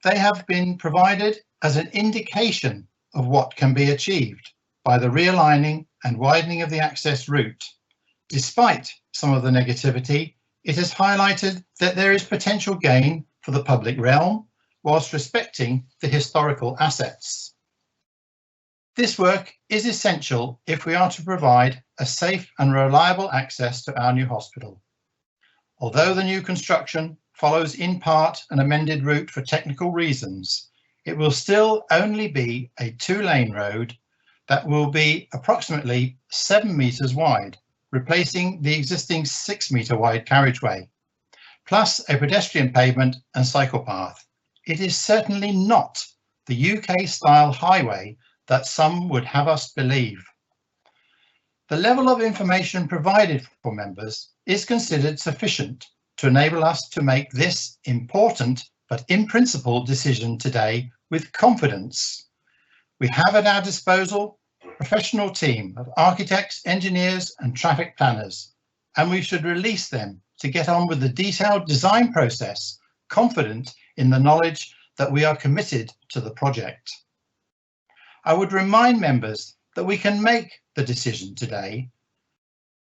They have been provided as an indication of what can be achieved by the realigning and widening of the access route. Despite some of the negativity, it has highlighted that there is potential gain for the public realm whilst respecting the historical assets. This work is essential if we are to provide a safe and reliable access to our new hospital. Although the new construction follows in part an amended route for technical reasons, it will still only be a 2-lane road that will be approximately 7 metres wide, replacing the existing 6-metre wide carriageway, plus a pedestrian pavement and cycle path. It is certainly not the UK-style highway that some would have us believe. The level of information provided for members is considered sufficient to enable us to make this important but in principle decision today with confidence. We have at our disposal a professional team of architects, engineers and traffic planners, and we should release them to get on with the detailed design process, confident in the knowledge that we are committed to the project. I would remind members that we can make the decision today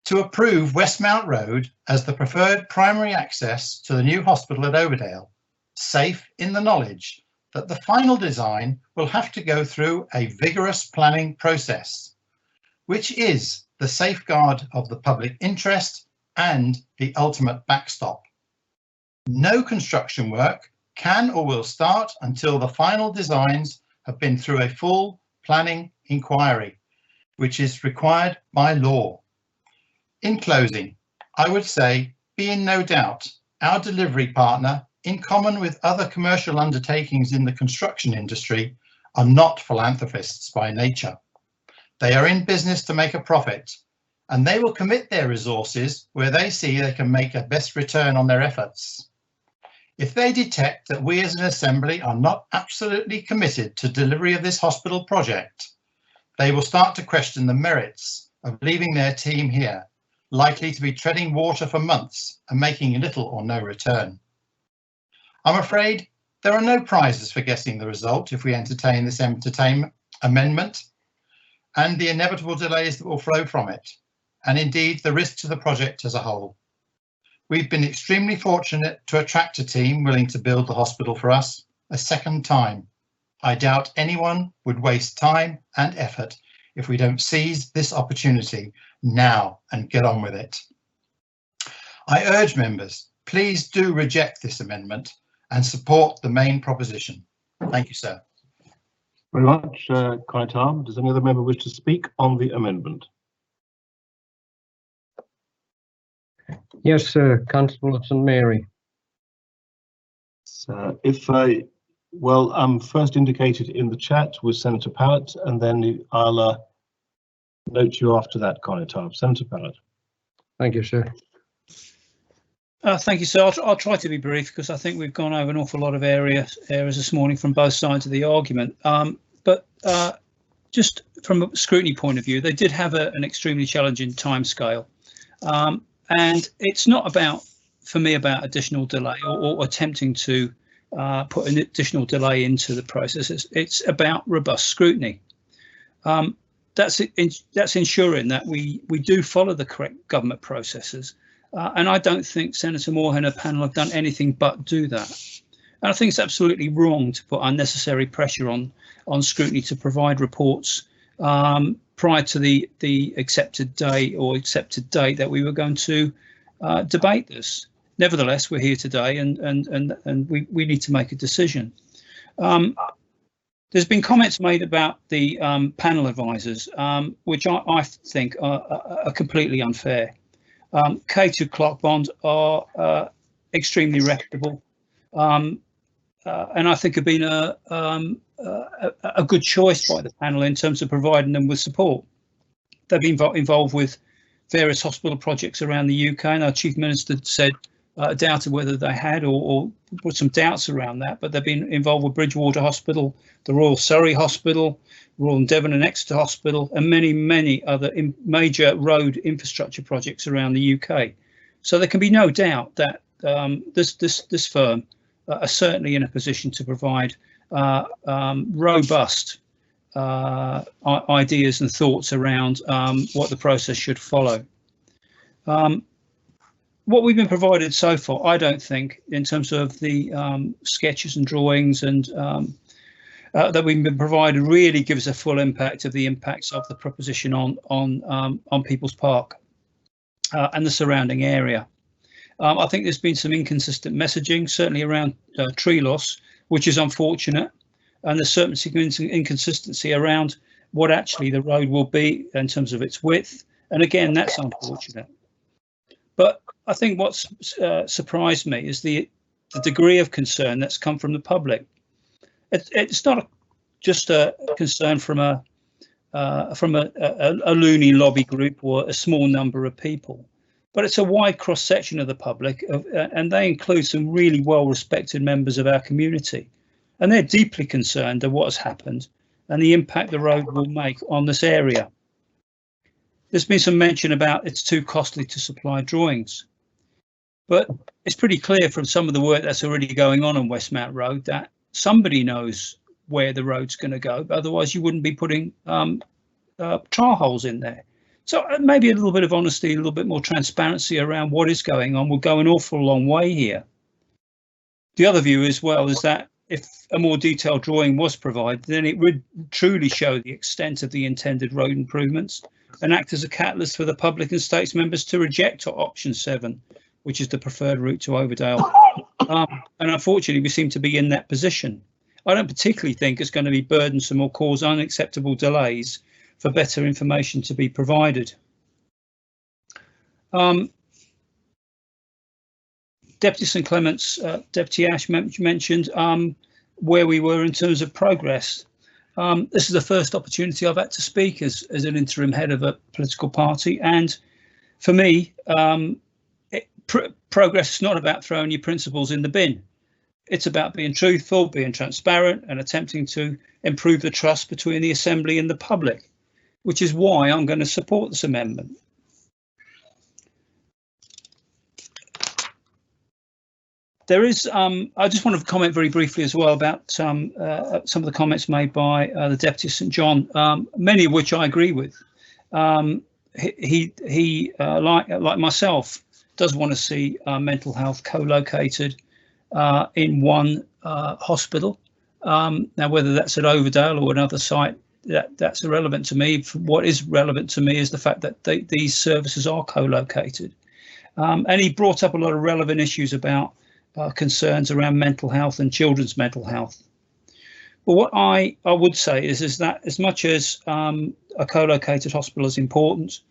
to approve Westmount Road as the preferred primary access to the new hospital at Overdale, safe in the knowledge that the final design will have to go through a vigorous planning process, which is the safeguard of the public interest and the ultimate backstop. No construction work can or will start until the final designs have been through a full planning inquiry, which is required by law. In closing, I would say, be in no doubt, our delivery partner, in common with other commercial undertakings in the construction industry, are not philanthropists by nature. They are in business to make a profit, and they will commit their resources where they see they can make a best return on their efforts. If they detect that we as an assembly are not absolutely committed to delivery of this hospital project, they will start to question the merits of leaving their team here, likely to be treading water for months and making little or no return. I'm afraid there are no prizes for guessing the result if we entertain this amendment and the inevitable delays that will flow from it, and indeed the risk to the project as a whole. We've been extremely fortunate to attract a team willing to build the hospital for us a second time. I doubt anyone would waste time and effort if we don't seize this opportunity now and get on with it. I urge members, please do reject this amendment and support the main proposition. Thank you, sir. Very much, Conor Tarr. Does any other member wish to speak on the amendment? Yes, sir. Councillor St Mary. So first indicated in the chat was Senator Pallett, and then I'll note you after that, Conor Tarr. Senator Pallett. Thank you, sir. Thank you, sir. I'll try to be brief because I think we've gone over an awful lot of areas this morning from both sides of the argument. But just from a scrutiny point of view, they did have an extremely challenging timescale. And it's not for me, about additional delay or attempting to put an additional delay into the process. It's about robust scrutiny. That's ensuring that we do follow the correct government processes. And I don't think Senator Moore and her panel have done anything but do that. And I think it's absolutely wrong to put unnecessary pressure on scrutiny to provide reports prior to the accepted day or accepted date that we were going to debate this. Nevertheless, we're here today and we need to make a decision. There's been comments made about the panel advisors, which I think are completely unfair. K2 Clark Bond are extremely reputable and I think have been a good choice by the panel in terms of providing them with support. They've been involved with various hospital projects around the UK, and our Chief Minister said doubted whether they had or put some doubts around that, but they've been involved with Bridgewater Hospital, the Royal Surrey Hospital, Royal Devon and Exeter Hospital, and many other major road infrastructure projects around the UK. So there can be no doubt that this firm are certainly in a position to provide robust ideas and thoughts around what the process should follow. What we've been provided so far, I don't think, in terms of the sketches and drawings and that we've been provided, really gives a full impact of the impacts of the proposition on People's Park and the surrounding area. I think there's been some inconsistent messaging, certainly around tree loss, which is unfortunate, and there's certain inconsistency around what actually the road will be in terms of its width, and again, that's unfortunate. But I think what's surprised me is the degree of concern that's come from the public. It's not just a concern from a loony lobby group or a small number of people, but it's a wide cross section of the public, and they include some really well-respected members of our community, and they're deeply concerned at what has happened and the impact the road will make on this area. There's been some mention about it's too costly to supply drawings, but it's pretty clear from some of the work that's already going on Westmount Road that somebody knows where the road's going to go, otherwise you wouldn't be putting trial holes in there. So maybe a little bit of honesty, a little bit more transparency around what is going on will go an awful long way here. The other view as well is that if a more detailed drawing was provided, then it would truly show the extent of the intended road improvements and act as a catalyst for the public and states members to reject option 7, which is the preferred route to Overdale. And unfortunately, we seem to be in that position. I don't particularly think it's going to be burdensome or cause unacceptable delays for better information to be provided. Deputy St Clements, Deputy Ash mentioned where we were in terms of progress. This is the first opportunity I've had to speak as an interim head of a political party, and for me, progress is not about throwing your principles in the bin. It's about being truthful, being transparent, and attempting to improve the trust between the Assembly and the public, which is why I'm going to support this amendment. There is, I just want to comment very briefly as well about some of the comments made by the Deputy St John, many of which I agree with. He like myself, does want to see mental health co-located in one hospital. Now, whether that's at Overdale or another site, that's irrelevant to me. What is relevant to me is the fact that these services are co-located. And he brought up a lot of relevant issues about concerns around mental health and children's mental health. But what I would say is that as much as a co-located hospital is important,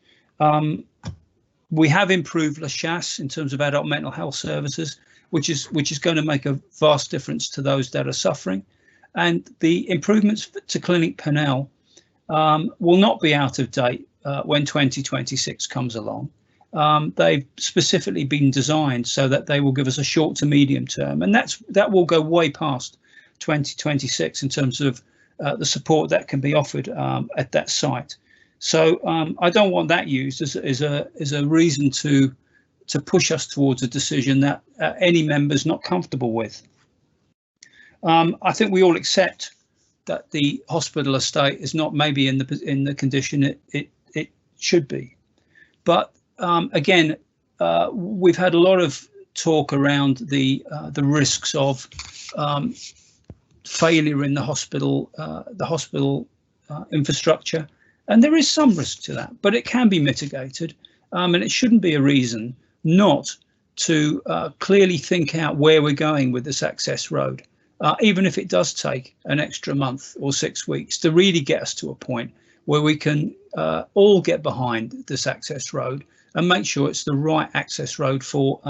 we have improved La Chasse in terms of adult mental health services, which is going to make a vast difference to those that are suffering. And the improvements to Clinic Penel will not be out of date when 2026 comes along. They've specifically been designed so that they will give us a short to medium term, and that will go way past 2026 in terms of the support that can be offered at that site. So I don't want that used as a reason to push us towards a decision that any member's not comfortable with. I think we all accept that the hospital estate is not maybe in the condition it should be, but again, we've had a lot of talk around the risks of failure in the hospital infrastructure, and there is some risk to that, but it can be mitigated, and it shouldn't be a reason not to clearly think out where we're going with this access road, even if it does take an extra month or 6 weeks to really get us to a point where we can all get behind this access road and make sure it's the right access road for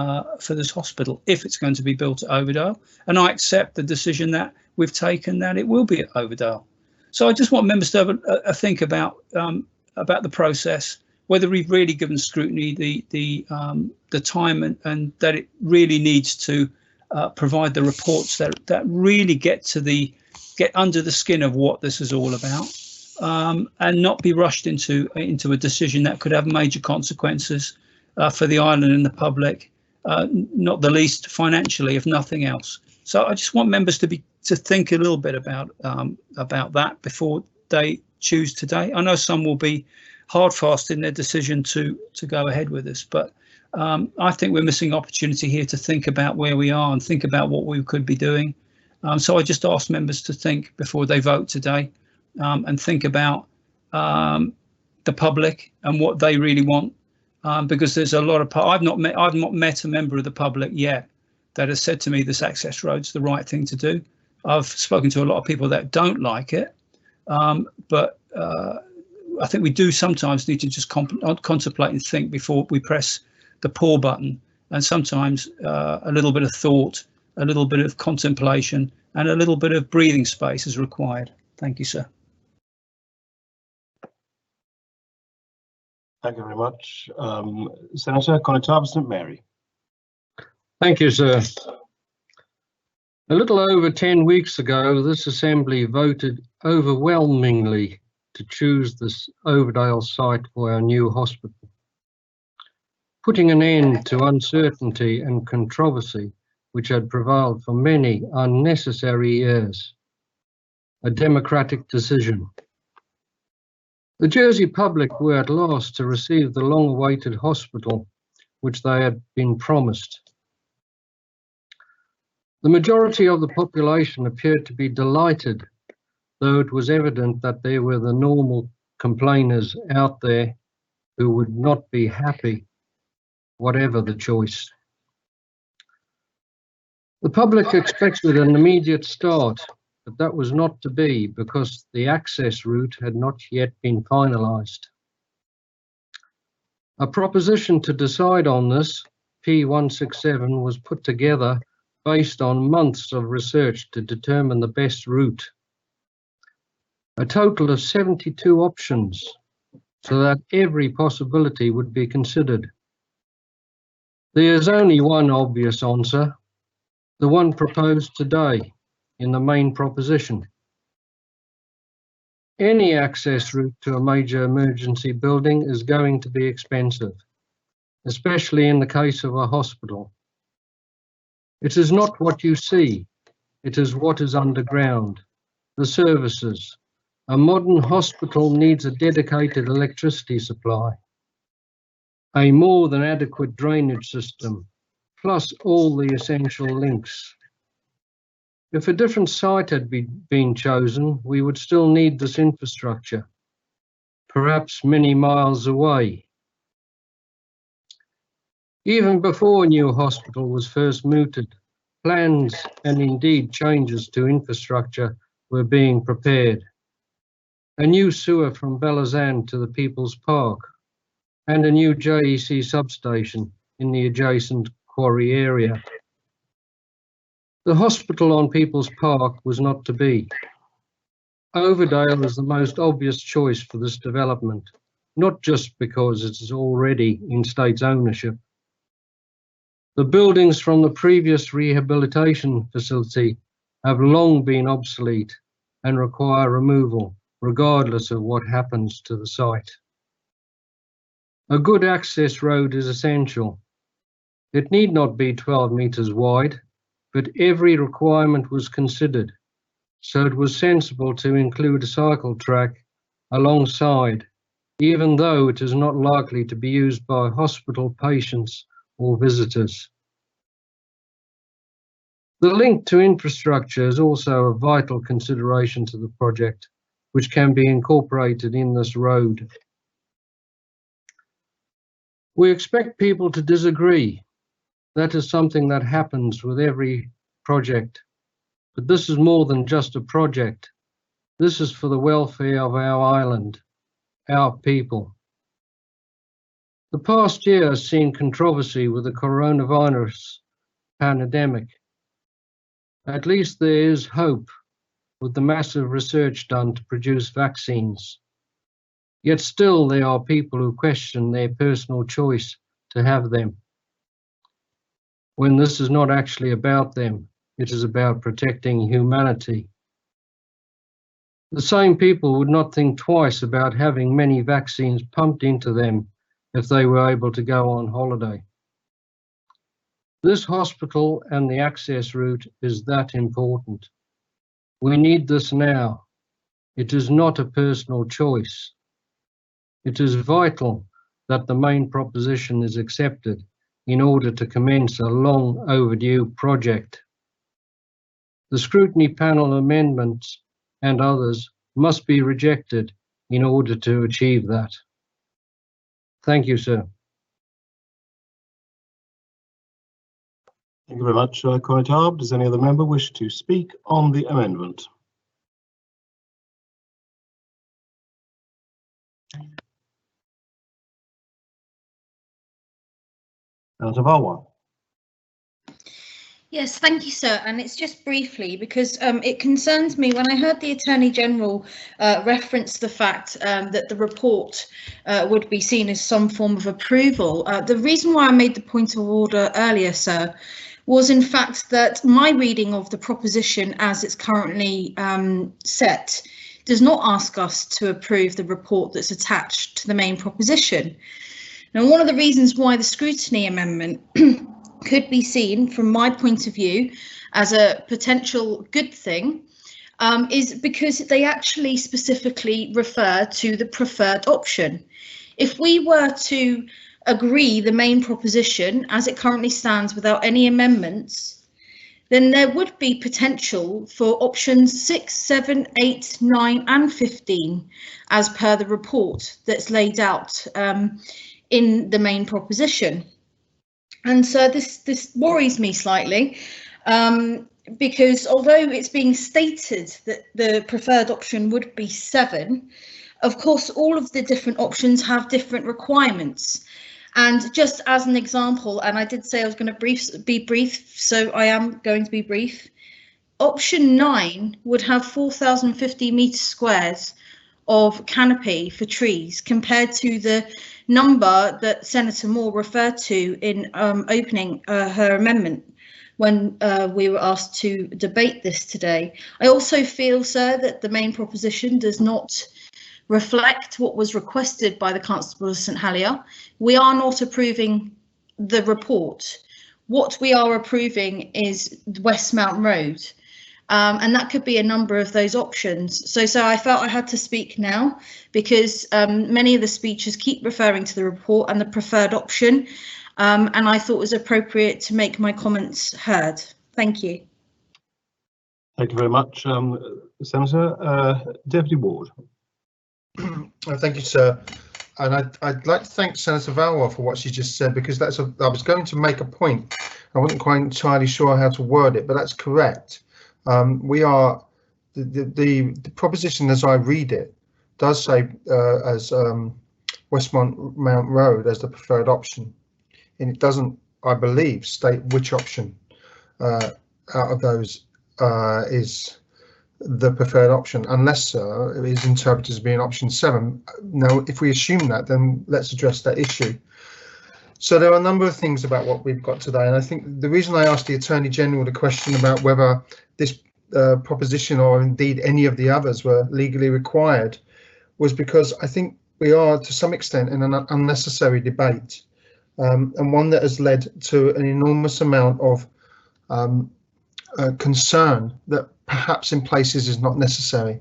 this hospital if it's going to be built at Overdale. And I accept the decision that we've taken that it will be at Overdale. So I just want members to have a think about the process, whether we've really given scrutiny the time and that it really needs to provide the reports that really get under the skin of what this is all about, and not be rushed into a decision that could have major consequences for the island and the public, not the least financially, if nothing else. So I just want members to think a little bit about that before they choose today. I know some will be hard fast in their decision to go ahead with this, but I think we're missing opportunity here to think about where we are and think about what we could be doing. So I just ask members to think before they vote today, and think about the public and what they really want, because there's a lot of I've not met a member of the public yet that has said to me this access road's the right thing to do. I've spoken to a lot of people that don't like it, but I think we do sometimes need to just contemplate and think before we press the pause button, and sometimes a little bit of thought, a little bit of contemplation, and a little bit of breathing space is required. Thank you, sir. Thank you very much. Senator Conatava St Mary. Thank you, sir. A little over 10 weeks ago, this Assembly voted overwhelmingly to choose this Overdale site for our new hospital, putting an end to uncertainty and controversy which had prevailed for many unnecessary years. A democratic decision. The Jersey public were at last to receive the long-awaited hospital which they had been promised. The majority of the population appeared to be delighted, though it was evident that there were the normal complainers out there who would not be happy, whatever the choice. The public expected an immediate start, but that was not to be because the access route had not yet been finalised. A proposition to decide on this, P167, was put together based on months of research to determine the best route. A total of 72 options, so that every possibility would be considered. There is only one obvious answer, the one proposed today in the main proposition. Any access route to a major emergency building is going to be expensive, especially in the case of a hospital. It is not what you see, it is what is underground, the services. A modern hospital needs a dedicated electricity supply, a more than adequate drainage system, plus all the essential links. If a different site had been chosen, we would still need this infrastructure, perhaps many miles away. Even before a new hospital was first mooted, plans and indeed changes to infrastructure were being prepared. A new sewer from Bellazan to the People's Park, and a new JEC substation in the adjacent quarry area. The hospital on People's Park was not to be. Overdale is the most obvious choice for this development, not just because it is already in state's ownership. The buildings from the previous rehabilitation facility have long been obsolete and require removal, regardless of what happens to the site. A good access road is essential. It need not be 12 metres wide, but every requirement was considered, so it was sensible to include a cycle track alongside, even though it is not likely to be used by hospital patients or visitors. The link to infrastructure is also a vital consideration to the project, which can be incorporated in this road. We expect people to disagree. That is something that happens with every project. But this is more than just a project. This is for the welfare of our island, our people. The past year has seen controversy with the coronavirus pandemic. At least there is hope with the massive research done to produce vaccines. Yet still there are people who question their personal choice to have them, when this is not actually about them, it is about protecting humanity. The same people would not think twice about having many vaccines pumped into them if they were able to go on holiday. This hospital and the access route is that important. We need this now. It is not a personal choice. It is vital that the main proposition is accepted in order to commence a long overdue project. The scrutiny panel amendments and others must be rejected in order to achieve that. Thank you, sir. Thank you very much, Corey Tarb. Does any other member wish to speak on the amendment? Senator Valwa. Yes, thank you, sir. And it's just briefly because it concerns me when I heard the Attorney General reference the fact that the report would be seen as some form of approval. The reason why I made the point of order earlier, sir, was in fact that my reading of the proposition as it's currently set does not ask us to approve the report that's attached to the main proposition. Now, one of the reasons why the scrutiny amendment could be seen, from my point of view, as a potential good thing, is because they actually specifically refer to the preferred option. If we were to agree the main proposition as it currently stands without any amendments, then there would be potential for options 6, 7, 8, 9 and 15 as per the report that's laid out in the main proposition. And so this worries me slightly because although it's being stated that the preferred option would be 7, of course, all of the different options have different requirements. And just as an example, and I did say I was going to be brief, so I am going to be brief. Option 9 would have 4,050 metres squared of canopy for trees compared to the number that Senator Moore referred to in opening her amendment when we were asked to debate this today. I also feel, sir, that the main proposition does not reflect what was requested by the Constable of St Helier. We are not approving the report. What we are approving is West Mountain Road. And that could be a number of those options. So I felt I had to speak now because many of the speeches keep referring to the report and the preferred option, and I thought it was appropriate to make my comments heard. Thank you. Thank you very much, Senator. Deputy Ward. Thank you, sir. And I'd like to thank Senator Valwa for what she just said, because I was going to make a point. I wasn't quite entirely sure how to word it, but that's correct. We are the proposition as I read it does say as Westmont Road as the preferred option, and it doesn't, I believe, state which option out of those is the preferred option, unless it is interpreted as being option 7. Now, if we assume that, then let's address that issue. So there are a number of things about what we've got today, and I think the reason I asked the Attorney General the question about whether this proposition or indeed any of the others were legally required was because I think we are to some extent in an unnecessary debate, and one that has led to an enormous amount of concern that perhaps in places is not necessary.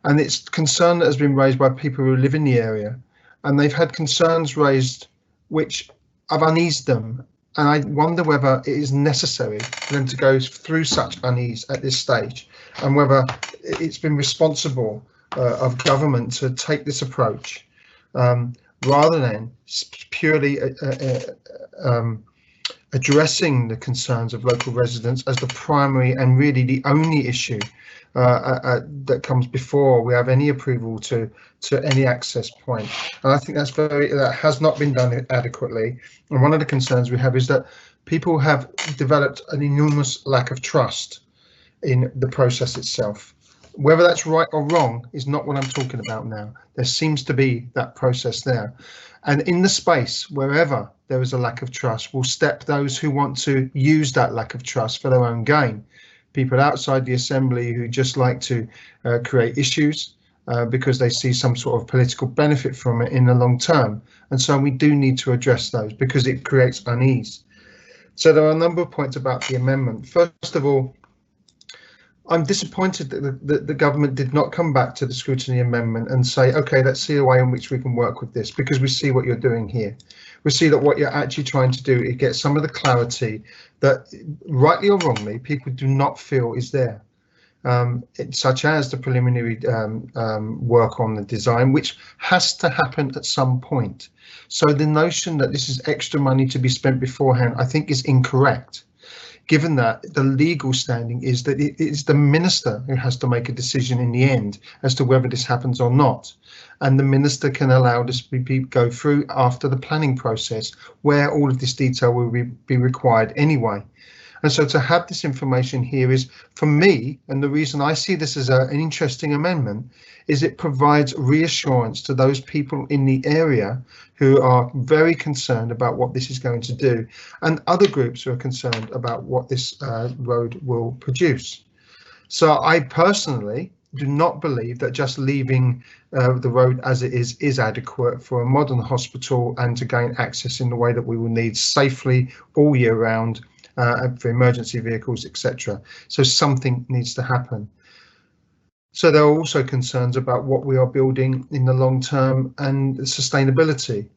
And it's concern that has been raised by people who live in the area, and they've had concerns raised which have uneased them. And I wonder whether it is necessary for them to go through such unease at this stage, and whether it's been responsible of government to take this approach rather than purely addressing the concerns of local residents as the primary and really the only issue that comes before we have any approval to any access point. And I think that has not been done adequately. And one of the concerns we have is that people have developed an enormous lack of trust in the process itself. Whether that's right or wrong is not what I'm talking about now. There seems to be that process there. And in the space, wherever there is a lack of trust, will step those who want to use that lack of trust for their own gain. People outside the Assembly who just like to create issues because they see some sort of political benefit from it in the long term. And so we do need to address those because it creates unease. So there are a number of points about the amendment. First of all, I'm disappointed that the government did not come back to the scrutiny amendment and say, OK, let's see a way in which we can work with this, because we see what you're doing here. We see that what you're actually trying to do is get some of the clarity that, rightly or wrongly, people do not feel is there, such as the preliminary work on the design, which has to happen at some point. So the notion that this is extra money to be spent beforehand, I think, is incorrect, given that the legal standing is that it is the minister who has to make a decision in the end as to whether this happens or not. And the minister can allow this to go through after the planning process, where all of this detail will be required anyway. And so to have this information here is, for me, and the reason I see this as an interesting amendment, is it provides reassurance to those people in the area who are very concerned about what this is going to do, and other groups who are concerned about what this road will produce. So I personally do not believe that just leaving the road as it is adequate for a modern hospital and to gain access in the way that we will need safely all year round for emergency vehicles, etc. So something needs to happen. So there are also concerns about what we are building in the long term and sustainability.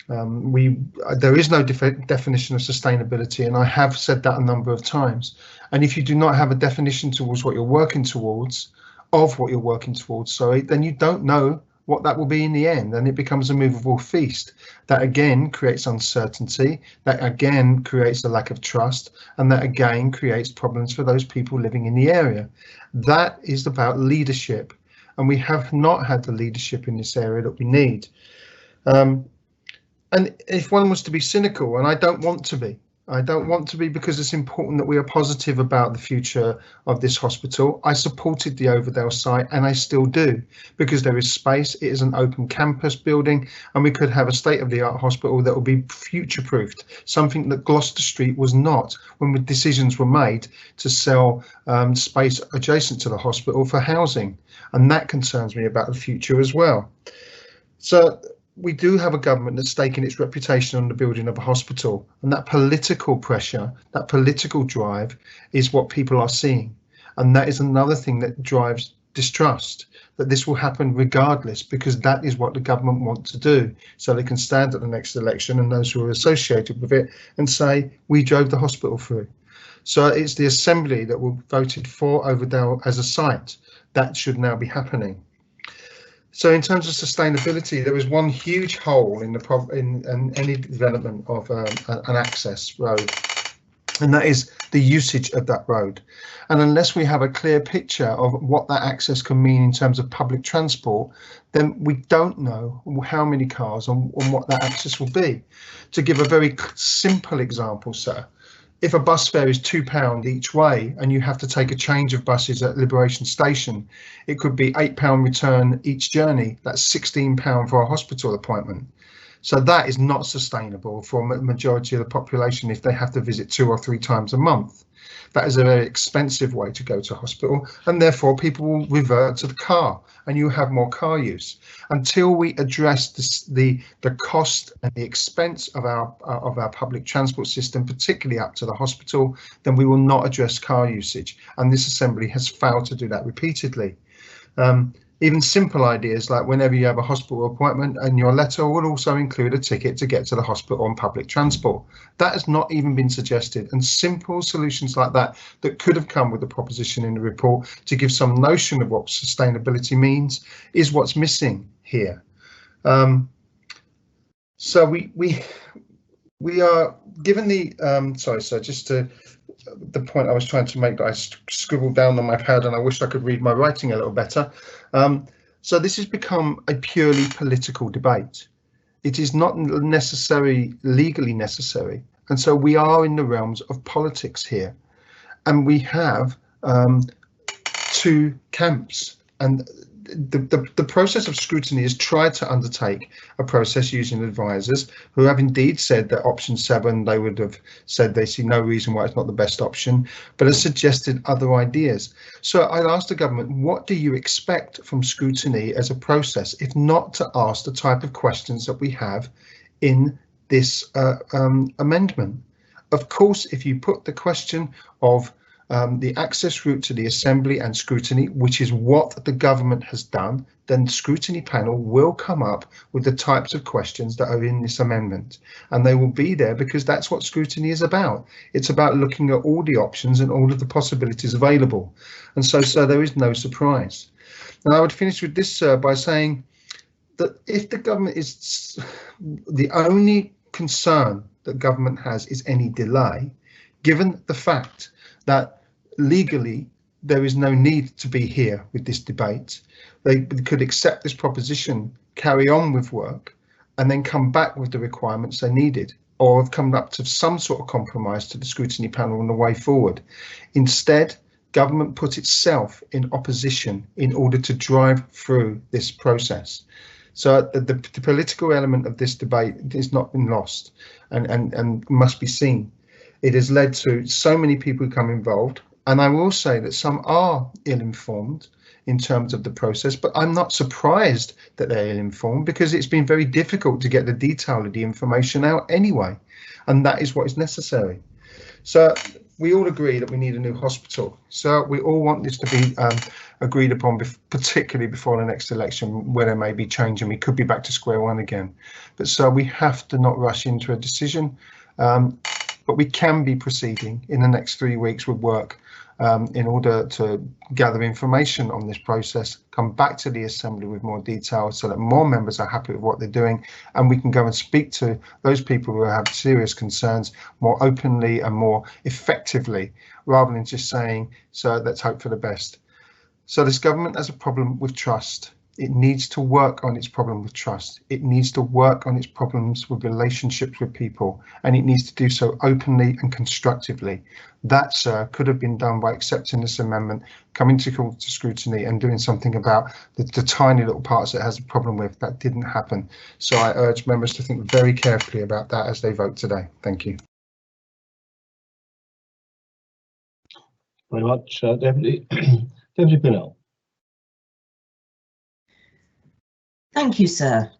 There is no definition of sustainability, and I have said that a number of times. And if you do not have a definition towards what you're working towards, then you don't know what that will be in the end, and it becomes a movable feast. That again creates uncertainty, that again creates a lack of trust, and that again creates problems for those people living in the area. That is about leadership, and we have not had the leadership in this area that we need. And if one was to be cynical, and I don't want to be, because it's important that we are positive about the future of this hospital. I supported the Overdale site, and I still do, because there is space. It is an open campus building, and we could have a state-of-the-art hospital that will be future-proofed, something that Gloucester Street was not when the decisions were made to sell space adjacent to the hospital for housing. And that concerns me about the future as well. So we do have a government that's staking its reputation on the building of a hospital, and that political pressure, that political drive is what people are seeing. And that is another thing that drives distrust, that this will happen regardless, because that is what the government want to do. So they can stand at the next election, and those who are associated with it, and say, we drove the hospital through. So it's the Assembly that will voted for Overdale as a site. That should now be happening. So in terms of sustainability, there is one huge hole in any development of an access road, and that is the usage of that road. And unless we have a clear picture of what that access can mean in terms of public transport, then we don't know how many cars and what that access will be. To give a very simple example, sir, if a bus fare is £2 each way and you have to take a change of buses at Liberation Station, it could be £8 return each journey. That's £16 for a hospital appointment. So that is not sustainable for a majority of the population if they have to visit 2 or 3 times a month. That is a very expensive way to go to hospital, and therefore people will revert to the car, and you have more car use. Until we address the cost and the expense of our public transport system, particularly up to the hospital, then we will not address car usage. And this Assembly has failed to do that repeatedly. Even simple ideas like whenever you have a hospital appointment, and your letter will also include a ticket to get to the hospital on public transport. That has not even been suggested, and simple solutions like that could have come with the proposition in the report to give some notion of what sustainability means is what's missing here. So we are given the sorry, sir, just to the point I was trying to make that I scribbled down on my pad, and I wish I could read my writing a little better. So this has become a purely political debate. It is not necessarily legally necessary, and so we are in the realms of politics here, and we have two camps, and the process of scrutiny is tried to undertake a process using advisors who have indeed said that option 7, they would have said they see no reason why it's not the best option, but has suggested other ideas. So I asked the government, what do you expect from scrutiny as a process, if not to ask the type of questions that we have in this amendment? Of course, if you put the question of the access route to the Assembly and scrutiny, which is what the government has done, then the scrutiny panel will come up with the types of questions that are in this amendment. And they will be there because that's what scrutiny is about. It's about looking at all the options and all of the possibilities available. And so there is no surprise. And I would finish with this, sir, by saying that if the government is, the only concern that government has is any delay, given the fact that legally there is no need to be here with this debate, they could accept this proposition, carry on with work, and then come back with the requirements they needed, or have come up to some sort of compromise to the scrutiny panel on the way forward. Instead, government put itself in opposition in order to drive through this process. So the political element of this debate has not been lost and must be seen. It has led to so many people become involved. And I will say that some are ill-informed in terms of the process, but I'm not surprised that they're ill-informed because it's been very difficult to get the detail of the information out anyway. And that is what is necessary. So we all agree that we need a new hospital. So we all want this to be agreed upon, particularly before the next election, where there may be change and we could be back to square one again. But so we have to not rush into a decision, but we can be proceeding in the next 3 weeks with work in order to gather information on this process, come back to the Assembly with more detail so that more members are happy with what they're doing, and we can go and speak to those people who have serious concerns more openly and more effectively, rather than just saying, so let's hope for the best. So this government has a problem with trust. It needs to work on its problem with trust. It needs to work on its problems with relationships with people, and it needs to do so openly and constructively. That, sir, could have been done by accepting this amendment, coming to scrutiny and doing something about the tiny little parts it has a problem with. That didn't happen. So I urge members to think very carefully about that as they vote today. Thank you. Very much, Deputy Pinnell. Thank you, sir.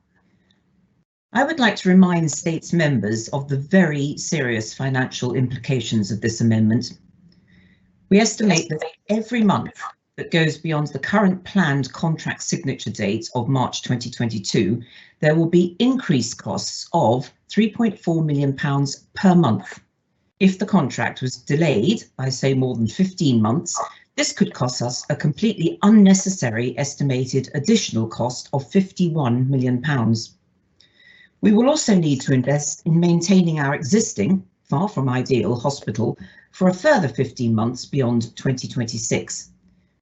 I would like to remind States members of the very serious financial implications of this amendment. We estimate that every month that goes beyond the current planned contract signature date of March 2022, there will be increased costs of £3.4 million per month. If the contract was delayed by, say, more than 15 months, this could cost us a completely unnecessary estimated additional cost of £51 million. We will also need to invest in maintaining our existing, far from ideal, hospital for a further 15 months beyond 2026.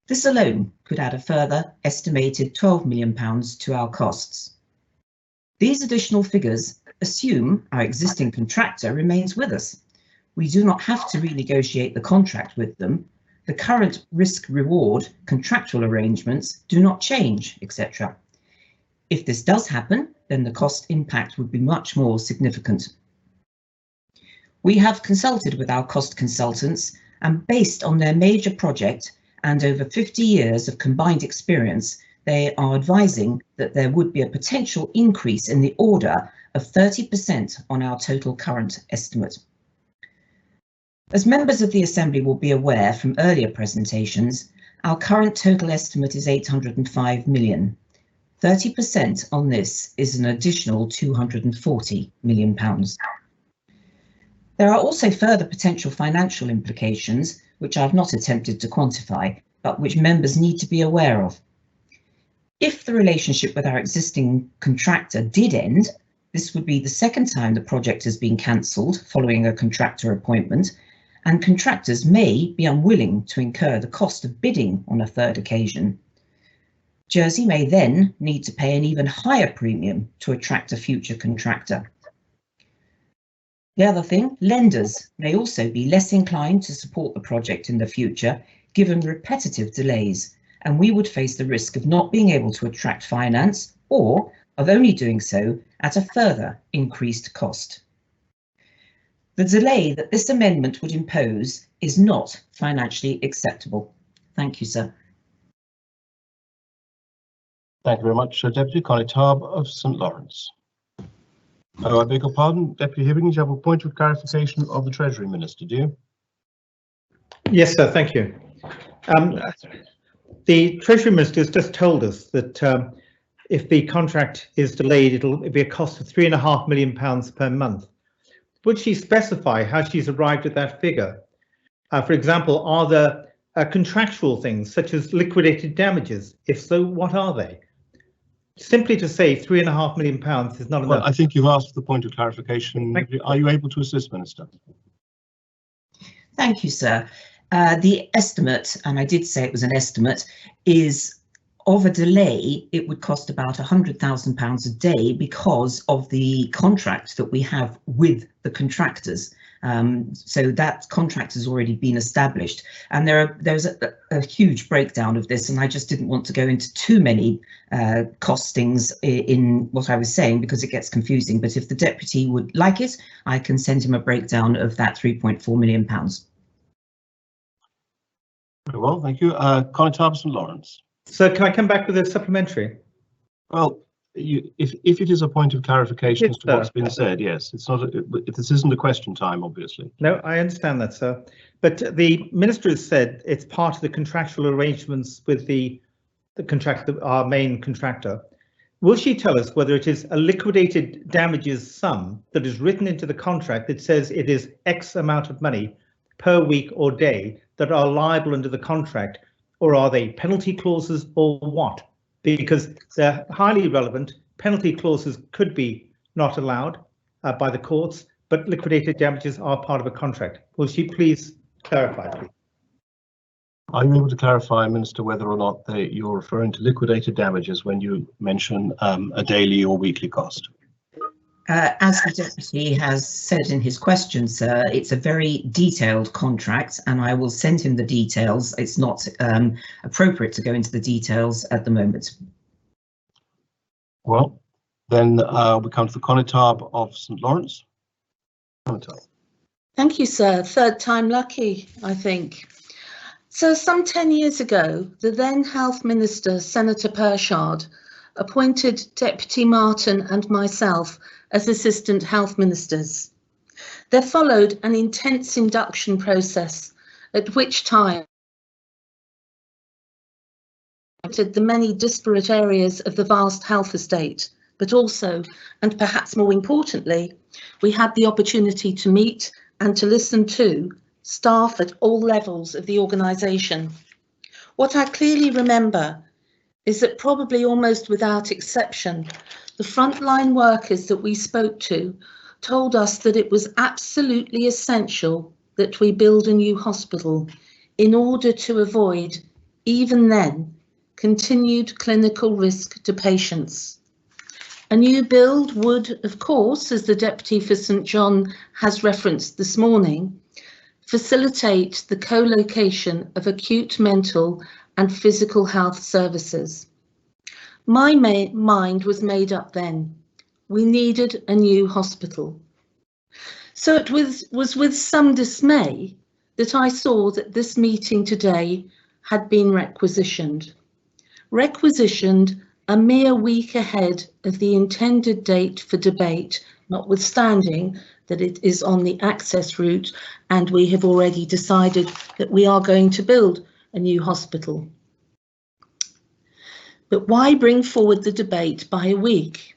This alone could add a further estimated £12 million to our costs. These additional figures assume our existing contractor remains with us. We do not have to renegotiate the contract with them. The current risk-reward contractual arrangements do not change, etc. If this does happen, then the cost impact would be much more significant. We have consulted with our cost consultants, and based on their major project and over 50 years of combined experience, they are advising that there would be a potential increase in the order of 30% on our total current estimate. As members of the Assembly will be aware from earlier presentations, our current total estimate is £805 million. 30% on this is an additional £240 million. There are also further potential financial implications, which I've not attempted to quantify, but which members need to be aware of. If the relationship with our existing contractor did end, this would be the second time the project has been cancelled following a contractor appointment, and contractors may be unwilling to incur the cost of bidding on a third occasion. Jersey may then need to pay an even higher premium to attract a future contractor. The other thing, lenders may also be less inclined to support the project in the future given repetitive delays, and we would face the risk of not being able to attract finance or of only doing so at a further increased cost. The delay that this amendment would impose is not financially acceptable. Thank you, sir. Thank you very much, Deputy. Connie Taub of St Lawrence. Oh, I beg your pardon, Deputy Hibbings, you have a point of clarification of the Treasury Minister, do you? Yes, sir, thank you. The Treasury Minister has just told us that if the contract is delayed, it'll be a cost of £3.5 million per month. Would she specify how she's arrived at that figure? For example, are there contractual things such as liquidated damages? If so, what are they? Simply to say £3.5 million is not enough. Well, I think you've asked for the point of clarification. Are you able to assist, Minister? Thank you, sir. The estimate, and I did say it was an estimate, is of a delay. It would cost about £100,000 a day because of the contract that we have with the contractors. So that contract has already been established, and there's a huge breakdown of this, and I just didn't want to go into too many costings in what I was saying because it gets confusing. But if the deputy would like it, I can send him a breakdown of that £3.4 million. Very well, thank you. Connie Taub, St Lawrence. So can I come back with a supplementary? Well, if it is a point of clarification as to what's been said, yes, it's not. This isn't a question time, obviously. No, I understand that, sir. But the minister has said it's part of the contractual arrangements with the contractor, our main contractor. Will she tell us whether it is a liquidated damages sum that is written into the contract that says it is X amount of money per week or day that are liable under the contract, or are they penalty clauses or what? Because they're highly relevant. Penalty clauses could be not allowed by the courts, but liquidated damages are part of a contract. Will she please clarify, please? Are you able to clarify, Minister, whether or not you're referring to liquidated damages when you mention a daily or weekly cost? As the Deputy has said in his question, sir, it's a very detailed contract, and I will send him the details. It's not appropriate to go into the details at the moment. Well, then we come to the Connie Taub of St Lawrence. Thank you, sir. Third time lucky, I think. So some 10 years ago, the then Health Minister, Senator Pershard, appointed Deputy Martin and myself as Assistant Health Ministers. There followed an intense induction process, at which time the many disparate areas of the vast health estate, but also, and perhaps more importantly, we had the opportunity to meet and to listen to staff at all levels of the organisation. What I clearly remember is that probably almost without exception, the frontline workers that we spoke to told us that it was absolutely essential that we build a new hospital in order to avoid, even then, continued clinical risk to patients. A new build would, of course, as the Deputy for St John has referenced this morning, facilitate the co-location of acute mental and physical health services. My mind was made up then. We needed a new hospital. So it was with some dismay that I saw that this meeting today had been requisitioned. Requisitioned a mere week ahead of the intended date for debate, notwithstanding that it is on the access route and we have already decided that we are going to build a new hospital. But why bring forward the debate by a week?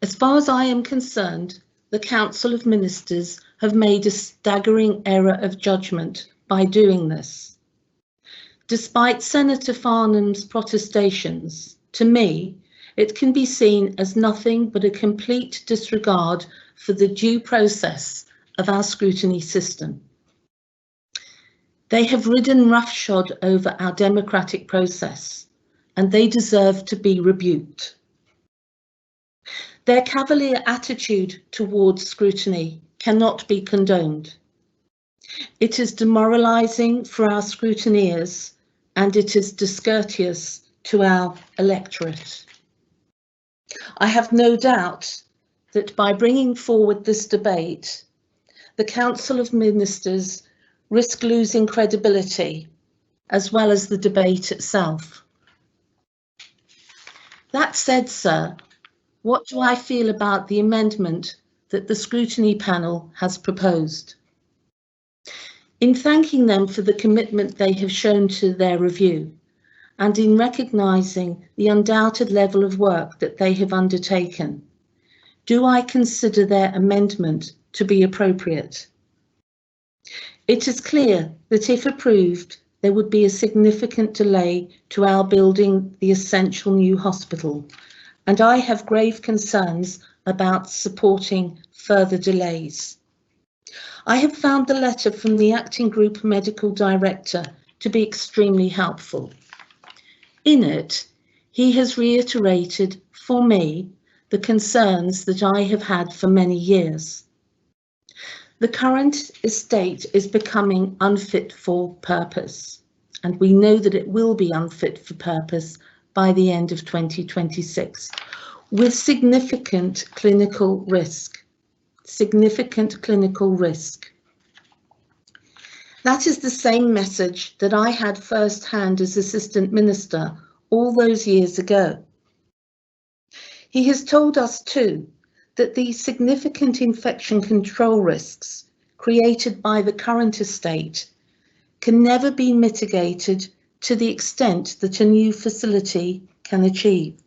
As far as I am concerned, the Council of Ministers have made a staggering error of judgment by doing this. Despite Senator Farnham's protestations, to me, it can be seen as nothing but a complete disregard for the due process of our scrutiny system. They have ridden roughshod over our democratic process, and they deserve to be rebuked. Their cavalier attitude towards scrutiny cannot be condoned. It is demoralising for our scrutineers and it is discourteous to our electorate. I have no doubt that by bringing forward this debate, the Council of Ministers risk losing credibility as well as the debate itself. That said, sir, what do I feel about the amendment that the scrutiny panel has proposed? In thanking them for the commitment they have shown to their review, and in recognising the undoubted level of work that they have undertaken, do I consider their amendment to be appropriate? It is clear that if approved, there would be a significant delay to our building the essential new hospital, and I have grave concerns about supporting further delays. I have found the letter from the Acting Group Medical Director to be extremely helpful. In it, he has reiterated for me the concerns that I have had for many years. The current estate is becoming unfit for purpose, and we know that it will be unfit for purpose by the end of 2026, with significant clinical risk. Significant clinical risk. That is the same message that I had firsthand as Assistant Minister all those years ago. He has told us too that the significant infection control risks created by the current estate can never be mitigated to the extent that a new facility can achieve.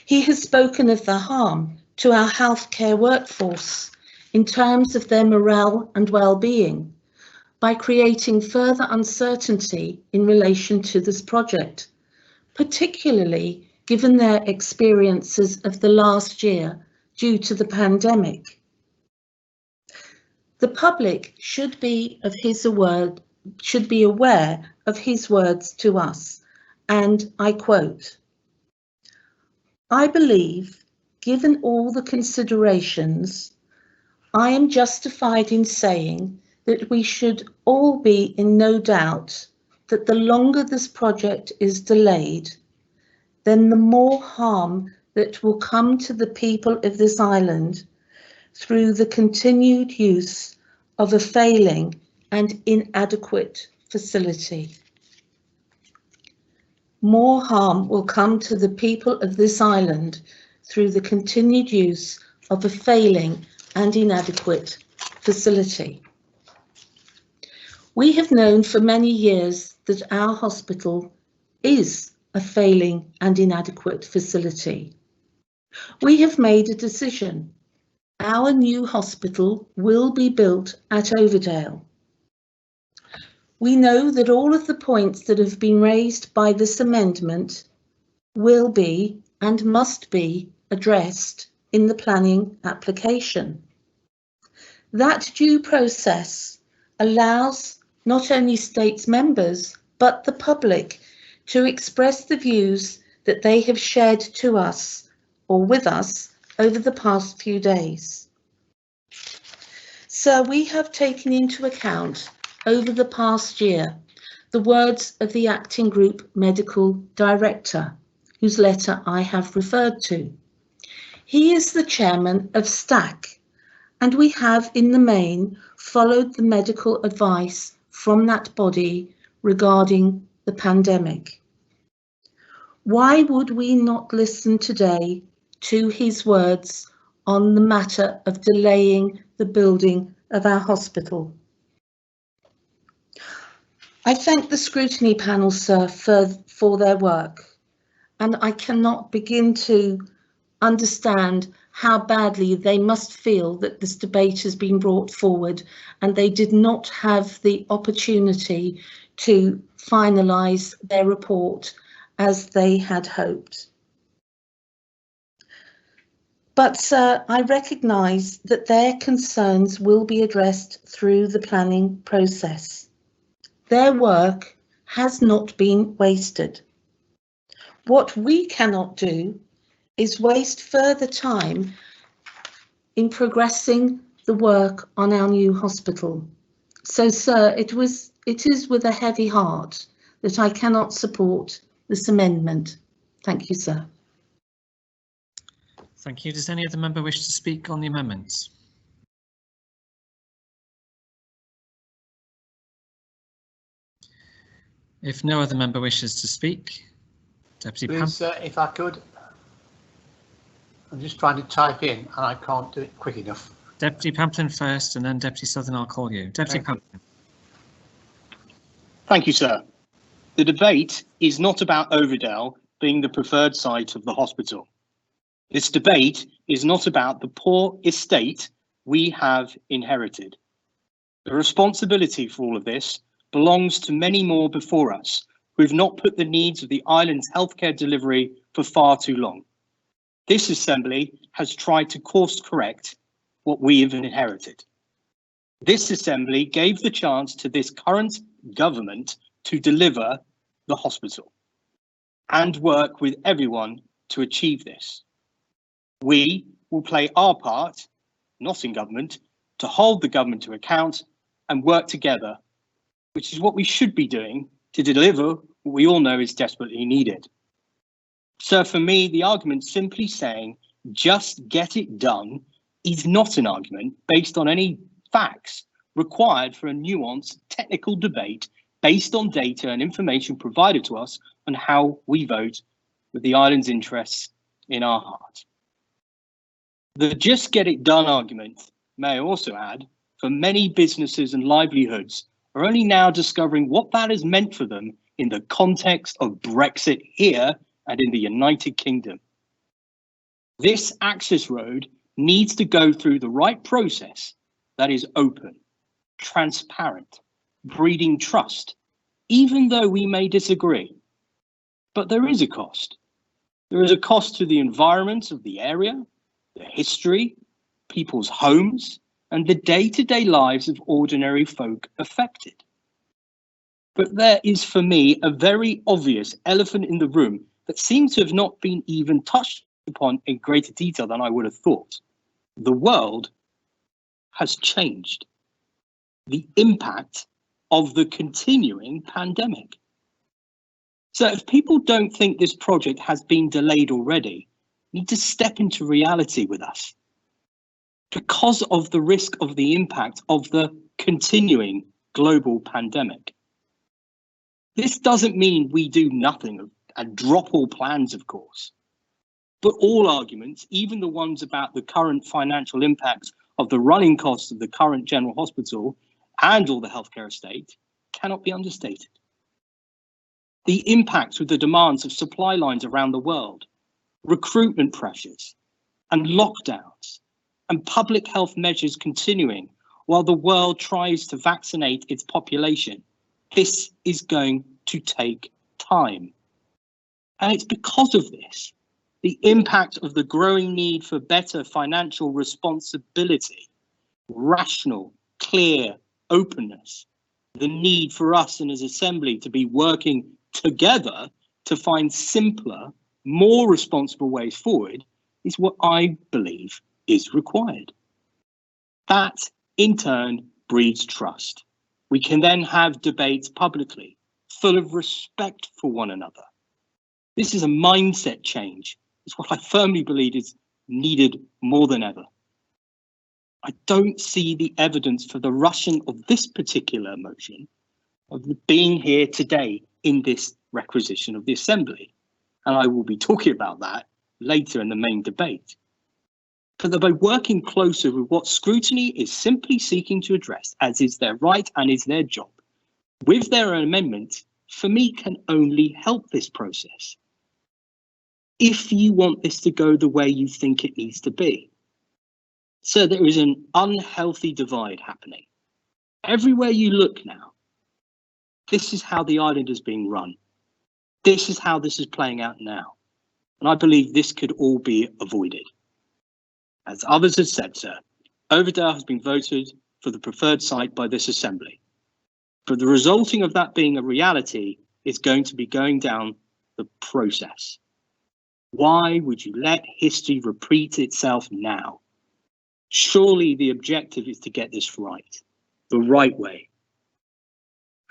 He has spoken of the harm to our healthcare workforce in terms of their morale and well-being by creating further uncertainty in relation to this project, particularly given their experiences of the last year due to the pandemic. The public should be aware of his words to us, and I quote, "I believe, given all the considerations, I am justified in saying that we should all be in no doubt that the longer this project is delayed, then the more harm that will come to the people of this island through the continued use of a failing and inadequate facility. More harm will come to the people of this island through the continued use of a failing and inadequate facility." We have known for many years that our hospital is a failing and inadequate facility. We have made a decision. Our new hospital will be built at Overdale. We know that all of the points that have been raised by this amendment will be and must be addressed in the planning application. That due process allows not only States members, but the public to express the views that they have shared to us or with us over the past few days. So we have taken into account over the past year the words of the Acting Group Medical Director, whose letter I have referred to. He is the chairman of STAC, and we have in the main followed the medical advice from that body regarding the pandemic. Why would we not listen today to his words on the matter of delaying the building of our hospital? I thank the scrutiny panel, sir, for their work, and I cannot begin to understand how badly they must feel that this debate has been brought forward and they did not have the opportunity to finalise their report as they had hoped. But sir, I recognise that their concerns will be addressed through the planning process. Their work has not been wasted. What we cannot do is waste further time in progressing the work on our new hospital. So, sir, it is with a heavy heart that I cannot support this amendment. Thank you, sir. Thank you. Does any other member wish to speak on the amendments? If no other member wishes to speak, Deputy Pam. Please, if I could. I'm just trying to type in and I can't do it quick enough. Deputy Pamplin first, and then Deputy Southern, I'll call you. Deputy Pamplin. Thank you, sir. The debate is not about Overdale being the preferred site of the hospital. This debate is not about the poor estate we have inherited. The responsibility for all of this belongs to many more before us who have not put the needs of the island's healthcare delivery for far too long. This Assembly has tried to course correct what we have inherited. This Assembly gave the chance to this current government to deliver the hospital and work with everyone to achieve this. We will play our part, not in government, to hold the government to account and work together, which is what we should be doing to deliver what we all know is desperately needed. So for me, the argument simply saying, just get it done, is not an argument based on any facts required for a nuanced technical debate based on data and information provided to us on how we vote with the island's interests in our heart. The just get it done argument, may I also add, for many businesses and livelihoods are only now discovering what that has meant for them in the context of Brexit here and in the United Kingdom. This access road needs to go through the right process that is open, transparent, breeding trust, even though we may disagree. But there is a cost. There is a cost to the environment of the area, the history, people's homes, and the day-to-day lives of ordinary folk affected. But there is, for me, a very obvious elephant in the room that seems to have not been even touched upon in greater detail than I would have thought. The world has changed. The impact of the continuing pandemic. So if people don't think this project has been delayed already, need to step into reality with us. Because of the risk of the impact of the continuing global pandemic. This doesn't mean we do nothing and drop all plans, of course. But all arguments, even the ones about the current financial impacts of the running costs of the current general hospital and all the healthcare estate, cannot be understated. The impacts with the demands of supply lines around the world, recruitment pressures and lockdowns, and public health measures continuing while the world tries to vaccinate its population. This is going to take time. And it's because of this, the impact of the growing need for better financial responsibility, rational, clear openness, the need for us and as Assembly to be working together to find simpler, more responsible ways forward is what I believe is required. That, in turn, breeds trust. We can then have debates publicly, full of respect for one another. This is a mindset change. It's what I firmly believe is needed more than ever. I don't see the evidence for the rushing of this particular motion of being here today in this requisition of the Assembly. And I will be talking about that later in the main debate. But by working closer with what scrutiny is simply seeking to address, as is their right and is their job, with their amendment, for me, can only help this process. If you want this to go the way you think it needs to be. So there is an unhealthy divide happening. Everywhere you look now, this is how the island is being run. This is how this is playing out now. And I believe this could all be avoided. As others have said, sir, Overdale has been voted for the preferred site by this Assembly. But the resulting of that being a reality is going to be going down the process. Why would you let history repeat itself now? Surely the objective is to get this right, the right way,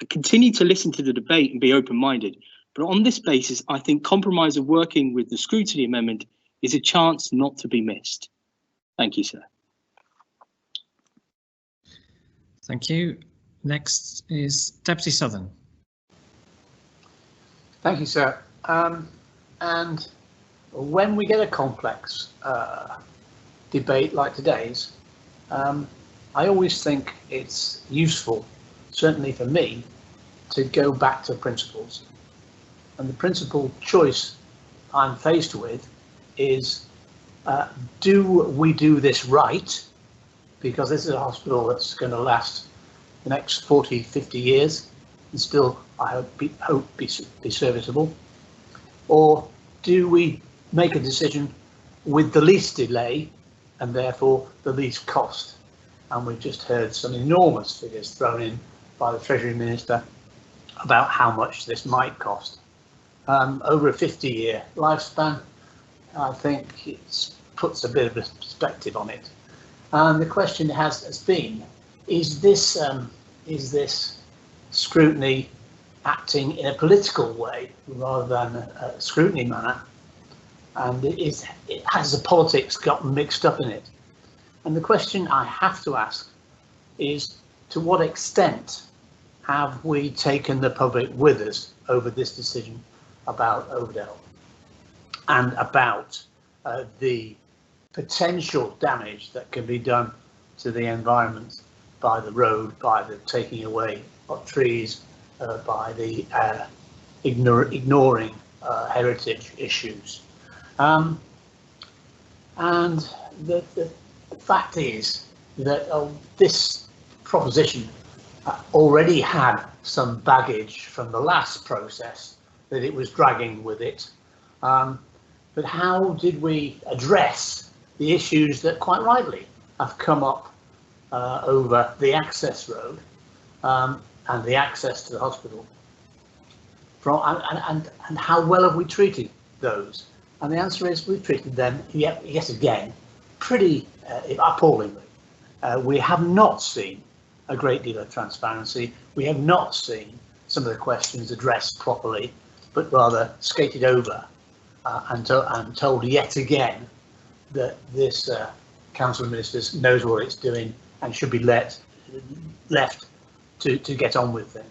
continue to listen to the debate and be open-minded. But on this basis, I think compromise of working with the scrutiny amendment is a chance not to be missed. Thank you, sir. Thank you. Next is Deputy Southern. Thank you, sir. And when we get a complex debate like today's, I always think it's useful, certainly for me, to go back to principles. And the principal choice I'm faced with is, do we do this right? Because this is a hospital that's going to last the next 40, 50 years and still, I hope be serviceable. Or do we make a decision with the least delay and therefore the least cost? And we've just heard some enormous figures thrown in by the Treasury Minister about how much this might cost. Over a 50-year lifespan, I think it puts a bit of a perspective on it. And the question has been, is this scrutiny acting in a political way rather than a scrutiny manner? And has the politics gotten mixed up in it? And the question I have to ask is, to what extent have we taken the public with us over this decision about Overdale and about the potential damage that can be done to the environment by the road, by the taking away of trees, by the ignoring heritage issues. And the fact is that this proposition already had some baggage from the last process that it was dragging with it. But how did we address the issues that quite rightly have come up over the access road and the access to the hospital? And how well have we treated those? And the answer is we've treated them, yet again, pretty appallingly. We have not seen a great deal of transparency. We have not seen some of the questions addressed properly, but rather skated over and told yet again that this Council of Ministers knows what it's doing and should be left to get on with things.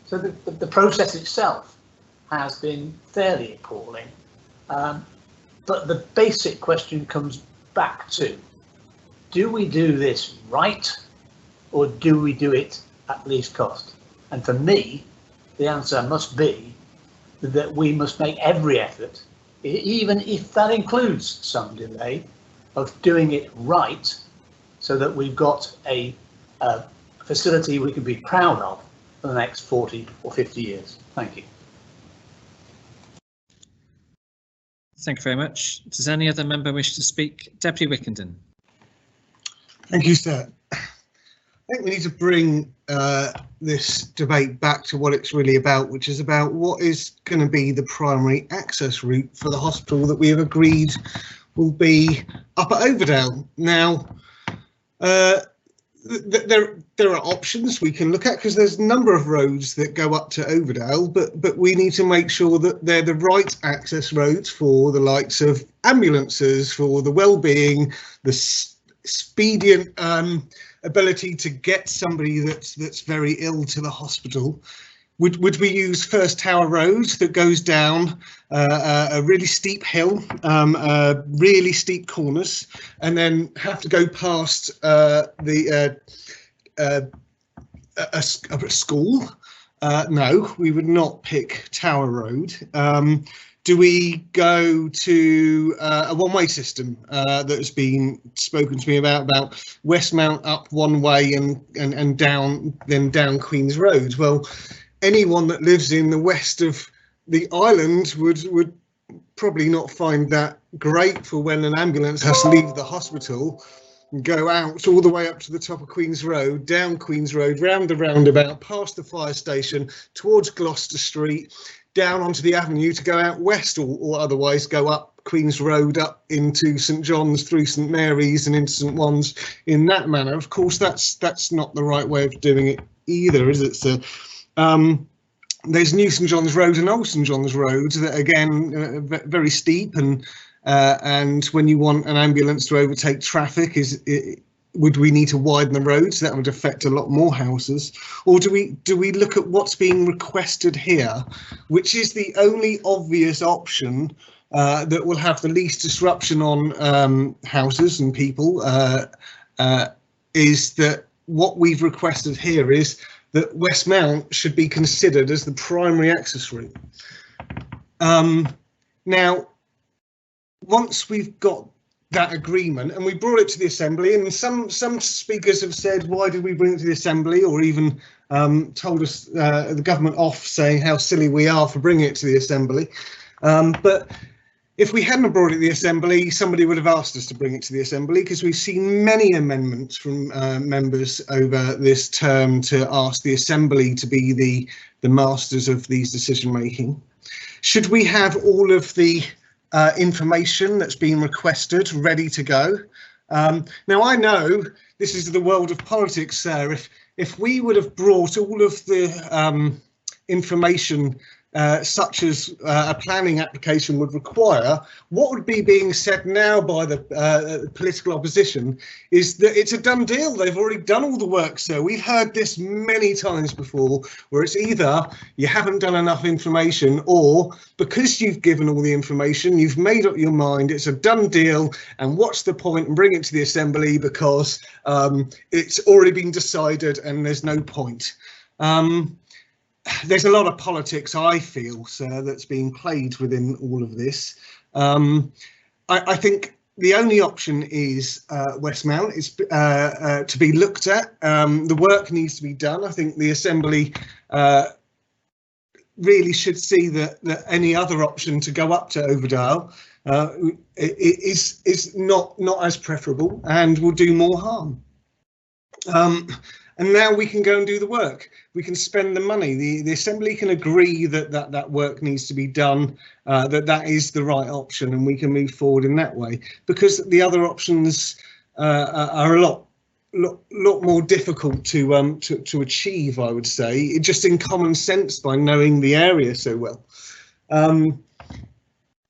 So the process itself has been fairly appalling. But the basic question comes back to, do we do this right, or do we do it at least cost? And for me, the answer must be that we must make every effort, even if that includes some delay, of doing it right, so that we've got a facility we can be proud of for the next 40 or 50 years. Thank you. Thank you very much. Does any other member wish to speak? Deputy Wickenden. Thank you, sir. I think we need to bring this debate back to what it's really about, which is about what is going to be the primary access route for the hospital that we have agreed will be up at Overdale. Now, there are options we can look at, because there's a number of roads that go up to Overdale, but we need to make sure that they're the right access roads for the likes of ambulances, for the well-being, the expedient ability to get somebody that's very ill to the hospital. Would we use First Tower Road that goes down a really steep hill, really steep corners, and then have to go past a school? No, we would not pick Tower Road. Do we go to a one-way system that has been spoken to me about Westmount up one way and down, then down Queen's Road? Well, anyone that lives in the west of the island would probably not find that great for when an ambulance has to leave the hospital and go out all the way up to the top of Queen's Road, down Queen's Road, round the roundabout, past the fire station, towards Gloucester Street, down onto the avenue to go out west, or otherwise go up Queen's Road up into St John's, through St Mary's and into St Wands in that manner. Of course, that's not the right way of doing it either, is it, sir? There's New St John's Road and Old St John's Road that, again, very steep, and when you want an ambulance to overtake traffic, would we need to widen the roads? That would affect a lot more houses. Or do we look at what's being requested here, which is the only obvious option that will have the least disruption on houses and people? Is that what we've requested here is that Westmount should be considered as the primary access route. Now, once we've got that agreement, and we brought it to the Assembly, and some speakers have said, why did we bring it to the Assembly, or even told us, the government off, saying how silly we are for bringing it to the Assembly. But if we hadn't brought it to the Assembly, somebody would have asked us to bring it to the Assembly, because we've seen many amendments from members over this term to ask the Assembly to be the masters of these decision making. Should we have all of the information that's been requested ready to go? Now, I know this is the world of politics, sir. If we would have brought all of the information such as a planning application would require, what would be being said now by the political opposition is that it's a done deal. They've already done all the work. So we've heard this many times before, where it's either you haven't done enough information, or because you've given all the information, you've made up your mind, it's a done deal, and what's the point in bringing it to the Assembly because it's already been decided and there's no point. There's a lot of politics, I feel, sir, that's being played within all of this. I think the only option is Westmount is to be looked at. The work needs to be done. I think the Assembly really should see that any other option to go up to Overdale is not as preferable and will do more harm. And now we can go and do the work. We can spend the money. The Assembly can agree that work needs to be done, that is the right option, and we can move forward in that way. Because the other options are a lot more difficult to achieve, I would say, just in common sense by knowing the area so well.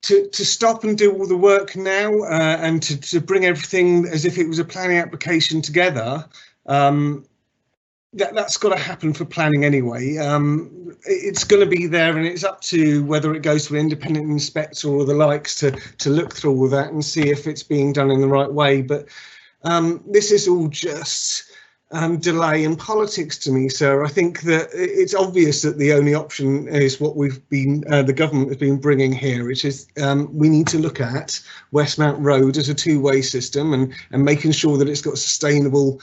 To stop and do all the work now and to bring everything as if it was a planning application together, that's got to happen for planning anyway. It's going to be there, and it's up to whether it goes to an independent inspector or the likes to look through all of that and see if it's being done in the right way. But this is all just delay and politics to me, sir. I think that it's obvious that the only option is what the government has been bringing here, which is we need to look at Westmount Road as a two-way system and making sure that it's got sustainable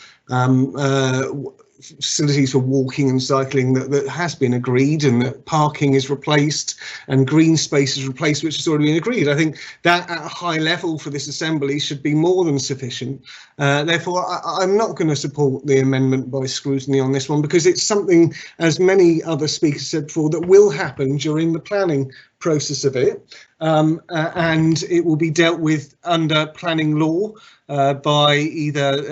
facilities for walking and cycling that has been agreed, and that parking is replaced and green space is replaced, which has already been agreed. I think that at a high level for this Assembly should be more than sufficient. Therefore, I'm not going to support the amendment by scrutiny on this one, because it's something, as many other speakers said before, that will happen during the planning process of it, and it will be dealt with under planning law by either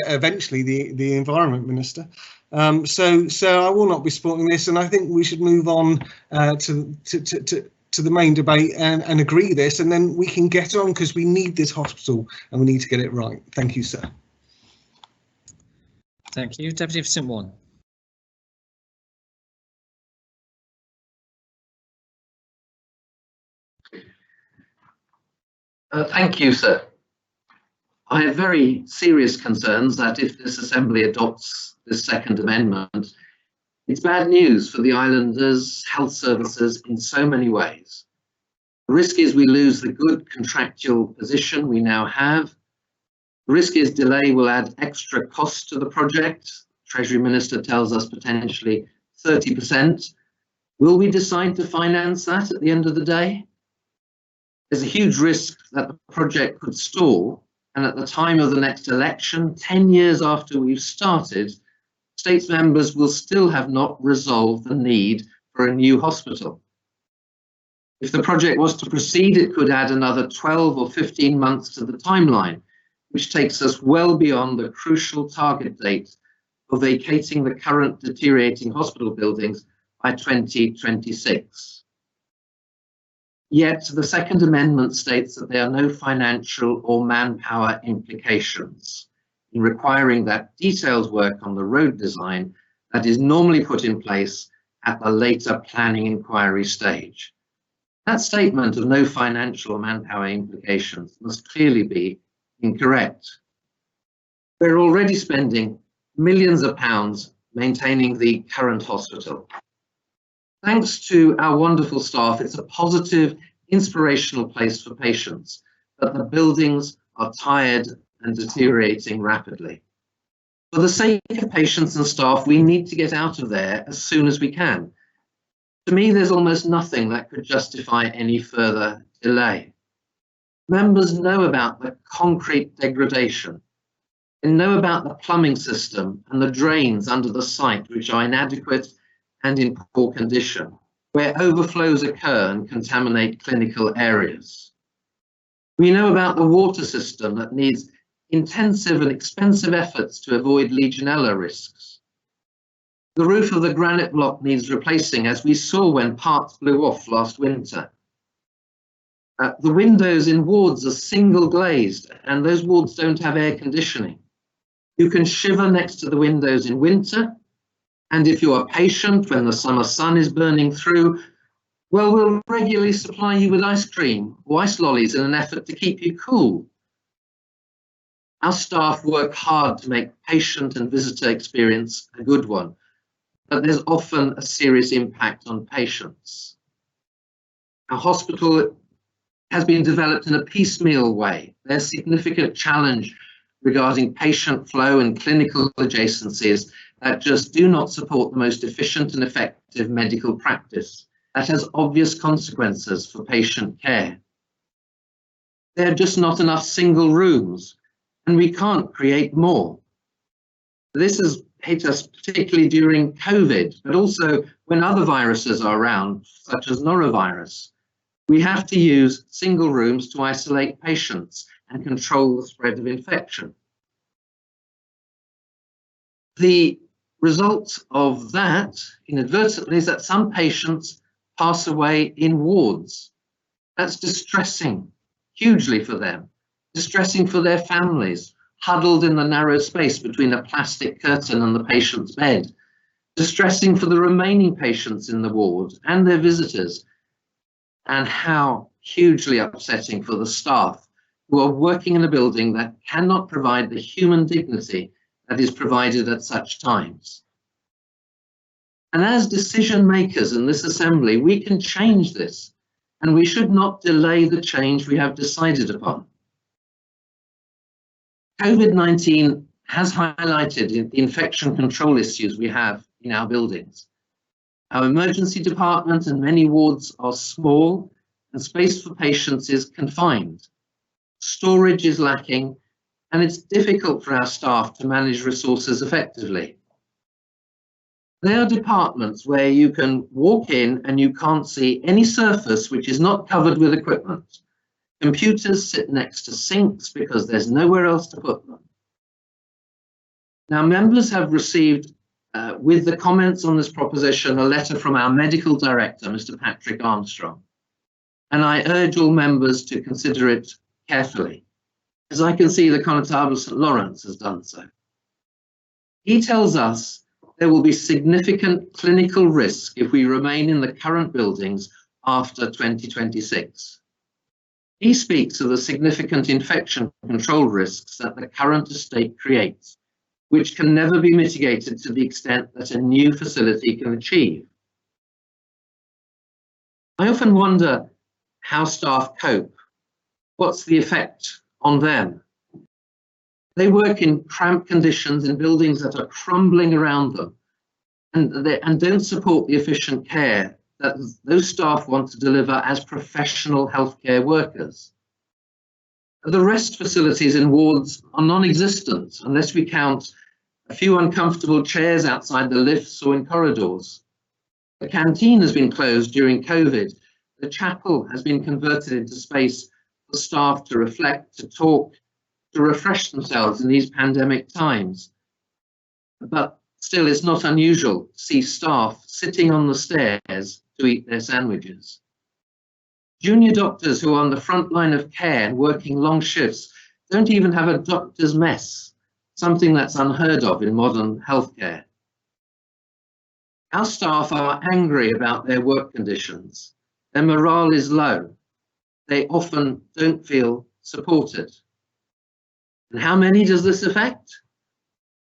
eventually the Environment Minister. So I will not be supporting this, and I think we should move on to the main debate and agree this, and then we can get on, because we need this hospital and we need to get it right. Thank you, sir. Thank you. Deputy for St One. Thank you, sir. I have very serious concerns that if this Assembly adopts this second amendment, it's bad news for the islanders' health services in so many ways. The risk is we lose the good contractual position we now have. The risk is delay will add extra costs to the project. Treasury Minister tells us potentially 30%. Will we decide to finance that at the end of the day? There's a huge risk that the project could stall, and at the time of the next election, 10 years after we've started, States members will still have not resolved the need for a new hospital. If the project was to proceed, it could add another 12 or 15 months to the timeline, which takes us well beyond the crucial target date for vacating the current deteriorating hospital buildings by 2026. Yet the Second Amendment states that there are no financial or manpower implications in requiring that detailed work on the road design that is normally put in place at the later planning inquiry stage. That statement of no financial or manpower implications must clearly be incorrect. We're already spending millions of pounds maintaining the current hospital. Thanks to our wonderful staff, it's a positive, inspirational place for patients, but the buildings are tired and deteriorating rapidly. For the sake of patients and staff, we need to get out of there as soon as we can. To me, there's almost nothing that could justify any further delay. Members know about the concrete degradation. They know about the plumbing system and the drains under the site, which are inadequate and in poor condition, where overflows occur and contaminate clinical areas. We know about the water system that needs intensive and expensive efforts to avoid Legionella risks. The roof of the granite block needs replacing, as we saw when parts blew off last winter. The windows in wards are single glazed, and those wards don't have air conditioning. You can shiver next to the windows in winter, and if you're a patient when the summer sun is burning through, well, we'll regularly supply you with ice cream or ice lollies in an effort to keep you cool. Our staff work hard to make patient and visitor experience a good one, but there's often a serious impact on patients. Our hospital has been developed in a piecemeal way. There's significant challenge regarding patient flow and clinical adjacencies that just do not support the most efficient and effective medical practice. That has obvious consequences for patient care. There are just not enough single rooms, and we can't create more. This has hit us particularly during COVID, but also when other viruses are around, such as norovirus. We have to use single rooms to isolate patients and control the spread of infection. The result of that, inadvertently, is that some patients pass away in wards. That's distressing, hugely for them, distressing for their families, huddled in the narrow space between a plastic curtain and the patient's bed, distressing for the remaining patients in the ward and their visitors, and how hugely upsetting for the staff who are working in a building that cannot provide the human dignity that is provided at such times. And as decision makers in this assembly, we can change this, and we should not delay the change we have decided upon. COVID-19 has highlighted the infection control issues we have in our buildings. Our emergency department and many wards are small, and space for patients is confined. Storage is lacking, and it's difficult for our staff to manage resources effectively. There are departments where you can walk in and you can't see any surface which is not covered with equipment. Computers sit next to sinks because there's nowhere else to put them. Now, members have received, with the comments on this proposition, a letter from our medical director, Mr. Patrick Armstrong. And I urge all members to consider it carefully, as I can see the Constable St. Lawrence has done so. He tells us there will be significant clinical risk if we remain in the current buildings after 2026. He speaks of the significant infection control risks that the current estate creates, which can never be mitigated to the extent that a new facility can achieve. I often wonder how staff cope. What's the effect on them? They work in cramped conditions in buildings that are crumbling around them and don't support the efficient care that those staff want to deliver as professional healthcare workers. The rest facilities in wards are non-existent unless we count a few uncomfortable chairs outside the lifts or in corridors. The canteen has been closed during COVID. The chapel has been converted into space for staff to reflect, to talk, to refresh themselves in these pandemic times. but still it's not unusual to see staff sitting on the stairs to eat their sandwiches. Junior doctors who are on the front line of care and working long shifts don't even have a doctor's mess, something that's unheard of in modern healthcare. Our staff are angry about their work conditions. Their morale is low. They often don't feel supported. And how many does this affect?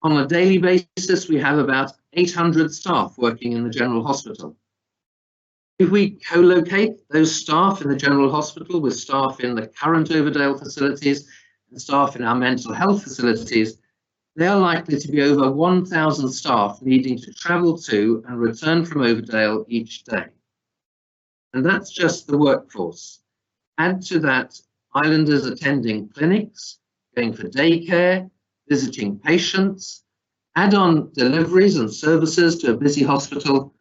On a daily basis, we have about 800 staff working in the General Hospital. If we co-locate those staff in the General Hospital with staff in the current Overdale facilities and staff in our mental health facilities, they are likely to be over 1,000 staff needing to travel to and return from Overdale each day. And that's just the workforce. Add to that islanders attending clinics, going for daycare, visiting patients, add on deliveries and services to a busy hospital,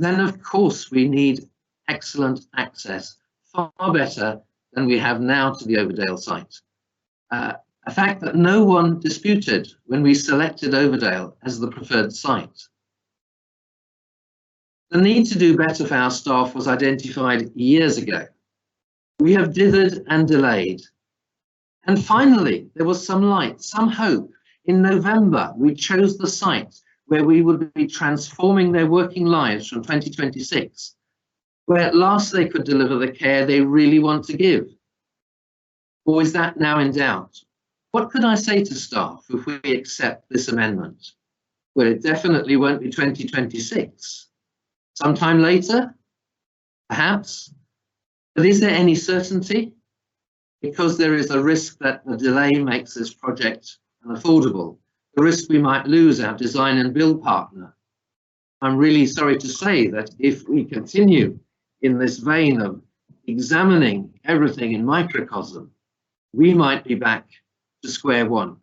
then of course we need excellent access, far better than we have now to the Overdale site. A fact that no one disputed when we selected Overdale as the preferred site. The need to do better for our staff was identified years ago. We have dithered and delayed. And finally, there was some light, some hope. In November, we chose the site where we would be transforming their working lives from 2026, where at last they could deliver the care they really want to give. Or is that now in doubt? What could I say to staff if we accept this amendment? Well, it definitely won't be 2026. Sometime later, perhaps. But is there any certainty? Because there is a risk that the delay makes this project unaffordable, the risk we might lose our design and build partner. I'm really sorry to say that if we continue in this vein of examining everything in microcosm, we might be back to square one.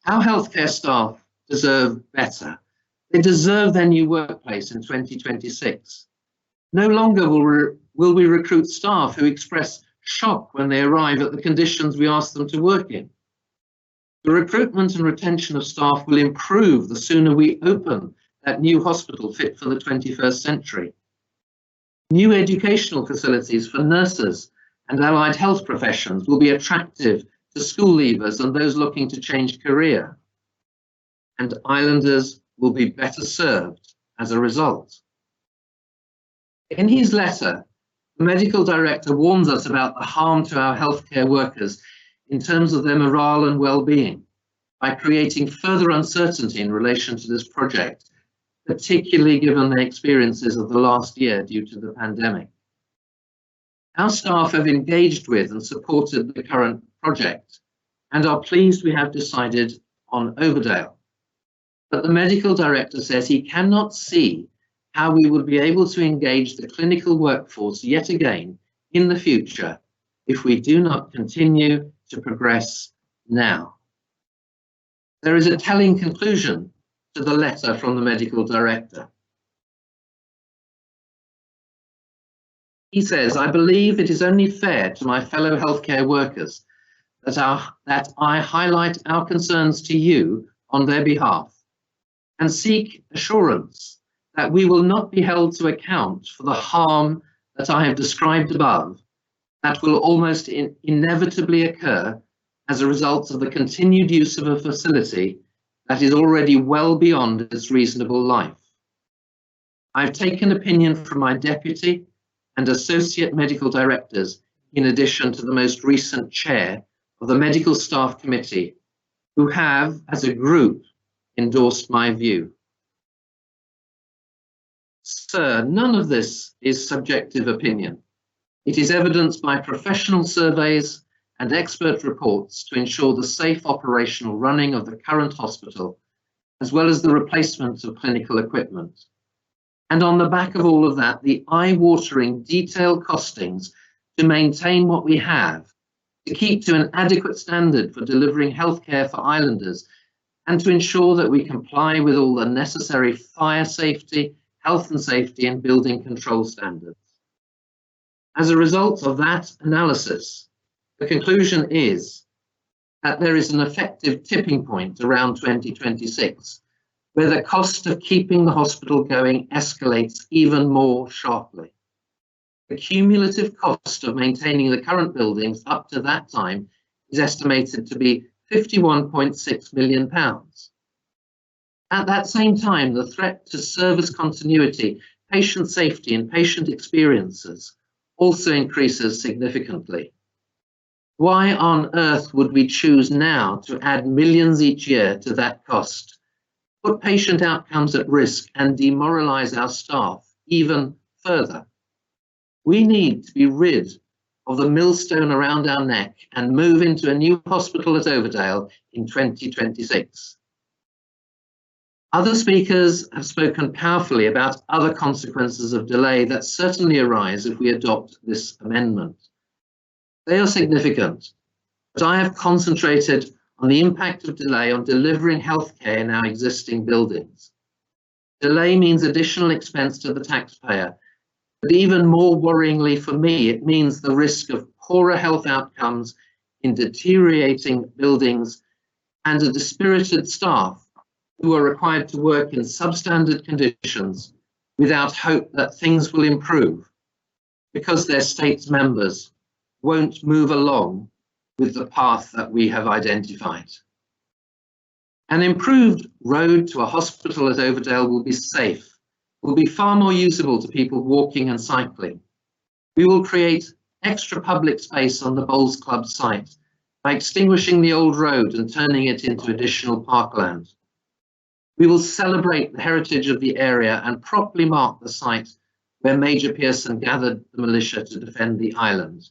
Our healthcare staff deserve better. They deserve their new workplace in 2026. No longer will we recruit staff who express shock when they arrive at the conditions we ask them to work in. The recruitment and retention of staff will improve the sooner we open that new hospital fit for the 21st century. New educational facilities for nurses and allied health professions will be attractive to school leavers and those looking to change career. And islanders will be better served as a result. In his letter, the medical director warns us about the harm to our healthcare workers in terms of their morale and well-being by creating further uncertainty in relation to this project, particularly given their experiences of the last year due to the pandemic. Our staff have engaged with and supported the current project and are pleased we have decided on Overdale. But the medical director says he cannot see how we would be able to engage the clinical workforce yet again in the future if we do not continue to progress now. There is a telling conclusion to the letter from the medical director. He says, I believe it is only fair to my fellow healthcare workers that I highlight our concerns to you on their behalf and seek assurance that we will not be held to account for the harm that I have described above that will almost inevitably occur as a result of the continued use of a facility that is already well beyond its reasonable life. I've taken opinion from my deputy and associate medical directors, in addition to the most recent chair of the Medical Staff Committee, who have, as a group, endorsed my view. Sir, none of this is subjective opinion. It is evidenced by professional surveys and expert reports to ensure the safe operational running of the current hospital, as well as the replacement of clinical equipment. And on the back of all of that, the eye-watering detailed costings to maintain what we have, to keep to an adequate standard for delivering healthcare for islanders, and to ensure that we comply with all the necessary fire safety, health and safety, and building control standards. As a result of that analysis, the conclusion is that there is an effective tipping point around 2026, where the cost of keeping the hospital going escalates even more sharply. The cumulative cost of maintaining the current buildings up to that time is estimated to be £51.6 million. At that same time, the threat to service continuity, patient safety and patient experiences also increases significantly. Why on earth would we choose now to add millions each year to that cost, put patient outcomes at risk and demoralize our staff even further? We need to be rid of the millstone around our neck and move into a new hospital at Overdale in 2026. Other speakers have spoken powerfully about other consequences of delay that certainly arise if we adopt this amendment. They are significant, but I have concentrated on the impact of delay on delivering healthcare in our existing buildings. Delay means additional expense to the taxpayer, but even more worryingly for me, it means the risk of poorer health outcomes in deteriorating buildings and a dispirited staff who are required to work in substandard conditions without hope that things will improve because their state's members won't move along with the path that we have identified. An improved road to a hospital at Overdale will be safe, will be far more usable to people walking and cycling. We will create extra public space on the Bowls Club site by extinguishing the old road and turning it into additional parkland. We will celebrate the heritage of the area and properly mark the site where Major Pearson gathered the militia to defend the island.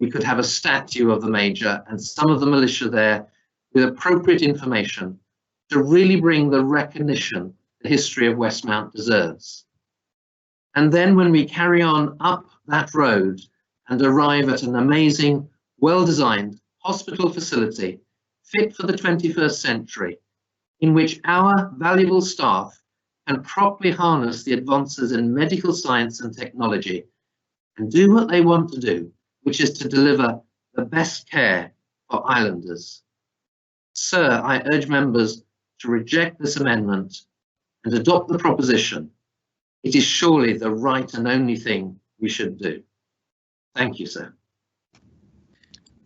We could have a statue of the Major and some of the militia there with appropriate information to really bring the recognition the history of Westmount deserves. And then when we carry on up that road and arrive at an amazing, well-designed hospital facility fit for the 21st century, in which our valuable staff can properly harness the advances in medical science and technology and do what they want to do, which is to deliver the best care for islanders. Sir, I urge members to reject this amendment and adopt the proposition. It is surely the right and only thing we should do. Thank you, sir.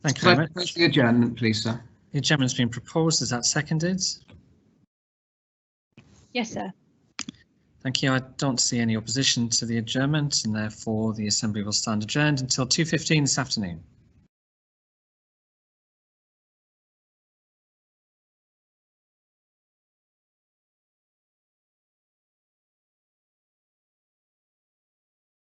Thank you very much. That's the adjournment, please, sir. The adjournment's been proposed. Is that seconded? Yes, sir. Thank you. I don't see any opposition to the adjournment, and therefore the Assembly will stand adjourned until 2:15 this afternoon.